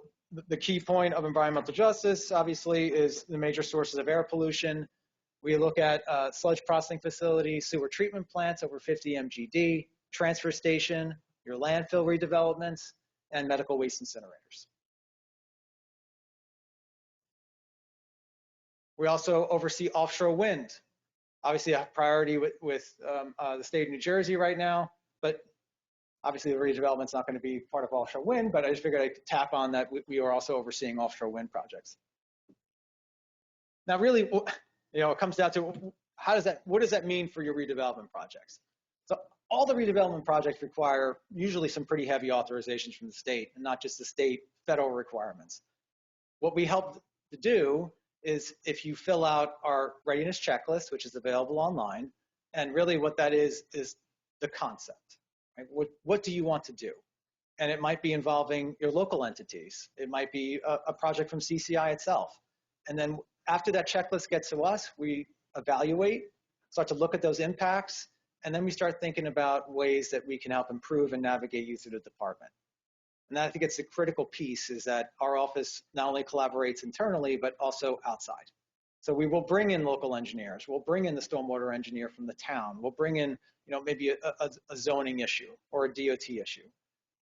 the key point of environmental justice, obviously, is the major sources of air pollution. We look at sludge processing facilities, sewer treatment plants over 50 MGD, transfer station, your landfill redevelopments, and medical waste incinerators. We also oversee offshore wind. Obviously, a priority with the state of New Jersey right now, but obviously the redevelopment's not going to be part of offshore wind, but I just figured I'd tap on that we are also overseeing offshore wind projects. Now, really, it comes down to what does that mean for your redevelopment projects? So all the redevelopment projects require usually some pretty heavy authorizations from the state, and not just the state, federal requirements. What we help to do is, if you fill out our readiness checklist, which is available online, and really what that is the concept. Right? What do you want to do? And it might be involving your local entities. It might be a project from CCI itself. And then after that checklist gets to us, we evaluate, start to look at those impacts, and then we start thinking about ways that we can help improve and navigate you through the department. And I think it's the critical piece, is that our office not only collaborates internally, but also outside. So we will bring in local engineers. We'll bring in the stormwater engineer from the town. We'll bring in, maybe a zoning issue or a DOT issue.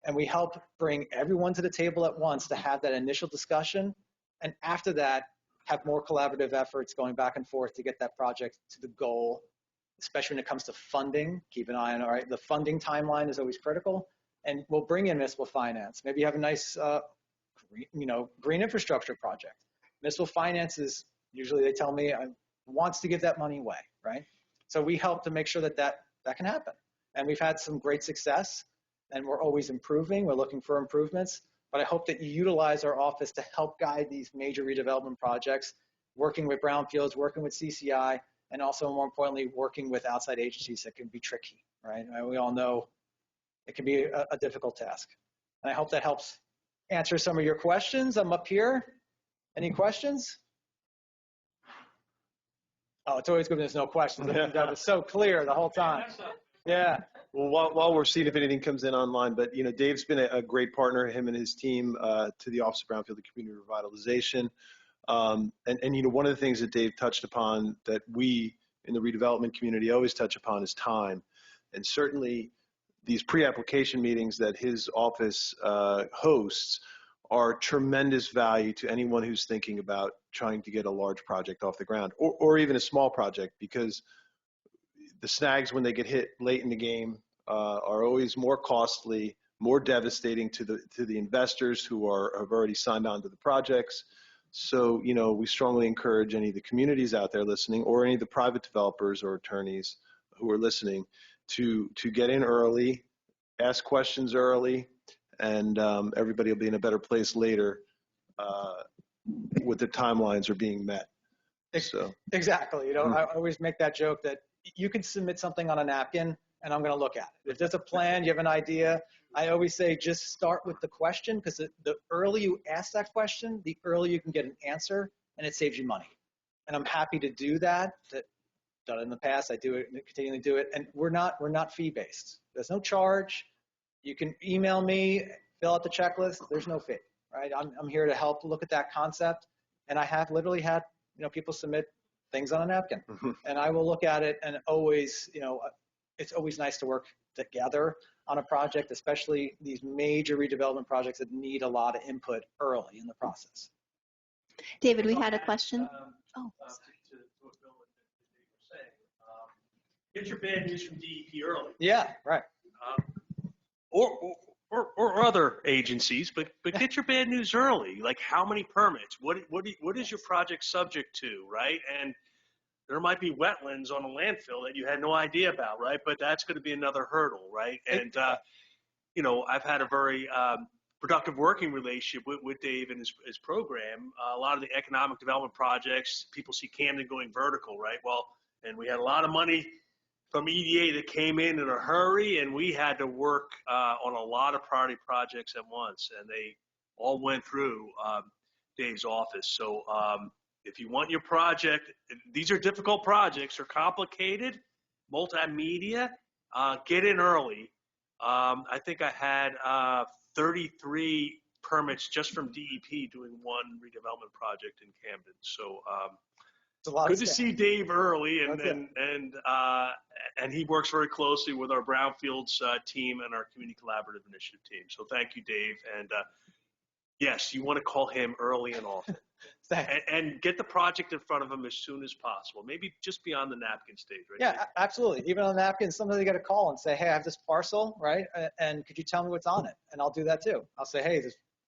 And we help bring everyone to the table at once to have that initial discussion. And after that, have more collaborative efforts going back and forth to get that project to the goal, especially when it comes to funding. Keep an eye on, all right, the funding timeline is always critical. And we'll bring in municipal finance. Maybe you have a nice, green infrastructure project. Municipal finance is, usually they tell me, wants to give that money away, right? So we help to make sure that can happen. And we've had some great success, and we're always improving. We're looking for improvements. But I hope that you utilize our office to help guide these major redevelopment projects, working with Brownfields, working with CCI, and also, more importantly, working with outside agencies that can be tricky, right? We all know it can be a difficult task. And I hope that helps answer some of your questions. I'm up here. Any questions? Oh, it's always good when there's no questions. That was so clear the whole time. Yeah. Well, while we're seeing if anything comes in online, but Dave's been a great partner, him and his team, to the Office of Brownfield and Community Revitalization. And one of the things that Dave touched upon that we in the redevelopment community always touch upon is time. And certainly these pre-application meetings that his office hosts are tremendous value to anyone who's thinking about trying to get a large project off the ground, or even a small project, because the snags when they get hit late in the game are always more costly, more devastating to the investors who have already signed on to the projects. So, we strongly encourage any of the communities out there listening, or any of the private developers or attorneys who are listening, to get in early, ask questions early, and everybody will be in a better place later with the timelines are being met. So exactly. I always make that joke that you can submit something on a napkin and I'm going to look at it. If there's a plan, you have an idea, I always say just start with the question, because the earlier you ask that question, the earlier you can get an answer, and it saves you money. And I'm happy to do that. Done it in the past. I do it and continue to do it. And we're not fee based. There's no charge. You can email me, fill out the checklist. There's no fee, right? I'm here to help look at that concept. And I have literally had people submit things on a napkin, and I will look at it. And always, it's always nice to work together on a project, especially these major redevelopment projects that need a lot of input early in the process. David, we had a question. To what Bill and Dave were saying. Get your bad news from DEP early. Yeah, right. Or other agencies, but get your bad news early. Like, how many permits? What is your project subject to, right? And there might be wetlands on a landfill that you had no idea about, right? But that's going to be another hurdle, right? And I've had a very productive working relationship with Dave and his program. A lot of the economic development projects, people see Camden going vertical, right? Well, and we had a lot of money from EDA that came in a hurry, and we had to work on a lot of priority projects at once, and they all went through Dave's office. So if you want your project, these are difficult projects, they're complicated, multimedia, get in early. I think I had 33 permits just from DEP doing one redevelopment project in Camden. So good to see Dave early, and he works very closely with our Brownfields team and our Community Collaborative Initiative team. So thank you, Dave. And yes, you want to call him early and often. and get the project in front of him as soon as possible. Maybe just beyond the napkin stage, right? Yeah, absolutely. Even on the napkin, sometimes they get a call and say, hey, I have this parcel, right? And could you tell me what's on it? And I'll do that too. I'll say, hey,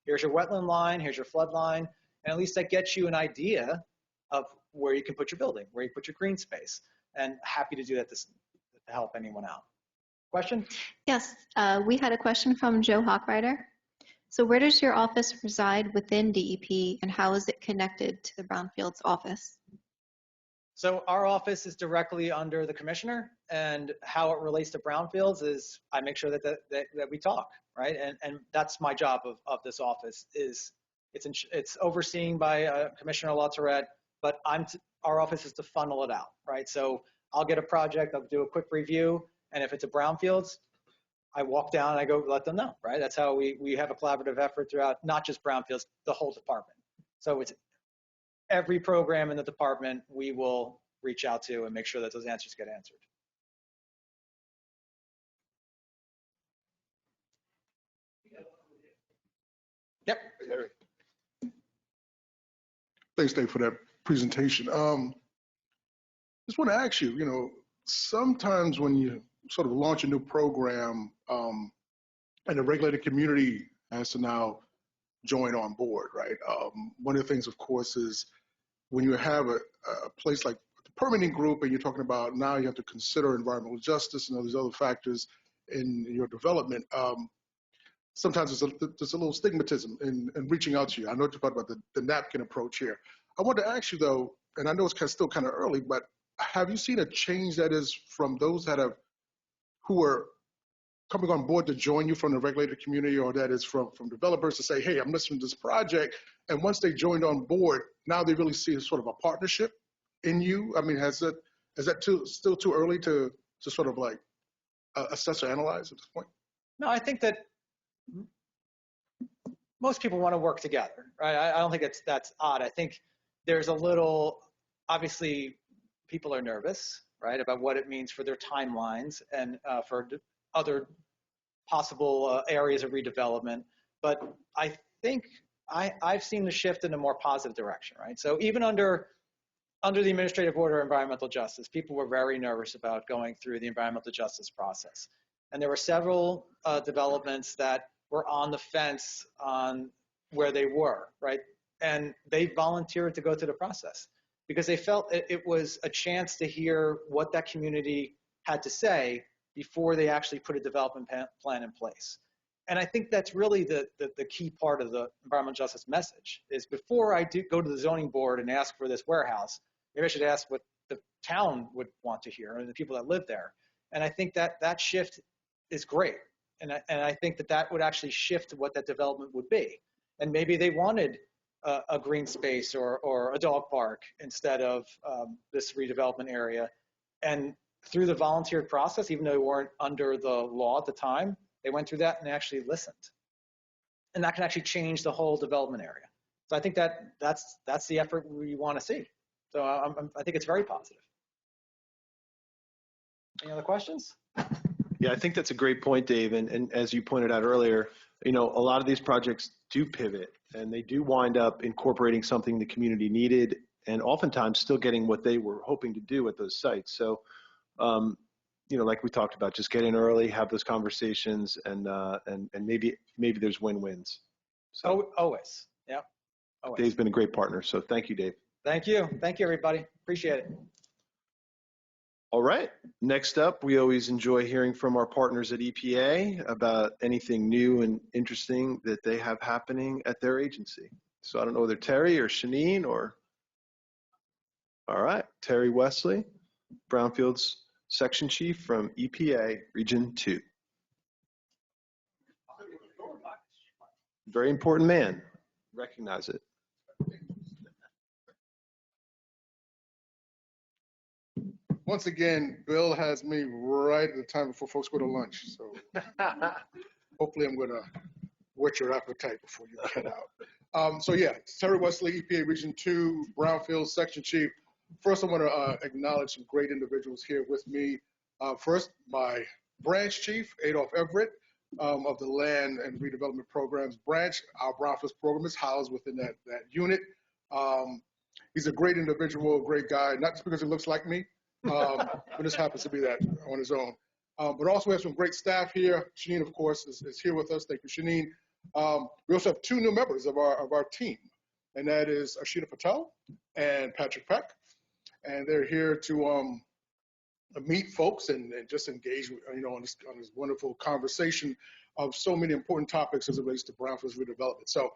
here's your wetland line, here's your flood line. And at least that gets you an idea of where you can put your building, where you put your green space. And happy to do that to help anyone out. Question? Yes, we had a question from Joe Hawkrider. So where does your office reside within DEP, and how is it connected to the Brownfields office? So our office is directly under the commissioner, and how it relates to Brownfields is I make sure that we talk, right? And that's my job of this office. It's overseen by Commissioner LaTourette, but our office is to funnel it out, right? So I'll get a project, I'll do a quick review, and if it's a Brownfields, I walk down and I go let them know, right? That's how we have a collaborative effort throughout, not just Brownfields, the whole department. So it's every program in the department we will reach out to and make sure that those answers get answered. Yep. Thanks, Dave, for that presentation. Just want to ask you, sometimes when you sort of launch a new program and the regulated community has to now join on board, right? One of the things, of course, is when you have a place like the permitting group and you're talking about now you have to consider environmental justice and all these other factors in your development, sometimes there's a little stigmatism in reaching out to you. I know you talked about the napkin approach here. I want to ask you, though, and I know it's still kind of early, but have you seen a change that is from those who are coming on board to join you from the regulated community, or that is from developers to say, hey, I'm listening to this project, and once they joined on board, now they really see sort of a partnership in you? I mean, is that still too early to sort of like assess or analyze at this point? No, I think that most people want to work together, right? I don't think that's odd. I think there's a little, obviously, people are nervous, right, about what it means for their timelines and for other possible areas of redevelopment. But I think I've seen the shift in a more positive direction, right? So even under the administrative order of environmental justice, people were very nervous about going through the environmental justice process. And there were several developments that were on the fence on where they were, right? And they volunteered to go through the process because they felt it was a chance to hear what that community had to say before they actually put a development plan in place. And I think that's really the key part of the environmental justice message is before I do go to the zoning board and ask for this warehouse, maybe I should ask what the town would want to hear and the people that live there. And I think that shift is great. And I think that would actually shift what that development would be. And maybe they wanted a green space or a dog park instead of this redevelopment area. And through the volunteered process, even though they weren't under the law at the time, they went through that and actually listened. And that can actually change the whole development area. So I think that's the effort we want to see. So I think it's very positive. Any other questions? Yeah, I think that's a great point, Dave. And as you pointed out earlier, a lot of these projects do pivot and they do wind up incorporating something the community needed and oftentimes still getting what they were hoping to do at those sites. So, like we talked about, just get in early, have those conversations, and maybe there's win-wins. So always, yeah. Always. Dave's been a great partner, so thank you, Dave. Thank you, everybody. Appreciate it. All right. Next up, we always enjoy hearing from our partners at EPA about anything new and interesting that they have happening at their agency. So I don't know whether Terry or Shanine or. All right, Terry Wesley, Brownfield's Section Chief from EPA Region 2. Very important man. Recognize it. Once again, Bill has me right at the time before folks go to lunch. So hopefully I'm going to whet your appetite before you get out. Terry Wesley, EPA Region 2, Brownfield Section Chief. First, I want to acknowledge some great individuals here with me. First, my branch chief, Adolph Everett, of the Land and Redevelopment Programs branch. Our Brownfield program is housed within that unit. He's a great individual, a great guy, not just because he looks like me, but just happens to be that on his own. But also we have some great staff here. Shanine, of course, is here with us. Thank you, Shanine. We also have two new members of our team, and that is Ashita Patel and Patrick Peck. And they're here to meet folks and just engage, on this wonderful conversation of so many important topics as it relates to Brownfield's redevelopment. So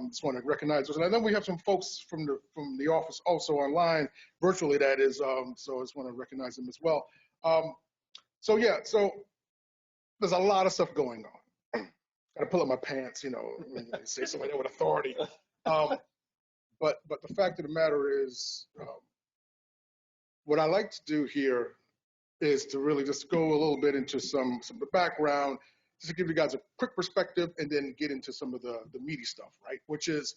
just want to recognize those. And then we have some folks from the office also online, virtually that is, so I just want to recognize them as well. So there's a lot of stuff going on. Got to pull up my pants, when they say somebody with authority. But the fact of the matter is, what I like to do here is to really just go a little bit into some of the background, just to give you guys a quick perspective and then get into some of the meaty stuff, right? Which is,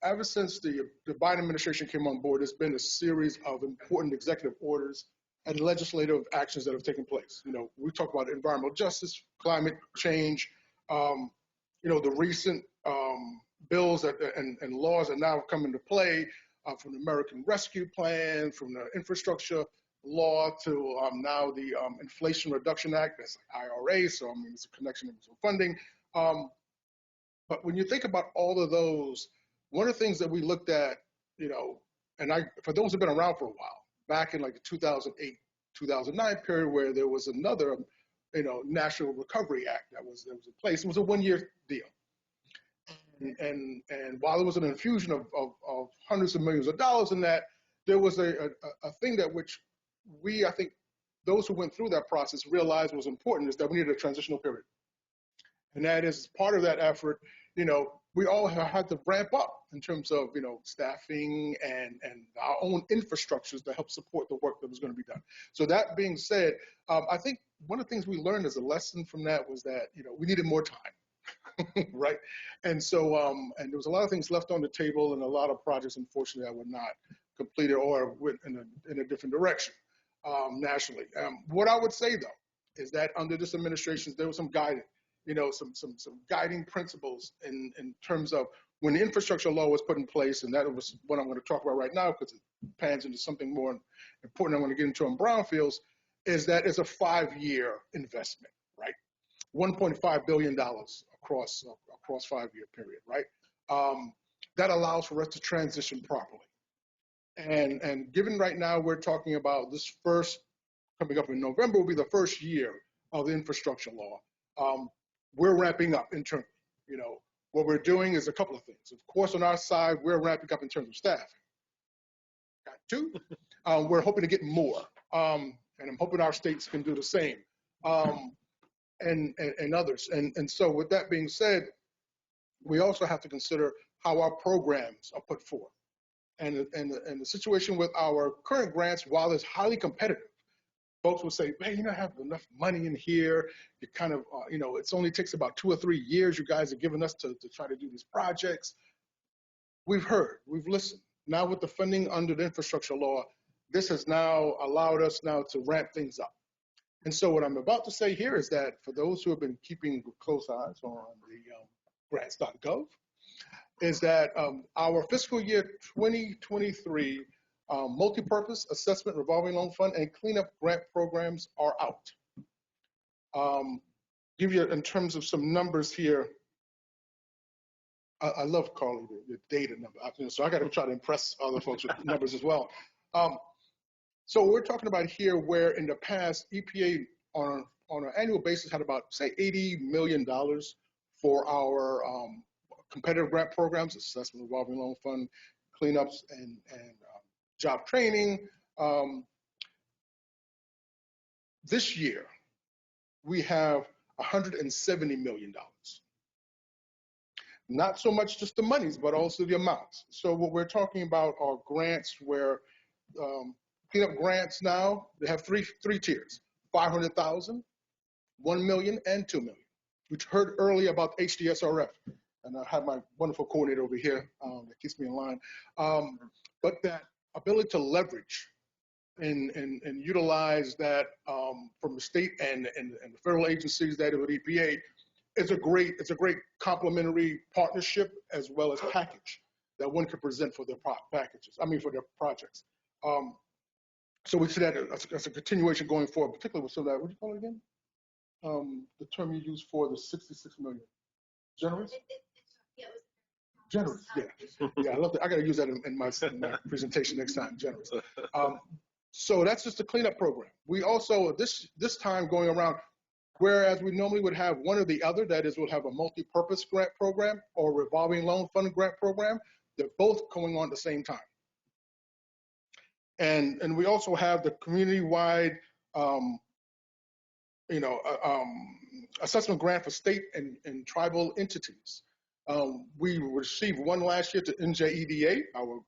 ever since the Biden administration came on board, there's been a series of important executive orders and legislative actions that have taken place. We talk about environmental justice, climate change, the recent bills and laws that now come into play, from the American Rescue Plan, from the infrastructure law to now the Inflation Reduction Act, that's like IRA, so it's a connection with some funding. But when you think about all of those, one of the things that we looked at, and for those who've been around for a while, back in like the 2008, 2009 period where there was another, National Recovery Act that was in place. It was a one-year deal. And while there was an infusion of hundreds of millions of dollars in that, there was a thing that which I think those who went through that process realized was important, is that we needed a transitional period. And that is part of that effort, we all have had to ramp up in terms of, staffing and our own infrastructures to help support the work that was going to be done. So that being said, I think one of the things we learned as a lesson from that was that, we needed more time, right? And so, and there was a lot of things left on the table and a lot of projects, unfortunately, that were not completed or went in a different direction nationally. What I would say, though, is that under this administration, there was some guidance. Some guiding principles in terms of when the infrastructure law was put in place, and that was what I'm going to talk about right now because it pans into something more important I want to get into on brownfields, is that it's a 5-year investment, right? $1.5 billion across 5-year period, right? That allows for us to transition properly. And given right now we're talking about this first, coming up in November will be the first year of the infrastructure law. We're ramping up internally. What we're doing is a couple of things. Of course, on our side, we're ramping up in terms of staffing. Got two. We're hoping to get more, and I'm hoping our states can do the same, and others. And so, with that being said, we also have to consider how our programs are put forth, and the situation with our current grants, while it's highly competitive. Folks will say, man, you don't have enough money in here. You kind of, it only takes about 2 or 3 years you guys are giving us to try to do these projects. We've heard, we've listened. Now with the funding under the infrastructure law, this has now allowed us now to ramp things up. And so what I'm about to say here is that for those who have been keeping close eyes on the grants.gov, is that our fiscal year 2023 multi-purpose assessment revolving loan fund and cleanup grant programs are out. Give you in terms of some numbers here. I love Carly, the data number. So I got to try to impress other folks with numbers as well. So we're talking about here where in the past EPA on an annual basis had about say $80 million for our competitive grant programs, assessment revolving loan fund, cleanups, and job training. This year, we have $170 million. Not so much just the monies, but also the amounts. So what we're talking about are grants where cleanup grants now, they have three tiers, 500,000, 1 million, and 2 million. We heard earlier about HDSRF, and I have my wonderful coordinator over here that keeps me in line. But that ability to leverage and utilize that from the state and the federal agencies that are with EPA it's a great complementary partnership as well as package that one could present for their for their projects. So we see that as a continuation going forward, particularly with some of that, what do you call it again? The term you use for the 66 million. Generous? Generous, yeah. Yeah, I love that. I got to use that in my presentation next time, generous. So that's just a cleanup program. We also, this time going around, whereas we normally would have one or the other, that is, we'll have a multi-purpose grant program or a revolving loan fund grant program, they're both going on at the same time. And we also have the community-wide, assessment grant for state and tribal entities. We received one last year to NJEDA, our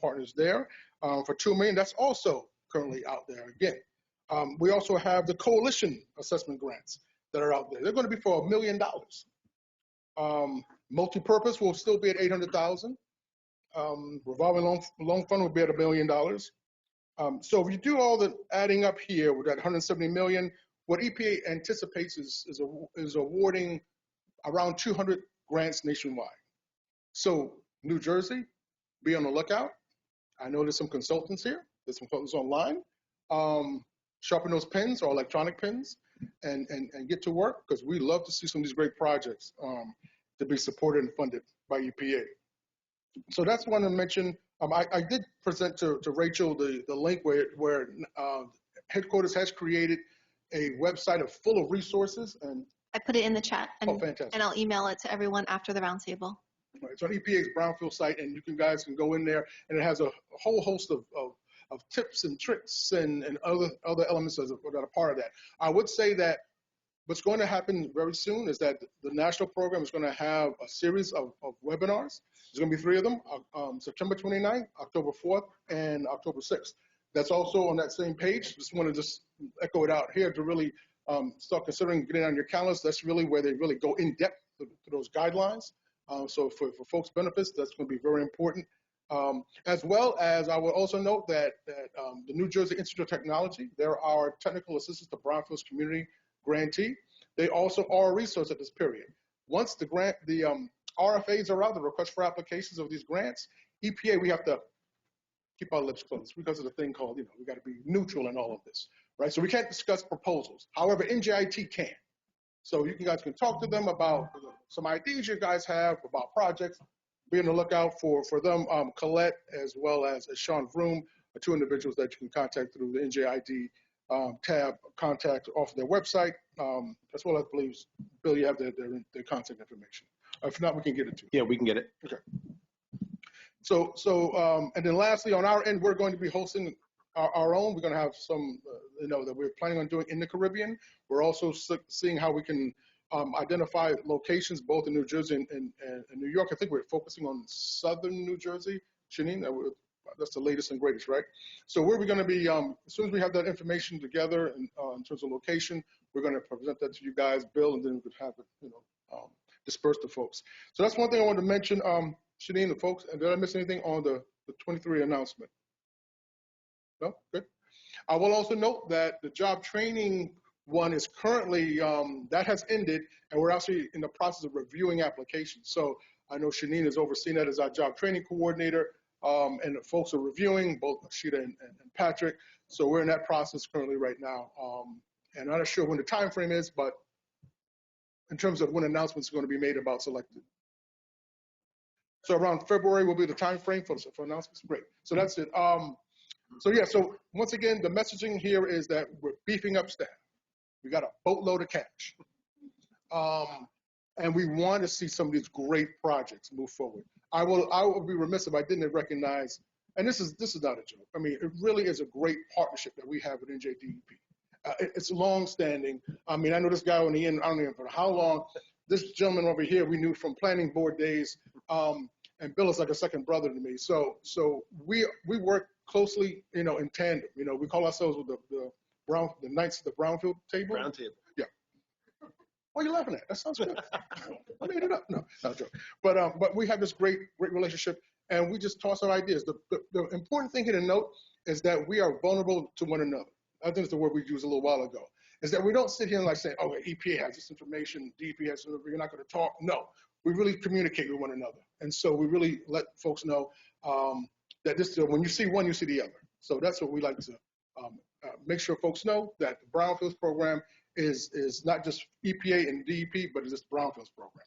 partners there, for $2 million. That's also currently out there again. We also have the coalition assessment grants that are out there. They're going to be for $1 million. Multi-purpose will still be at $800,000. Revolving loan fund will be at $1 million. So if you do all the adding up here with that $170 million, what EPA anticipates is awarding around 200 grants nationwide. So New Jersey, be on the lookout. I know there's some consultants here. There's some consultants online. Sharpen those pens or electronic pens and get to work, because we love to see some of these great projects to be supported and funded by EPA. So that's one to mention. I did present to Rachel the link where headquarters has created a website full of resources. And I put it in the chat, and, fantastic. And I'll email it to everyone after the roundtable. Right, it's on EPA's Brownfield site, and you guys can go in there, and it has a whole host of tips and tricks and other elements that are part of that. I would say that what's going to happen very soon is that the national program is going to have a series of webinars. There's going to be 3 of them, September 29th, October 4th, and October 6th. That's also on that same page. Just want to just echo it out here to really start considering getting on your calendars. That's really where they really go in depth to those guidelines. So for folks' benefits, that's going to be very important. As well as I will also note that the New Jersey Institute of Technology, they're our technical assistance to Brownfield's community grantee. They also are a resource at this period. Once the RFAs are out, the request for applications of these grants, EPA, we have to keep our lips closed because of the thing called, we got to be neutral in all of this, right? So we can't discuss proposals. However, NJIT can. So you guys can talk to them about some ideas you guys have about projects. Be on the lookout for them. Colette as well as Sean Vroom are 2 individuals that you can contact through the NJIT tab contact off their website, as well as, I believe, Bill, you have their contact information. If not, we can get it to you. Yeah, we can get it. Okay. So and then lastly, on our end, we're going to be hosting our own. We're going to have some, that we're planning on doing in the Caribbean. We're also seeing how we can identify locations both in New Jersey and New York. I think we're focusing on southern New Jersey. Shanine, that's the latest and greatest, right? So where we're going to be, as soon as we have that information together in terms of location, we're going to present that to you guys, Bill, and then we could have it, disperse to folks. So that's one thing I wanted to mention, Shanine, the folks. And did I miss anything on the 23 announcement? No? Good. I will also note that the job training one is currently, that has ended, and we're actually in the process of reviewing applications. So I know Shanine is overseeing that as our job training coordinator, and the folks are reviewing, both Sheeta and Patrick. So we're in that process currently right now. And I'm not sure when the time frame is, but in terms of when announcements are going to be made about selected. So around February will be the time frame for announcements. Great. So that's it. So once again, the messaging here is that we're beefing up staff. We got a boatload of cash. And we want to see some of these great projects move forward. I will be remiss if I didn't recognize, and this is not a joke. I mean, it really is a great partnership that we have with NJDEP. It's long-standing. I mean, I know this guy on the end, I don't know for how long. This gentleman over here, we knew from planning board days, and Bill is like a second brother to me. So we work closely, in tandem. We call ourselves with the Knights of the Brownfield table. Roundtable. Yeah. What are you laughing at? That sounds good. I made it up. No, not a joke. But we have this great relationship, and we just toss our ideas. The important thing here to note is that we are vulnerable to one another. I think it's the word we used a little while ago. Is that we don't sit here and like say, oh, EPA has this information, DEP has this, we're not going to talk. No, we really communicate with one another, and so we really let folks know that this. When you see one, you see the other. So that's what we like to make sure folks know, that the Brownfields program is not just EPA and DEP, but it's just the Brownfields program.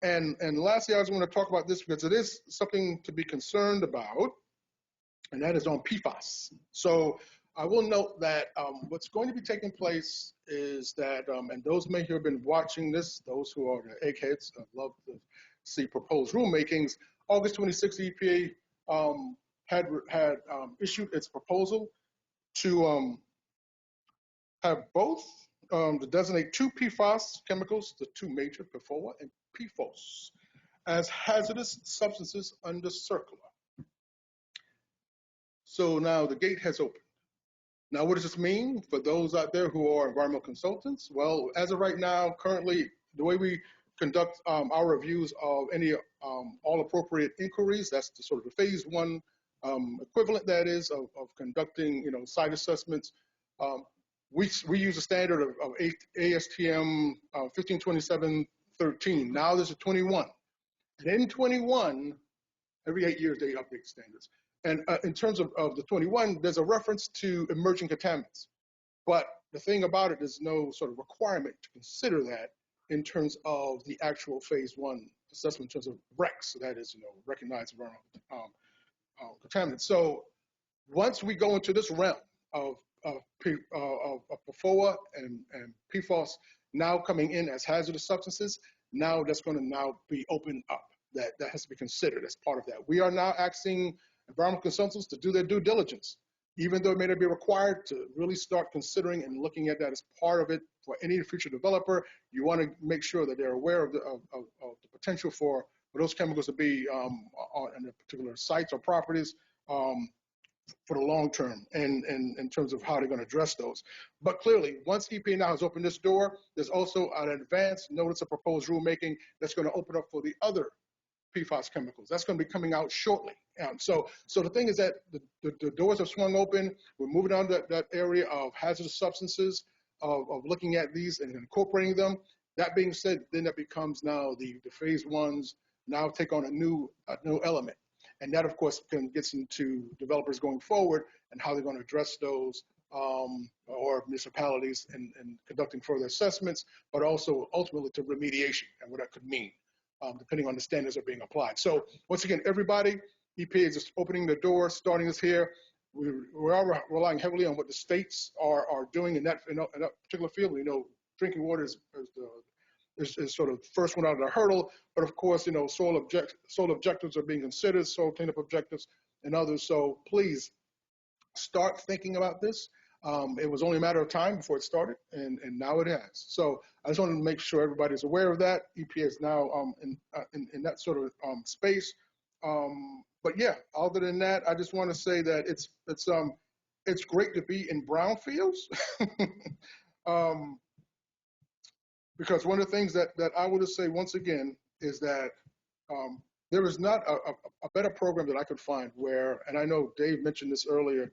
And lastly, I just want to talk about this because it is something to be concerned about, and that is on PFAS. So I will note that what's going to be taking place is that, and those may have been watching this, those who are the eggheads, love to see proposed rulemakings. August 26th, EPA had issued its proposal to have both to designate 2 PFAS chemicals, the 2 major, PFOA and PFOS, as hazardous substances under circular. So now the gate has opened. Now, what does this mean for those out there who are environmental consultants? Well, as of right now, currently, the way we conduct our reviews of any all appropriate inquiries, that's the sort of the phase 1 equivalent, that is, of conducting, site assessments. We use a standard of ASTM 1527.13. Now there's a 21. And in 21, every 8 years they update standards. And in terms of the 21, there's a reference to emerging contaminants. But the thing about it, there's no sort of requirement to consider that in terms of the actual phase 1 assessment in terms of RECs, so that is, recognized environmental contaminants. So once we go into this realm of PFOA and PFOS now coming in as hazardous substances, now that's going to now be opened up. That has to be considered as part of that. We are now asking environmental consultants to do their due diligence. even though it may not be required, to really start considering and looking at that as part of it for any future developer. You want to make sure that they're aware of the potential for those chemicals to be on the particular sites or properties for the long term, and in terms of how they're going to address those. But clearly, once EPA now has opened this door, there's also an advance notice of proposed rulemaking that's going to open up for the other PFAS chemicals. That's going to be coming out shortly. So the thing is that the doors have swung open. We're moving on to that area of hazardous substances, of looking at these and incorporating them. That being said, then that becomes now the phase ones now take on a new element. And that, of course, gets into developers going forward and how they're going to address those, or municipalities and conducting further assessments, but also ultimately to remediation and what that could mean, depending on the standards that are being applied. So once again, everybody, EPA is just opening the door, starting us here. We are relying heavily on what the states are doing in that particular field. We know drinking water is sort of the first one out of the hurdle, but of course, soil objectives are being considered, soil cleanup objectives and others. So please start thinking about this. It was only a matter of time before it started, and now it has. So I just wanted to make sure everybody's aware of that. EPA is now in that sort of space. But yeah, other than that, I just want to say that it's great to be in brownfields. Because one of the things that I would say once again is that there is not a better program that I could find where, and I know Dave mentioned this earlier,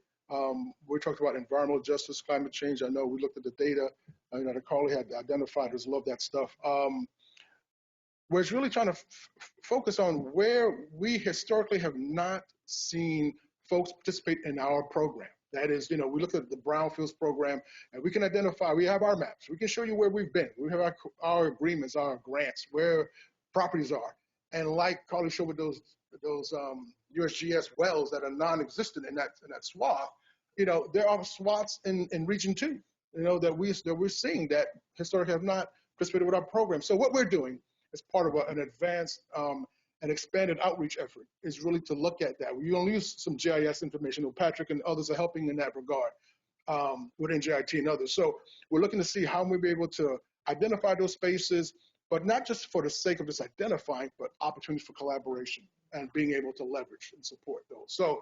we talked about environmental justice, climate change. I know we looked at the data, that Carly had identified. I just love that stuff. Where it's really trying to focus on where we historically have not seen folks participate in our program. That is, we look at the Brownfields program, and we can identify, we have our maps. We can show you where we've been. We have our agreements, our grants, where properties are. And like Carly showed with those USGS wells that are non-existent in that swath, there are swaths in Region 2, that we're seeing that historically have not participated with our program. So what we're doing as part of an advanced an expanded outreach effort is really to look at that. We're going to use some GIS information. Patrick and others are helping in that regard with NJIT and others. So we're looking to see how we'll be able to identify those spaces, but not just for the sake of just identifying, but opportunities for collaboration and being able to leverage and support those. So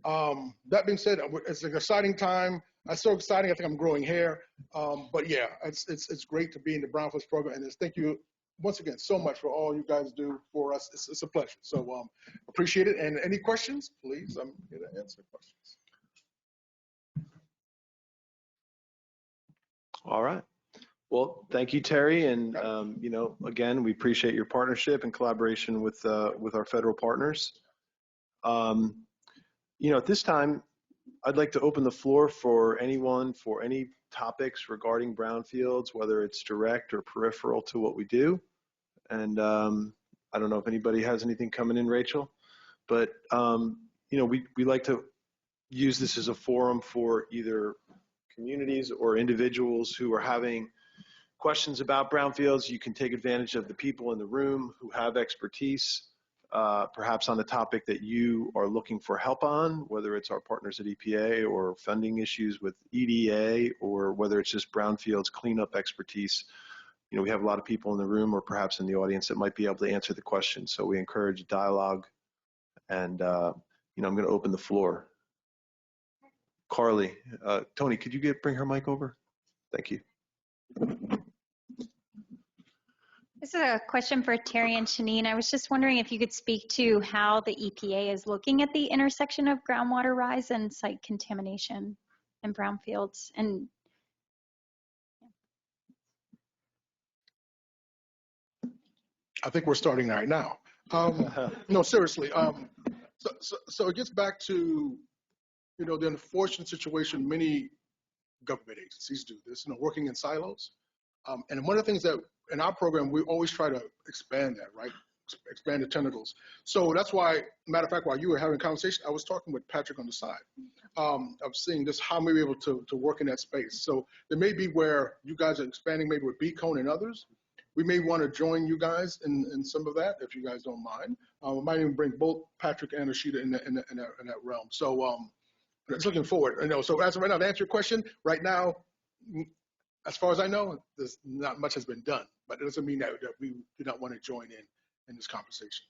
that being said, it's an exciting time. It's so exciting. I think I'm growing hair. But yeah, it's great to be in the Brownfields program. And thank you once again so much for all you guys do for us. It's a pleasure. So appreciate it. And any questions, please? I'm here to answer questions. All right. Well, thank you, Terry. And, again, we appreciate your partnership and collaboration with our federal partners. At this time, I'd like to open the floor for anyone for any topics regarding brownfields, whether it's direct or peripheral to what we do. And I don't know if anybody has anything coming in, Rachel, but, we like to use this as a forum for either communities or individuals who are having questions about brownfields. You can take advantage of the people in the room who have expertise, perhaps on the topic that you are looking for help on, whether it's our partners at EPA or funding issues with EDA, or whether it's just brownfields cleanup expertise. We have a lot of people in the room or perhaps in the audience that might be able to answer the question. So we encourage dialogue, and I'm going to open the floor. Carly, Tony, could you bring her mic over? Thank you. This is a question for Terry and Shanine. I was just wondering if you could speak to how the EPA is looking at the intersection of groundwater rise and site contamination in brownfields. And I think we're starting right now. No, seriously. So it gets back to, the unfortunate situation many government agencies do this, working in silos. And one of the things that in our program, we always try to expand that, right? Expand the tentacles. So that's why, matter of fact, while you were having a conversation, I was talking with Patrick on the side of seeing just how we be able to work in that space. So there may be where you guys are expanding maybe with Beacon and others. We may want to join you guys in some of that, if you guys don't mind. We might even bring both Patrick and Ashita in that realm. So It's looking forward. So as of right now, to answer your question, right now, as far as I know, there's not much has been done, but it doesn't mean that we do not want to join in this conversation.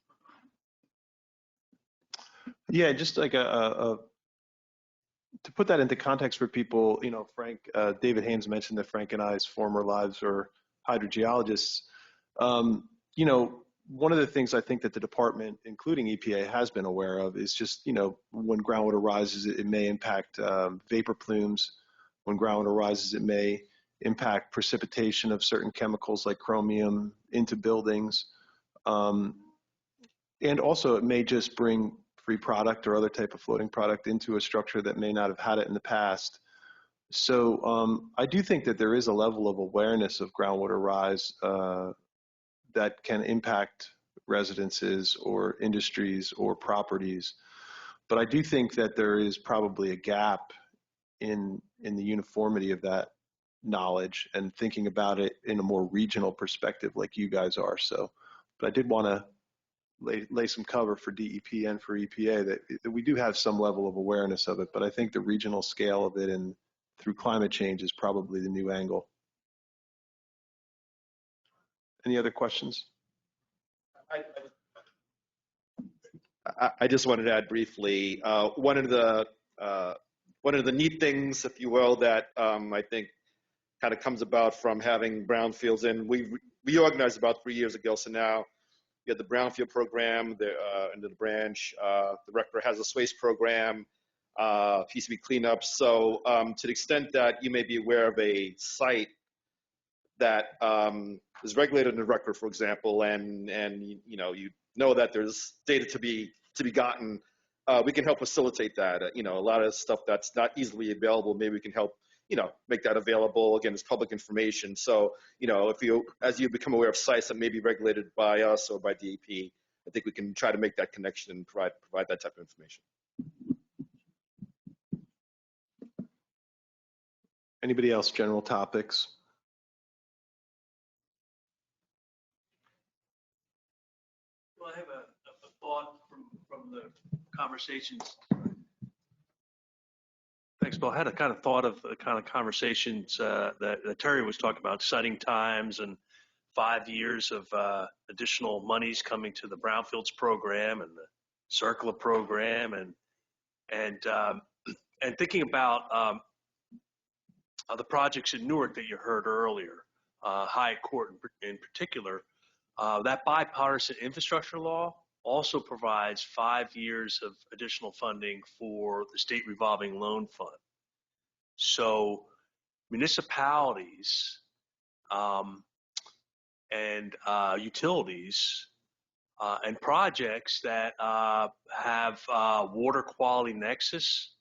Yeah, just like to put that into context for people, Frank, David Haynes mentioned that Frank and I's former lives are hydrogeologists. One of the things I think that the department, including EPA, has been aware of is just, when groundwater rises, it may impact vapor plumes. When groundwater rises, it may impact precipitation of certain chemicals like chromium into buildings. And also it may just bring free product or other type of floating product into a structure that may not have had it in the past. So I do think that there is a level of awareness of groundwater rise that can impact residences or industries or properties. But I do think that there is probably a gap in the uniformity of that knowledge and thinking about it in a more regional perspective like you guys are. So, but I did want to lay some cover for DEP and for EPA that we do have some level of awareness of it, but I think the regional scale of it and through climate change is probably the new angle. Any other questions? I just wanted to add briefly, one of the neat things, if you will, that I think kind of comes about from having brownfields, and we reorganized about 3 years ago. So now you have the brownfield program under the branch. The rector has a waste program, PCB cleanup. So to the extent that you may be aware of a site that is regulated in the record, for example, and you know that there's data to be gotten, we can help facilitate that. A lot of stuff that's not easily available, maybe we can help make that available. Again, it's public information. So as you become aware of sites that may be regulated by us or by DEP, I think we can try to make that connection and provide that type of information. Anybody else? General topics? Well, I have a thought from the conversations. Thanks, Bill. I had a kind of thought of the kind of conversations that Terry was talking about, exciting times and 5 years of additional monies coming to the Brownfields program and the Circular program, and thinking about the projects in Newark that you heard earlier, Hyatt Court in particular. That bipartisan infrastructure law also provides 5 years of additional funding for the state revolving loan fund. So municipalities and utilities and projects that have water quality nexus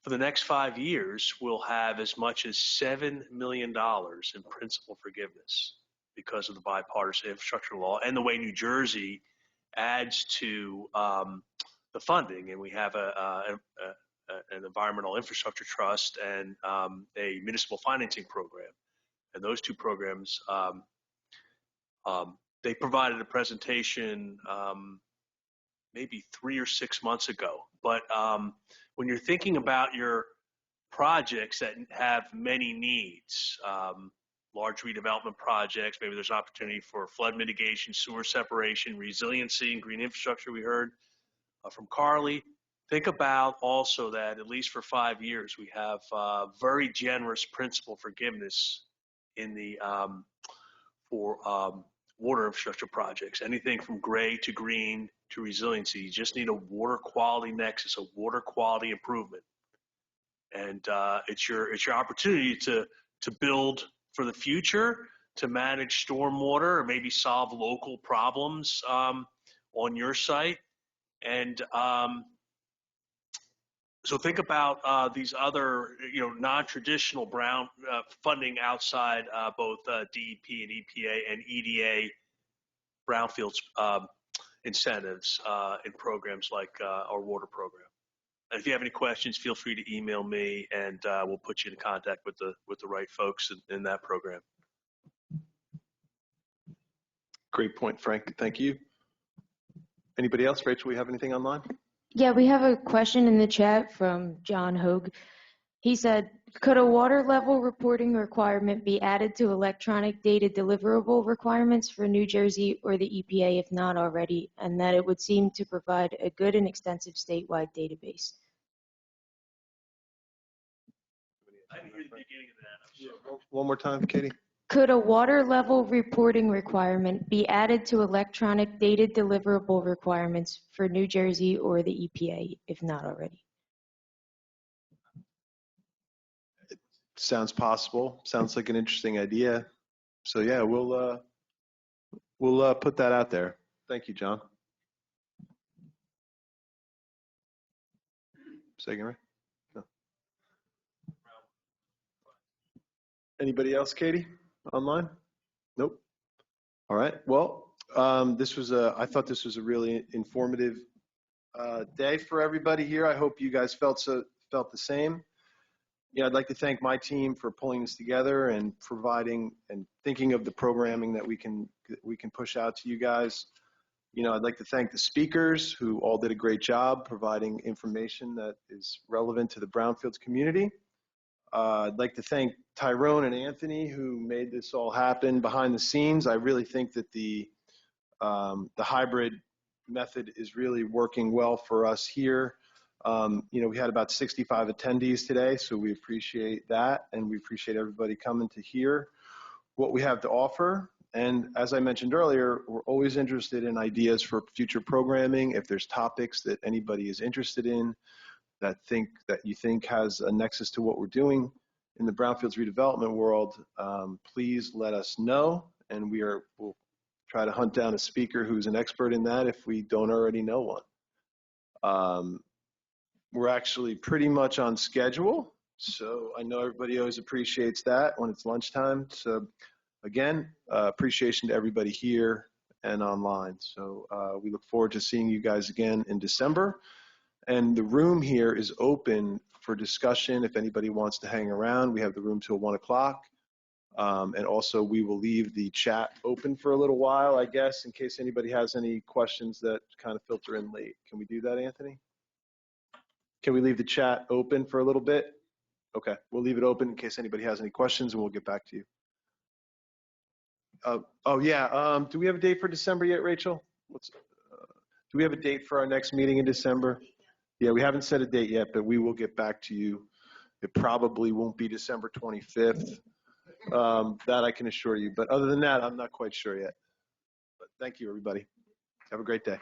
for the next 5 years will have as much as $7 million in principal forgiveness because of the bipartisan infrastructure law and the way New Jersey adds to the funding. And we have an environmental infrastructure trust and a municipal financing program. And those two programs, they provided a presentation maybe 3 or 6 months ago. But when you're thinking about your projects that have many needs, large redevelopment projects, maybe there's opportunity for flood mitigation, sewer separation, resiliency, and green infrastructure we heard from Carly. Think about also that at least for 5 years, we have very generous principal forgiveness in the for water infrastructure projects, anything from gray to green to resiliency. You just need a water quality nexus, a water quality improvement. And it's your opportunity to build for the future, to manage stormwater or maybe solve local problems on your site. And so think about these other, non-traditional brown funding outside both DEP and EPA and EDA brownfields incentives in programs like our water program. And if you have any questions, feel free to email me, and we'll put you in contact with the right folks in that program. Great point, Frank. Thank you. Anybody else? Rachel, we have anything online? Yeah, we have a question in the chat from John Hogue. He said, could a water level reporting requirement be added to electronic data deliverable requirements for New Jersey or the EPA if not already, and that it would seem to provide a good and extensive statewide database? I didn't hear the beginning of that. I'm sorry. One more time, Katie. Could a water level reporting requirement be added to electronic data deliverable requirements for New Jersey or the EPA if not already? Sounds possible. Sounds like an interesting idea. So yeah, we'll put that out there. Thank you, John. Second, right? No. Anybody else, Katie, online? Nope. All right. Well, I thought this was a really informative day for everybody here. I hope you guys felt the same. Yeah, I'd like to thank my team for pulling this together and providing and thinking of the programming that we can push out to you guys. You know, I'd like to thank the speakers who all did a great job providing information that is relevant to the Brownfields community. I'd like to thank Tyrone and Anthony who made this all happen behind the scenes. I really think that the hybrid method is really working well for us here. You know, we had about 65 attendees today, so we appreciate that, and we appreciate everybody coming to hear what we have to offer. And as I mentioned earlier, we're always interested in ideas for future programming. If there's topics that anybody is interested in that you think has a nexus to what we're doing in the Brownfields redevelopment world, please let us know, and we'll try to hunt down a speaker who's an expert in that if we don't already know one. We're actually pretty much on schedule, so I know everybody always appreciates that when it's lunchtime. So again, appreciation to everybody here and online. So we look forward to seeing you guys again in December. And the room here is open for discussion if anybody wants to hang around. We have the room till 1 o'clock. And also we will leave the chat open for a little while, I guess, in case anybody has any questions that kind of filter in late. Can we do that, Anthony? Can we leave the chat open for a little bit? Okay, we'll leave it open in case anybody has any questions, and we'll get back to you. Oh yeah, do we have a date for December yet, Rachel? Do we have a date for our next meeting in December? Yeah, we haven't set a date yet, but we will get back to you. It probably won't be December 25th. That I can assure you. But other than that, I'm not quite sure yet. But thank you, everybody. Have a great day.